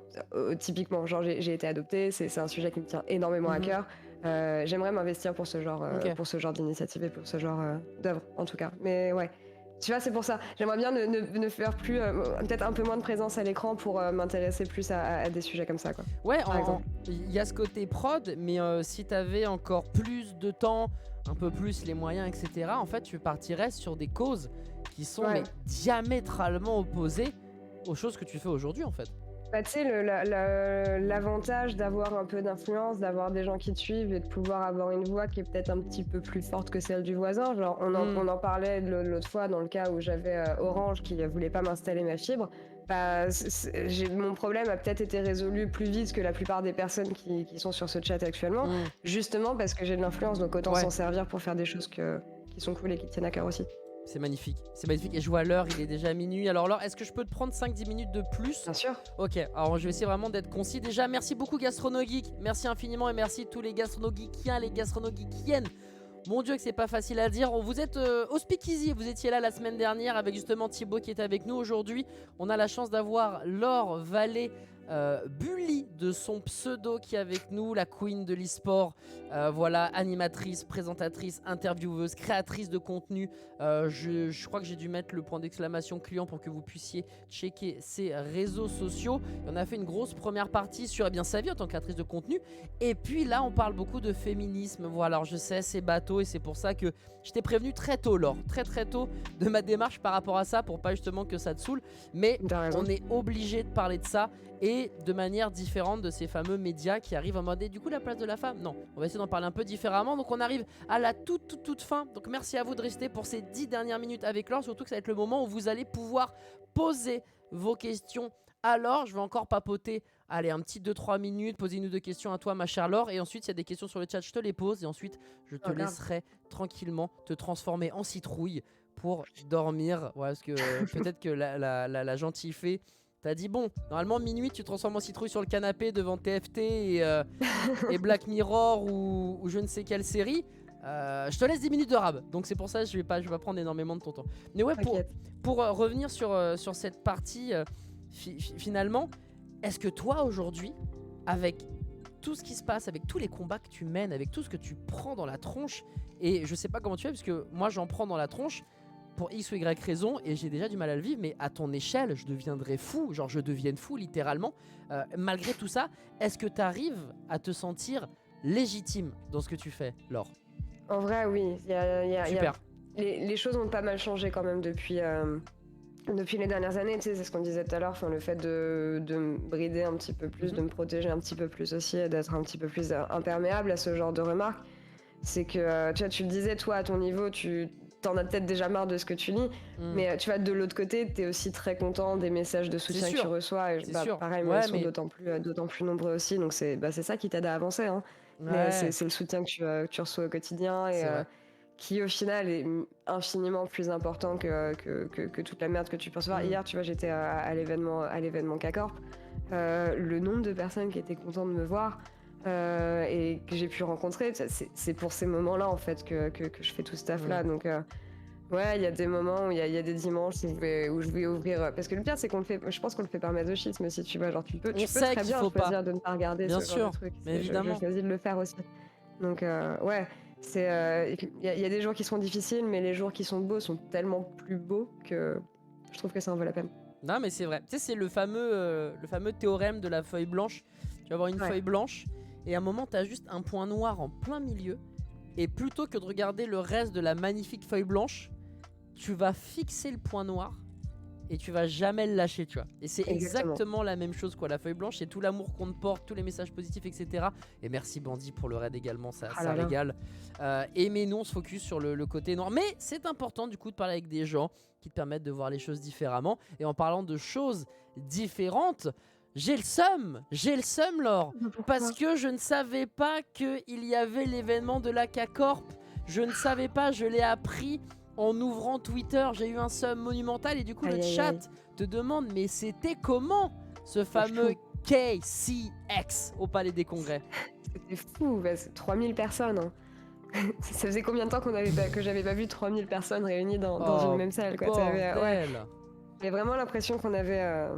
typiquement, genre j'ai été adoptée, c'est un sujet qui me tient énormément à Mhm. cœur. J'aimerais m'investir Ok. pour ce genre d'initiative et pour ce genre d'œuvre en tout cas. Mais ouais, tu vois, c'est pour ça. J'aimerais bien ne faire plus, peut-être un peu moins de présence à l'écran pour m'intéresser plus à des sujets comme ça, quoi. Ouais, Par exemple. il y a ce côté prod, mais si t'avais encore plus de temps, un peu plus les moyens, etc., en fait, tu partirais sur des causes qui sont mais Ouais. diamétralement opposées aux choses que tu fais aujourd'hui, en fait. Bah, tu sais, l'avantage d'avoir un peu d'influence, d'avoir des gens qui te suivent et de pouvoir avoir une voix qui est peut-être un petit peu plus forte que celle du voisin. Genre, Hmm. on en parlait l'autre fois dans le cas où j'avais Orange qui voulait pas m'installer ma fibre. Bah, mon problème a peut-être été résolu plus vite que la plupart des personnes qui sont sur ce chat actuellement, Hmm. justement parce que j'ai de l'influence, donc autant Ouais. s'en servir pour faire des choses qui sont cool et qui tiennent à cœur aussi. C'est magnifique, c'est magnifique. Et je vois l'heure, il est déjà minuit. Alors Laure, est-ce que je peux te prendre 5-10 minutes de plus? Bien sûr. Ok, alors je vais essayer vraiment d'être concis. Déjà, merci beaucoup Gastronogeek, merci infiniment et merci tous les gastronogeekiens, les gastronogeekiennes. Mon Dieu que c'est pas facile à dire. Vous êtes au Speakeasy, vous étiez là la semaine dernière avec justement Thibaut qui est avec nous aujourd'hui. On a la chance d'avoir Laure Vallée Bully de son pseudo qui est avec nous, la queen de l'e-sport. Voilà, animatrice, présentatrice, intervieweuse, créatrice de contenu. Je crois que j'ai dû mettre le point d'exclamation client pour que vous puissiez checker ses réseaux sociaux. Et on a fait une grosse première partie sur sa vie en tant que créatrice de contenu. Et puis là, on parle beaucoup de féminisme. Voilà, alors je sais, c'est bateau et c'est pour ça que je t'ai prévenu très tôt, Laure, très tôt de ma démarche par rapport à ça pour pas justement que ça te saoule. Mais T'as raison. on est obligé de parler de ça et de manière différente de ces fameux médias qui arrivent en mode et du coup la place de la femme. Non, on va essayer d'en parler un peu différemment. Donc on arrive à la toute fin. Donc merci à vous de rester pour ces 10 dernières minutes avec Laure. Surtout que ça va être le moment où vous allez pouvoir poser vos questions. Alors je vais encore papoter. Allez, un petit 2-3 minutes, poser une ou deux questions à toi, ma chère Laure. Et ensuite, s'il y a des questions sur le chat, je te les pose. Et ensuite, je te laisserai tranquillement te transformer en citrouille pour dormir. Ouais, parce que peut-être que la gentille fée t'as dit, bon, normalement, minuit, tu te transformes en citrouille sur le canapé devant TFT et Black Mirror ou je ne sais quelle série. Je te laisse 10 minutes de rab. Donc c'est pour ça que je vais pas prendre énormément de ton temps. Mais ouais, pour revenir sur cette partie, finalement, est-ce que toi, aujourd'hui, avec tout ce qui se passe, avec tous les combats que tu mènes, avec tout ce que tu prends dans la tronche, et je sais pas comment tu fais, parce que moi, j'en prends dans la tronche, pour X ou Y raison, et j'ai déjà du mal à le vivre, mais à ton échelle, je deviendrais fou, genre je devienne fou littéralement. Malgré tout ça, est-ce que tu arrives à te sentir légitime dans ce que tu fais, Laure? En vrai, oui. Super. Les choses ont pas mal changé quand même depuis les dernières années. Tu sais, c'est ce qu'on disait tout à l'heure, le fait de me brider un petit peu plus, de me protéger un petit peu plus aussi, et d'être un petit peu plus imperméable à ce genre de remarques. C'est que, tu vois, tu le disais, toi, à ton niveau, t'en as peut-être déjà marre de ce que tu lis, mais tu vois, de l'autre côté, t'es aussi très content des messages de soutien que tu reçois. Et pareil, moi, ils sont d'autant plus nombreux aussi, donc c'est ça qui t'aide à avancer. Hein. Ouais. C'est le soutien que tu reçois au quotidien et qui, au final, est infiniment plus important que toute la merde que tu peux recevoir. Hier, tu vois, j'étais à l'événement K-Corp. Le nombre de personnes qui étaient contentes de me voir, et que j'ai pu rencontrer, c'est pour ces moments-là en fait que je fais tout ce taf-là. Donc ouais, il y a des moments où il y a des dimanches où je vais ouvrir, parce que le pire c'est qu'on le fait, je pense qu'on le fait par masochisme aussi, tu vois, genre tu peux très bien choisir de ne pas regarder ce genre de truc. Mais évidemment. Je choisis de le faire aussi. Donc ouais, il y a des jours qui sont difficiles, mais les jours qui sont beaux sont tellement plus beaux que je trouve que ça en vaut la peine. Non mais c'est vrai, tu sais, c'est le fameux théorème de la feuille blanche. Tu vas avoir une feuille blanche et à un moment t'as juste un point noir en plein milieu, et plutôt que de regarder le reste de la magnifique feuille blanche, tu vas fixer le point noir et tu vas jamais le lâcher, tu vois. Et c'est Exactement. exactement la même chose, quoi. La feuille blanche, c'est tout l'amour qu'on te porte, tous les messages positifs, etc. Et merci Bandit pour le raid également, ça Ah là là. régale. Mais nous, on se focus sur le côté noir. Mais c'est important du coup de parler avec des gens qui te permettent de voir les choses différemment. Et en parlant de choses différentes, j'ai le seum, Laure, parce que je ne savais pas qu'il y avait l'événement de la K-Corp. Je ne savais pas, je l'ai appris en ouvrant Twitter. J'ai eu un seum monumental et du coup le chat te demande mais c'était comment ce fameux KCX au Palais des Congrès? C'était fou, bah, c'est 3000 personnes. Hein. Ça faisait combien de temps que j'avais pas vu 3000 personnes réunies dans une même salle, quoi. J'avais vraiment l'impression qu'on avait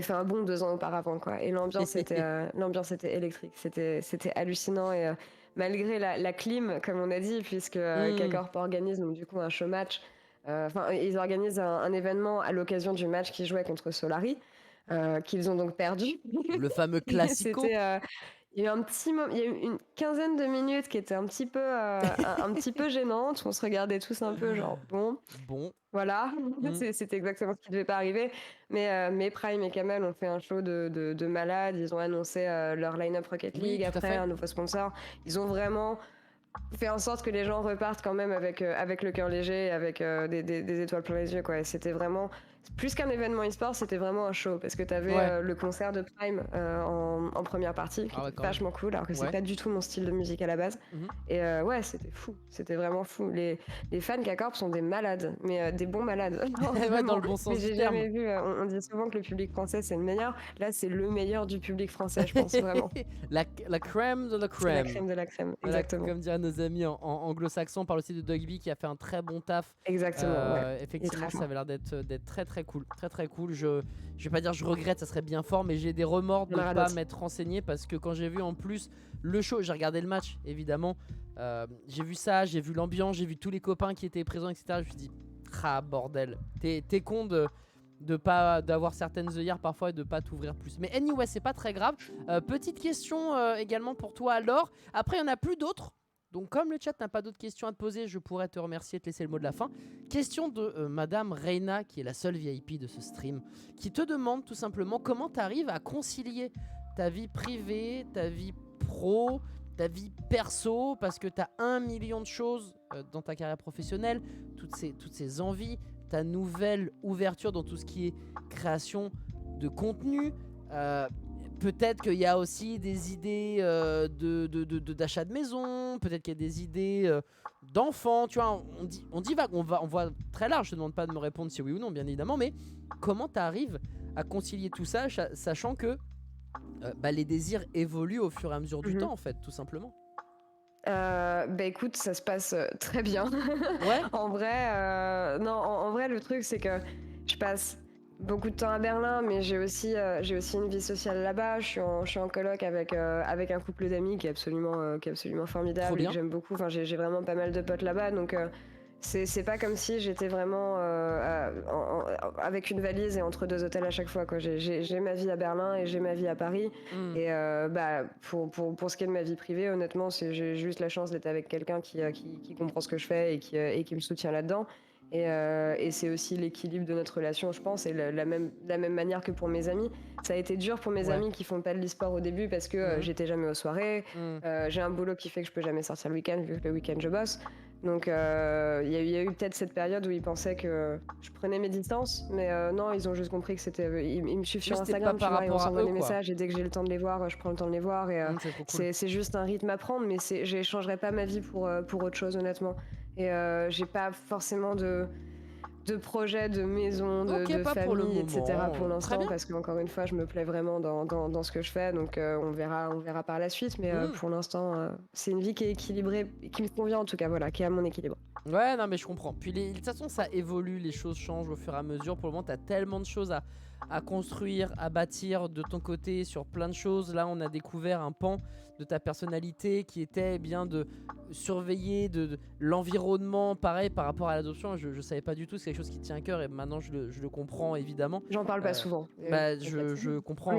fait un bond 2 ans auparavant, quoi. Et l'ambiance était électrique, c'était hallucinant. Et malgré la clim, comme on a dit, puisque K-Corp organise donc du coup un showmatch, ils organisent un événement à l'occasion du match qu'ils jouaient contre Solari, qu'ils ont donc perdu. Le fameux classico. Il y a eu une quinzaine de minutes qui étaient un petit peu gênantes. On se regardait tous un peu genre bon. Voilà, c'était exactement ce qui devait pas arriver. Mais Prime et Kamel ont fait un show de malade. Ils ont annoncé leur line-up Rocket League, après un nouveau sponsor. Ils ont vraiment fait en sorte que les gens repartent quand même avec le cœur léger, avec des étoiles plein les yeux, quoi. Et c'était vraiment, plus qu'un événement e-sport, c'était vraiment un show, parce que t'avais le concert de Prime en première partie, qui était vachement cool, alors que c'est pas du tout mon style de musique à la base. Et c'était fou, c'était vraiment fou. Les fans K-Corp sont des malades, mais des bons malades. Dans le bon sens du terme. Jamais vu, on dit souvent que le public français c'est le meilleur. Là, c'est le meilleur du public français, je pense, vraiment. la crème de la crème. La crème de la crème, exactement. Comme diraient nos amis en anglo-saxons, on parle aussi de Dogby qui a fait un très bon taf. Exactement, effectivement, ça avait l'air d'être très très cool. Très très cool. Je vais pas dire je regrette, ça serait bien fort, mais j'ai des remords de ne pas m'être renseigné, parce que quand j'ai vu en plus le show, j'ai regardé le match évidemment, j'ai vu ça, j'ai vu l'ambiance, j'ai vu tous les copains qui étaient présents, etc. Je me suis dit, ah bordel, t'es con d'avoir certaines œillères parfois et de pas t'ouvrir plus. Mais anyway, c'est pas très grave. Petite question également pour toi alors. Après, il n'y en a plus d'autres. Donc comme le chat n'a pas d'autres questions à te poser, je pourrais te remercier et te laisser le mot de la fin. Question de Madame Reina, qui est la seule VIP de ce stream, qui te demande tout simplement comment tu arrives à concilier ta vie privée, ta vie pro, ta vie perso, parce que tu as 1 million de choses dans ta carrière professionnelle, toutes ces envies, ta nouvelle ouverture dans tout ce qui est création de contenu. Peut-être qu'il y a aussi des idées d'achat de maison, peut-être qu'il y a des idées d'enfants, tu vois, on dit vague, on voit très large, je te demande pas de me répondre si oui ou non, bien évidemment, mais comment tu arrives à concilier tout ça, sachant que les désirs évoluent au fur et à mesure du temps, en fait, tout simplement. Écoute, ça se passe très bien. Ouais. En vrai, le truc, c'est que je passe beaucoup de temps à Berlin, mais j'ai aussi une vie sociale là-bas. Je suis en coloc avec un couple d'amis qui est absolument formidable et que j'aime beaucoup. Enfin, j'ai vraiment pas mal de potes là-bas, donc c'est pas comme si j'étais vraiment avec une valise et entre 2 hôtels à chaque fois, quoi. J'ai ma vie à Berlin et j'ai ma vie à Paris. Et pour ce qui est de ma vie privée, honnêtement, j'ai juste la chance d'être avec quelqu'un qui comprend ce que je fais et qui me soutient là-dedans. Et c'est aussi l'équilibre de notre relation, je pense, et la même manière que pour mes amis. Ça a été dur pour mes amis qui font pas de l'e-sport au début, parce que j'étais jamais aux soirées. J'ai un boulot qui fait que je peux jamais sortir le week-end, vu que le week-end je bosse. Donc il y a eu peut-être cette période où ils pensaient que je prenais mes distances, mais non, ils ont juste compris que c'était. Ils me suivent sur Instagram, tu vois, et on s'envoie des messages, et dès que j'ai le temps de les voir, je prends le temps de les voir. Et c'est juste un rythme à prendre, mais j'échangerais pas ma vie pour autre chose, honnêtement. Et j'ai pas forcément de projet, de maison, de famille, etc. pour l'instant, parce qu'encore une fois, je me plais vraiment dans ce que je fais, donc on verra par la suite, mais pour l'instant, c'est une vie qui est équilibrée, qui me convient en tout cas, voilà, qui est à mon équilibre. Ouais, non mais je comprends. Puis de toute façon, ça évolue, les choses changent au fur et à mesure. Pour le moment, t'as tellement de choses à construire, à bâtir de ton côté sur plein de choses. Là, on a découvert un pan de ta personnalité qui était bien de surveiller de l'environnement, pareil par rapport à l'adoption. Je savais pas du tout, c'est quelque chose qui tient à cœur et maintenant je le comprends évidemment. J'en parle pas souvent. Je comprends.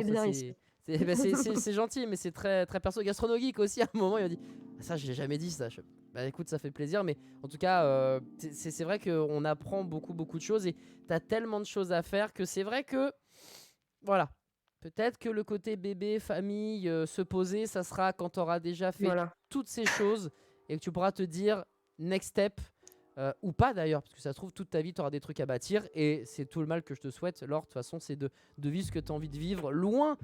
C'est gentil, mais c'est très, très perso. Gastronogeek aussi, à un moment, il m'a dit ça, je l'ai jamais dit ça. Bah écoute, ça fait plaisir, mais en tout cas, c'est vrai qu'on apprend beaucoup de choses et t'as tellement de choses à faire que c'est vrai que, voilà, peut-être que le côté bébé, famille, se poser, ça sera quand t'auras déjà fait Voilà. toutes ces choses et que tu pourras te dire next step, ou pas d'ailleurs, parce que ça se trouve toute ta vie t'auras des trucs à bâtir et c'est tout le mal que je te souhaite. Laure, de toute façon, c'est de vivre ce que tu as envie de vivre, loin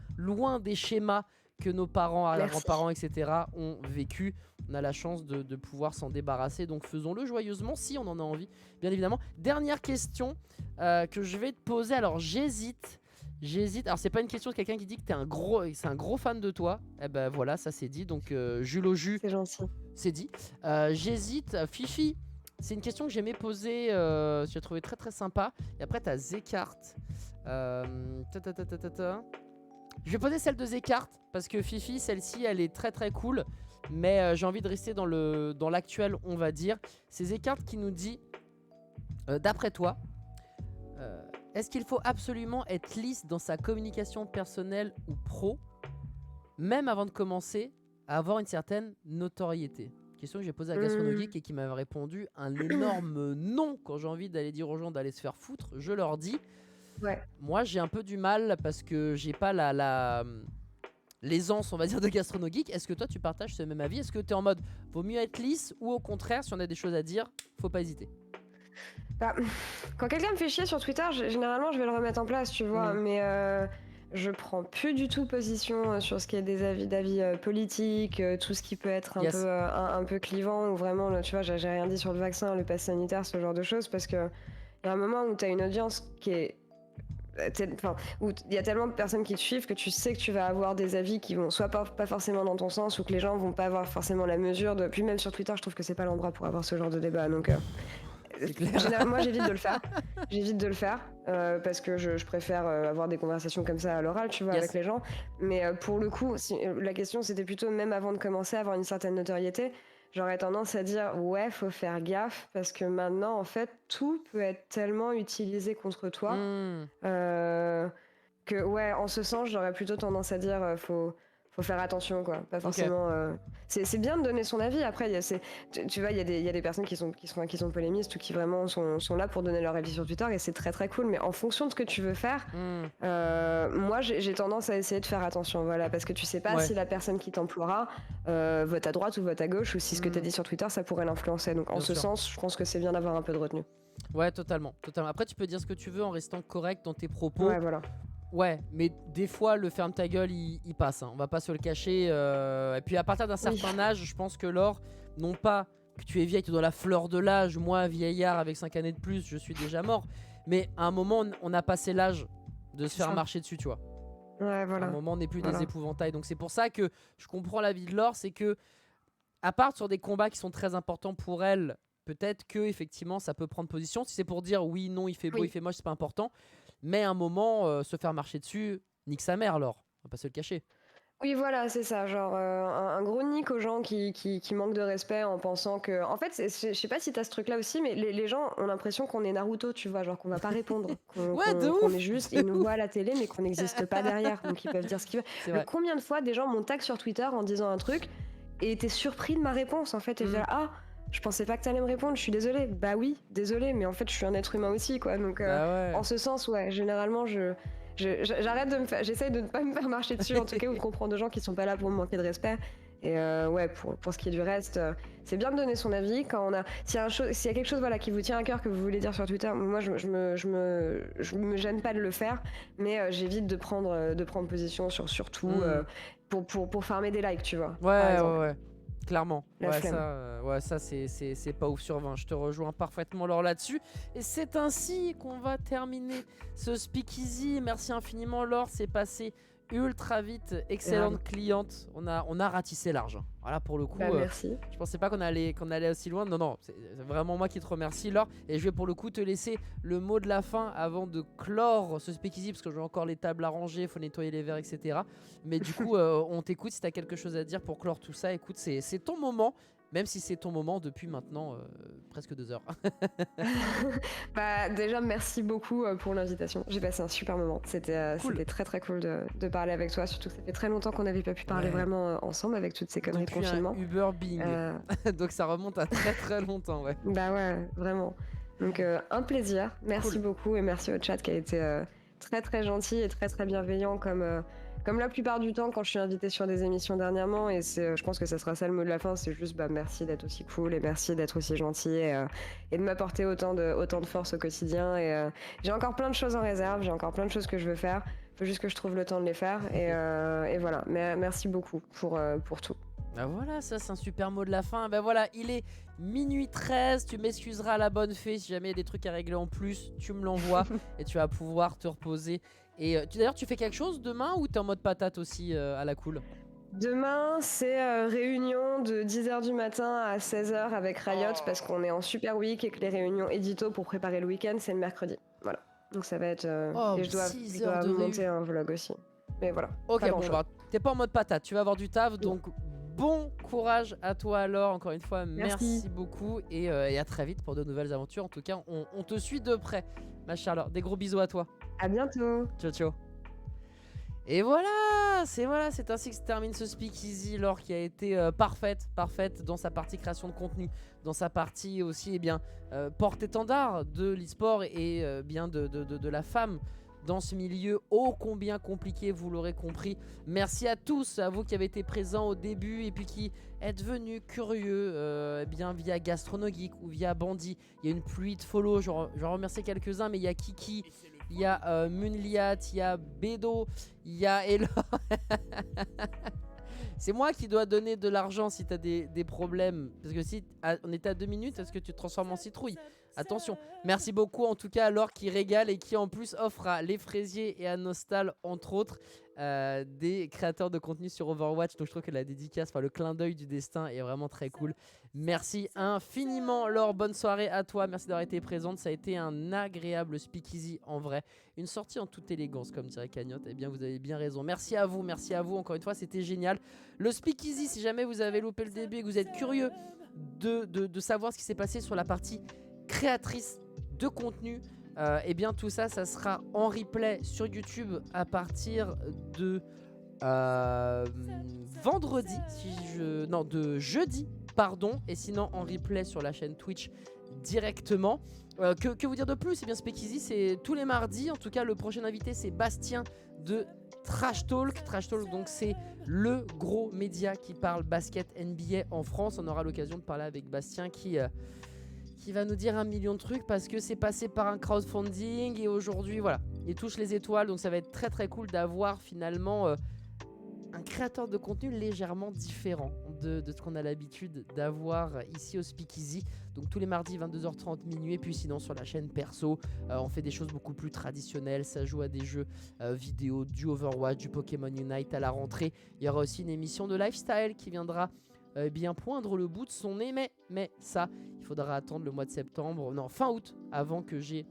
des schémas que nos parents, Merci. grands-parents, etc. ont vécu. On a la chance de pouvoir s'en débarrasser, donc faisons-le joyeusement si on en a envie, bien évidemment. Dernière question que je vais te poser. Alors j'hésite. Alors c'est pas une question de quelqu'un qui dit que c'est un gros fan de toi. Eh ben voilà, ça c'est dit. Donc Jules au jus, C'est gentil. c'est dit. J'hésite. Fifi, c'est une question que j'aimais poser. J'ai trouvé très très sympa. Et après t'as Zekart. Je vais poser celle de Zekart parce que Fifi, celle-ci, elle est très très cool. Mais j'ai envie de rester dans l'actuel, on va dire. C'est Zekart qui nous dit, d'après toi, est-ce qu'il faut absolument être lisse dans sa communication personnelle ou pro, même avant de commencer à avoir une certaine notoriété? Question que j'ai posée à Gastronogeek et qui m'avait répondu un énorme non quand j'ai envie d'aller dire aux gens d'aller se faire foutre. Je leur dis, moi j'ai un peu du mal parce que j'ai pas l'aisance, on va dire, de Gastronogeek. Est-ce que toi tu partages ce même avis? Est-ce que tu es en mode vaut mieux être lisse, ou au contraire, si on a des choses à dire, faut pas hésiter? Bah, quand quelqu'un me fait chier sur Twitter, généralement je vais le remettre en place, tu vois, mais je prends plus du tout position sur ce qui est des d'avis politiques, tout ce qui peut être un peu clivant, ou vraiment, tu vois, j'ai rien dit sur le vaccin, le pass sanitaire, ce genre de choses, parce que il y a un moment où tu as une audience qui est où il y a tellement de personnes qui te suivent que tu sais que tu vas avoir des avis qui vont soit pas forcément dans ton sens, ou que les gens vont pas avoir forcément la mesure de. Puis même sur Twitter, je trouve que c'est pas l'endroit pour avoir ce genre de débat, donc moi j'évite de le faire parce que je préfère avoir des conversations comme ça à l'oral, tu vois, avec les gens. Mais pour le coup, la question c'était plutôt, même avant de commencer à avoir une certaine notoriété, j'aurais tendance à dire ouais, faut faire gaffe, parce que maintenant en fait tout peut être tellement utilisé contre toi que ouais, en ce sens j'aurais plutôt tendance à dire faut faire attention, quoi. Pas forcément. C'est bien de donner son avis. Après, tu vois, il y a des personnes qui sont polémistes, ou qui vraiment sont là pour donner leur avis sur Twitter, et c'est très très cool. Mais en fonction de ce que tu veux faire, moi j'ai tendance à essayer de faire attention, voilà, parce que tu sais pas si la personne qui t'emploiera vote à droite ou vote à gauche, ou si ce que tu as dit sur Twitter ça pourrait l'influencer. Donc en ce sens, je pense que c'est bien d'avoir un peu de retenue. Ouais, totalement. Après, tu peux dire ce que tu veux en restant correct dans tes propos. Ouais, voilà. Ouais, mais des fois, le ferme ta gueule, il passe. On va pas se le cacher. Et puis, à partir d'un certain âge, je pense que Laure, non pas que tu es vieille, tu es dans la fleur de l'âge. Moi, vieillard avec 5 années de plus, je suis déjà mort. Mais à un moment, on a passé l'âge de se faire marcher dessus, tu vois. Ouais, voilà. À un moment, on n'est plus des épouvantails. Donc, c'est pour ça que je comprends l'avis de Laure. C'est que, à part sur des combats qui sont très importants pour elle, peut-être que effectivement ça peut prendre position. Si c'est pour dire oui, non, il fait beau, il fait moche, c'est pas important. Mais à un moment, se faire marcher dessus, nique sa mère, alors. On va pas se le cacher. Oui, voilà, c'est ça. Genre un gros nick aux gens qui manquent de respect en pensant que. En fait, je sais pas si t'as ce truc-là aussi, mais les gens ont l'impression qu'on est Naruto, tu vois, genre qu'on va pas répondre. Qu'on est juste, ils nous voient à la télé, mais qu'on n'existe pas derrière. Donc ils peuvent dire ce qu'ils veulent. Mais combien de fois des gens m'ont tag sur Twitter en disant un truc et étaient surpris de ma réponse, en fait, et dire ah, je pensais pas que t'allais me répondre, je suis désolée. Bah oui, désolée, mais en fait, je suis un être humain aussi, quoi. Donc en ce sens, ouais, généralement, j'arrête de j'essaye de ne pas me faire marcher dessus, en tout cas, ou de comprendre de gens qui sont pas là pour me manquer de respect. Et ouais, pour ce qui est du reste, c'est bien de donner son avis quand on a. S'il y a quelque chose, voilà, qui vous tient à cœur, que vous voulez dire sur Twitter, moi je me gêne pas de le faire, mais j'évite de prendre position sur tout pour farmer des likes, tu vois. Ouais. Clairement. Ça c'est pas ouf sur 20. Je te rejoins parfaitement, Laure, là-dessus. Et c'est ainsi qu'on va terminer ce speakeasy. Merci infiniment, Laure. C'est passé ultra vite. Excellente cliente. On a ratissé large. Voilà, pour le coup. Merci. Je pensais pas qu'on allait aussi loin. Non, c'est vraiment moi qui te remercie, Laure. Et je vais pour le coup te laisser le mot de la fin avant de clore ce speakeasy, parce que je vais encore les tables à ranger, faut nettoyer les verres, etc. Mais du coup, on t'écoute si t'as quelque chose à dire pour clore tout ça. Écoute, c'est ton moment. même si c'est ton moment depuis maintenant presque 2 heures. Bah, déjà, merci beaucoup pour l'invitation. J'ai passé un super moment. C'était Cool. très très cool de parler avec toi. Surtout que ça fait très longtemps qu'on n'avait pas pu parler Ouais. vraiment ensemble avec toutes ces conneries de Depuis un confinement. Uber Bing. Euh, Donc ça remonte à très très longtemps, ouais. Bah ouais, vraiment. Donc un plaisir. Merci Cool. beaucoup et merci au chat qui a été très très gentil et très très bienveillant comme la plupart du temps quand je suis invitée sur des émissions dernièrement. Et je pense que ça sera ça le mot de la fin. C'est juste merci d'être aussi cool et merci d'être aussi gentil et de m'apporter autant de force au quotidien. Et j'ai encore plein de choses en réserve, j'ai encore plein de choses que je veux faire. Il faut juste que je trouve le temps de les faire. Et voilà, merci beaucoup pour tout. Bah voilà, ça c'est un super mot de la fin. Bah voilà, il est minuit 13, tu m'excuseras la bonne fée si jamais il y a des trucs à régler en plus, tu me l'envoies et tu vas pouvoir te reposer. Et d'ailleurs, tu fais quelque chose demain ou t'es en mode patate aussi à la cool? Demain, c'est réunion de 10h du matin à 16h avec Riot parce qu'on est en Super Week et que les réunions édito pour préparer le week-end, c'est le mercredi. Voilà. Donc ça va être... Oh, et je 6 dois heures de monter un vlog aussi. Mais voilà. Ok, pas bon, grand-chose. bah, t'es pas en mode patate, tu vas avoir du taf, donc bon courage à toi alors, encore une fois, merci beaucoup et à très vite pour de nouvelles aventures. En tout cas, on te suit de près, ma Charlotte. Des gros bisous à toi. À bientôt. Ciao, ciao. Et voilà, c'est ainsi que se termine ce Speakeasy, Laure, qui a été parfaite dans sa partie création de contenu, dans sa partie aussi, porte-étendard de l'e-sport et bien de la femme dans ce milieu ô combien compliqué, vous l'aurez compris. Merci à tous, à vous qui avez été présents au début et puis qui êtes venus curieux bien via Gastronogeek ou via Bandit. Il y a une pluie de follow, je vais remercier quelques-uns, mais il y a Kiki, il y a Munliat, il y a Bédo, il y a Elo. C'est moi qui dois donner de l'argent si t'as des problèmes. Parce que si on était à 2 minutes, est-ce que tu te transformes en citrouille? Attention. Merci beaucoup en tout cas à Laure qui régale et qui en plus offre à Les Fraisiers et à Nostal entre autres des créateurs de contenu sur Overwatch. Donc je trouve que la dédicace, enfin le clin d'œil du destin est vraiment très cool. Merci infiniment Laure, bonne soirée à toi, merci d'avoir été présente. Ça a été un agréable speakeasy en vrai. Une sortie en toute élégance comme dirait Cagnotte. Eh bien vous avez bien raison. Merci à vous encore une fois, c'était génial. Le speakeasy, si jamais vous avez loupé le début et que vous êtes curieux de savoir ce qui s'est passé sur la partie créatrice de contenu, et bien tout ça sera en replay sur YouTube à partir de vendredi de jeudi pardon, et sinon en replay sur la chaîne Twitch directement. Que vous dire de plus? C'est bien Speakeasy, c'est tous les mardis. En tout cas le prochain invité c'est Bastien de Trash Talk, donc c'est le gros média qui parle basket NBA en France. On aura l'occasion de parler avec Bastien qui va nous dire 1 million de trucs parce que c'est passé par un crowdfunding et aujourd'hui voilà, il touche les étoiles, donc ça va être très très cool d'avoir finalement un créateur de contenu légèrement différent de ce qu'on a l'habitude d'avoir ici au Speakeasy. Donc tous les mardis 22h30 minuit, et puis sinon sur la chaîne perso on fait des choses beaucoup plus traditionnelles, ça joue à des jeux vidéo, du Overwatch, du Pokémon Unite à la rentrée. Il y aura aussi une émission de lifestyle qui viendra bien poindre le bout de son nez, mais ça il faudra attendre le mois de septembre, non fin août, avant que j'ai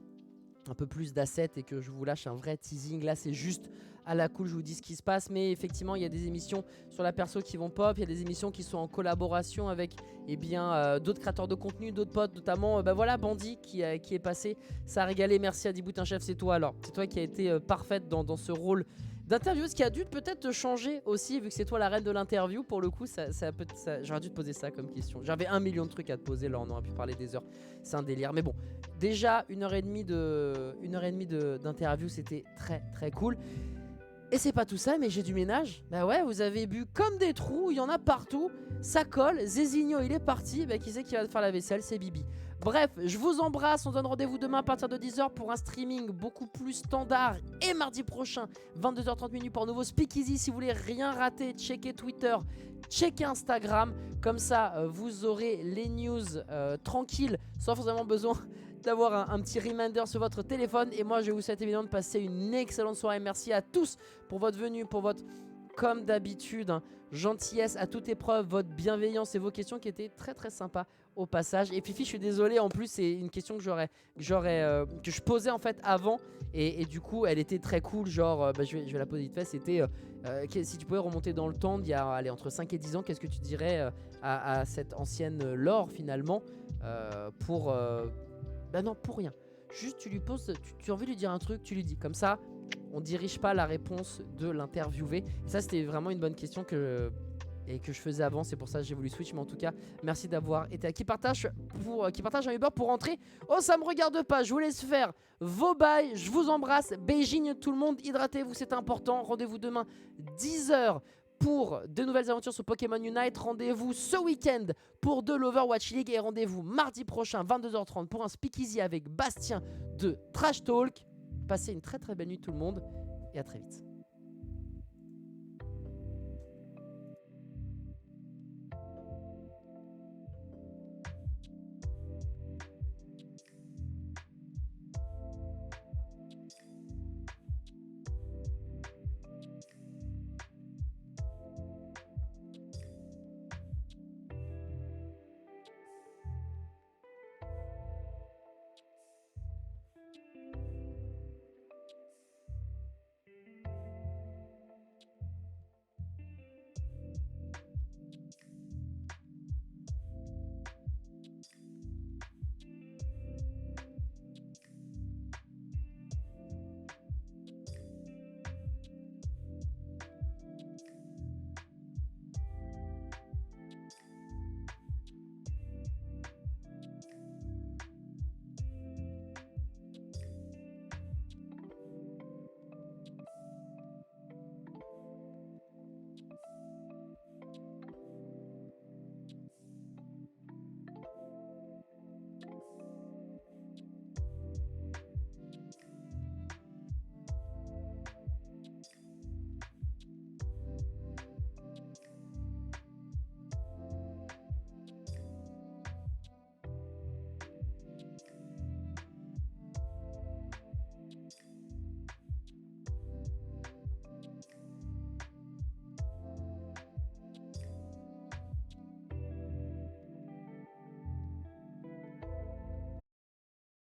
un peu plus d'assets et que je vous lâche un vrai teasing. Là c'est juste à la cool, je vous dis ce qui se passe, mais effectivement il y a des émissions sur la perso qui vont pop, il y a des émissions qui sont en collaboration avec d'autres créateurs de contenu, d'autres potes, notamment voilà Bandit qui est passé, ça a régalé. Merci à Diboutin Chef, c'est toi alors, c'est toi qui a été parfaite dans ce rôle d'intervieweuse qui a dû peut-être te changer aussi, vu que c'est toi la reine de l'interview. Pour le coup, j'aurais dû te poser ça comme question. J'avais 1 million de trucs à te poser, là on aurait pu parler des heures. C'est un délire. Mais bon, déjà 1h30 d'interview, c'était très très cool. Et c'est pas tout ça, mais j'ai du ménage. Bah ouais, vous avez bu comme des trous, il y en a partout. Ça colle, Zézinho il est parti. Bah qui c'est qui va faire la vaisselle? C'est Bibi. Bref, je vous embrasse, on donne rendez-vous demain à partir de 10h pour un streaming beaucoup plus standard. Et mardi prochain, 22h30 minuit pour un nouveau Speakeasy. Si vous voulez rien rater, checkez Twitter, checkez Instagram. Comme ça, vous aurez les news tranquilles, sans forcément besoin d'avoir un petit reminder sur votre téléphone. Et moi, je vous souhaite évidemment de passer une excellente soirée. Merci à tous pour votre venue, pour votre comme d'habitude, hein, gentillesse à toute épreuve, votre bienveillance et vos questions qui étaient très très sympas au passage. Et Fifi, je suis désolé, en plus c'est une question que je posais en fait avant et du coup elle était très cool, genre je vais la poser vite fait. C'était si tu pouvais remonter dans le temps d'il y a entre 5 et 10 ans, qu'est-ce que tu dirais à cette ancienne Laure finalement pour non, pour rien. Juste tu lui poses, tu as envie de lui dire un truc, tu lui dis comme ça. On dirige pas la réponse de l'interviewé. Et ça, c'était vraiment une bonne question que je faisais avant. C'est pour ça que j'ai voulu switch. Mais en tout cas, merci d'avoir été là. Qui partage un Uber pour rentrer. Oh, ça me regarde pas. Je vous laisse faire vos bails. Je vous embrasse. Beijing tout le monde. Hydratez-vous, c'est important. Rendez-vous demain 10h pour de nouvelles aventures sur Pokémon Unite. Rendez-vous ce week-end pour de l'Overwatch League. Et rendez-vous mardi prochain 22h30 pour un speakeasy avec Bastien de Trash Talk. Passez une très très belle nuit tout le monde et à très vite.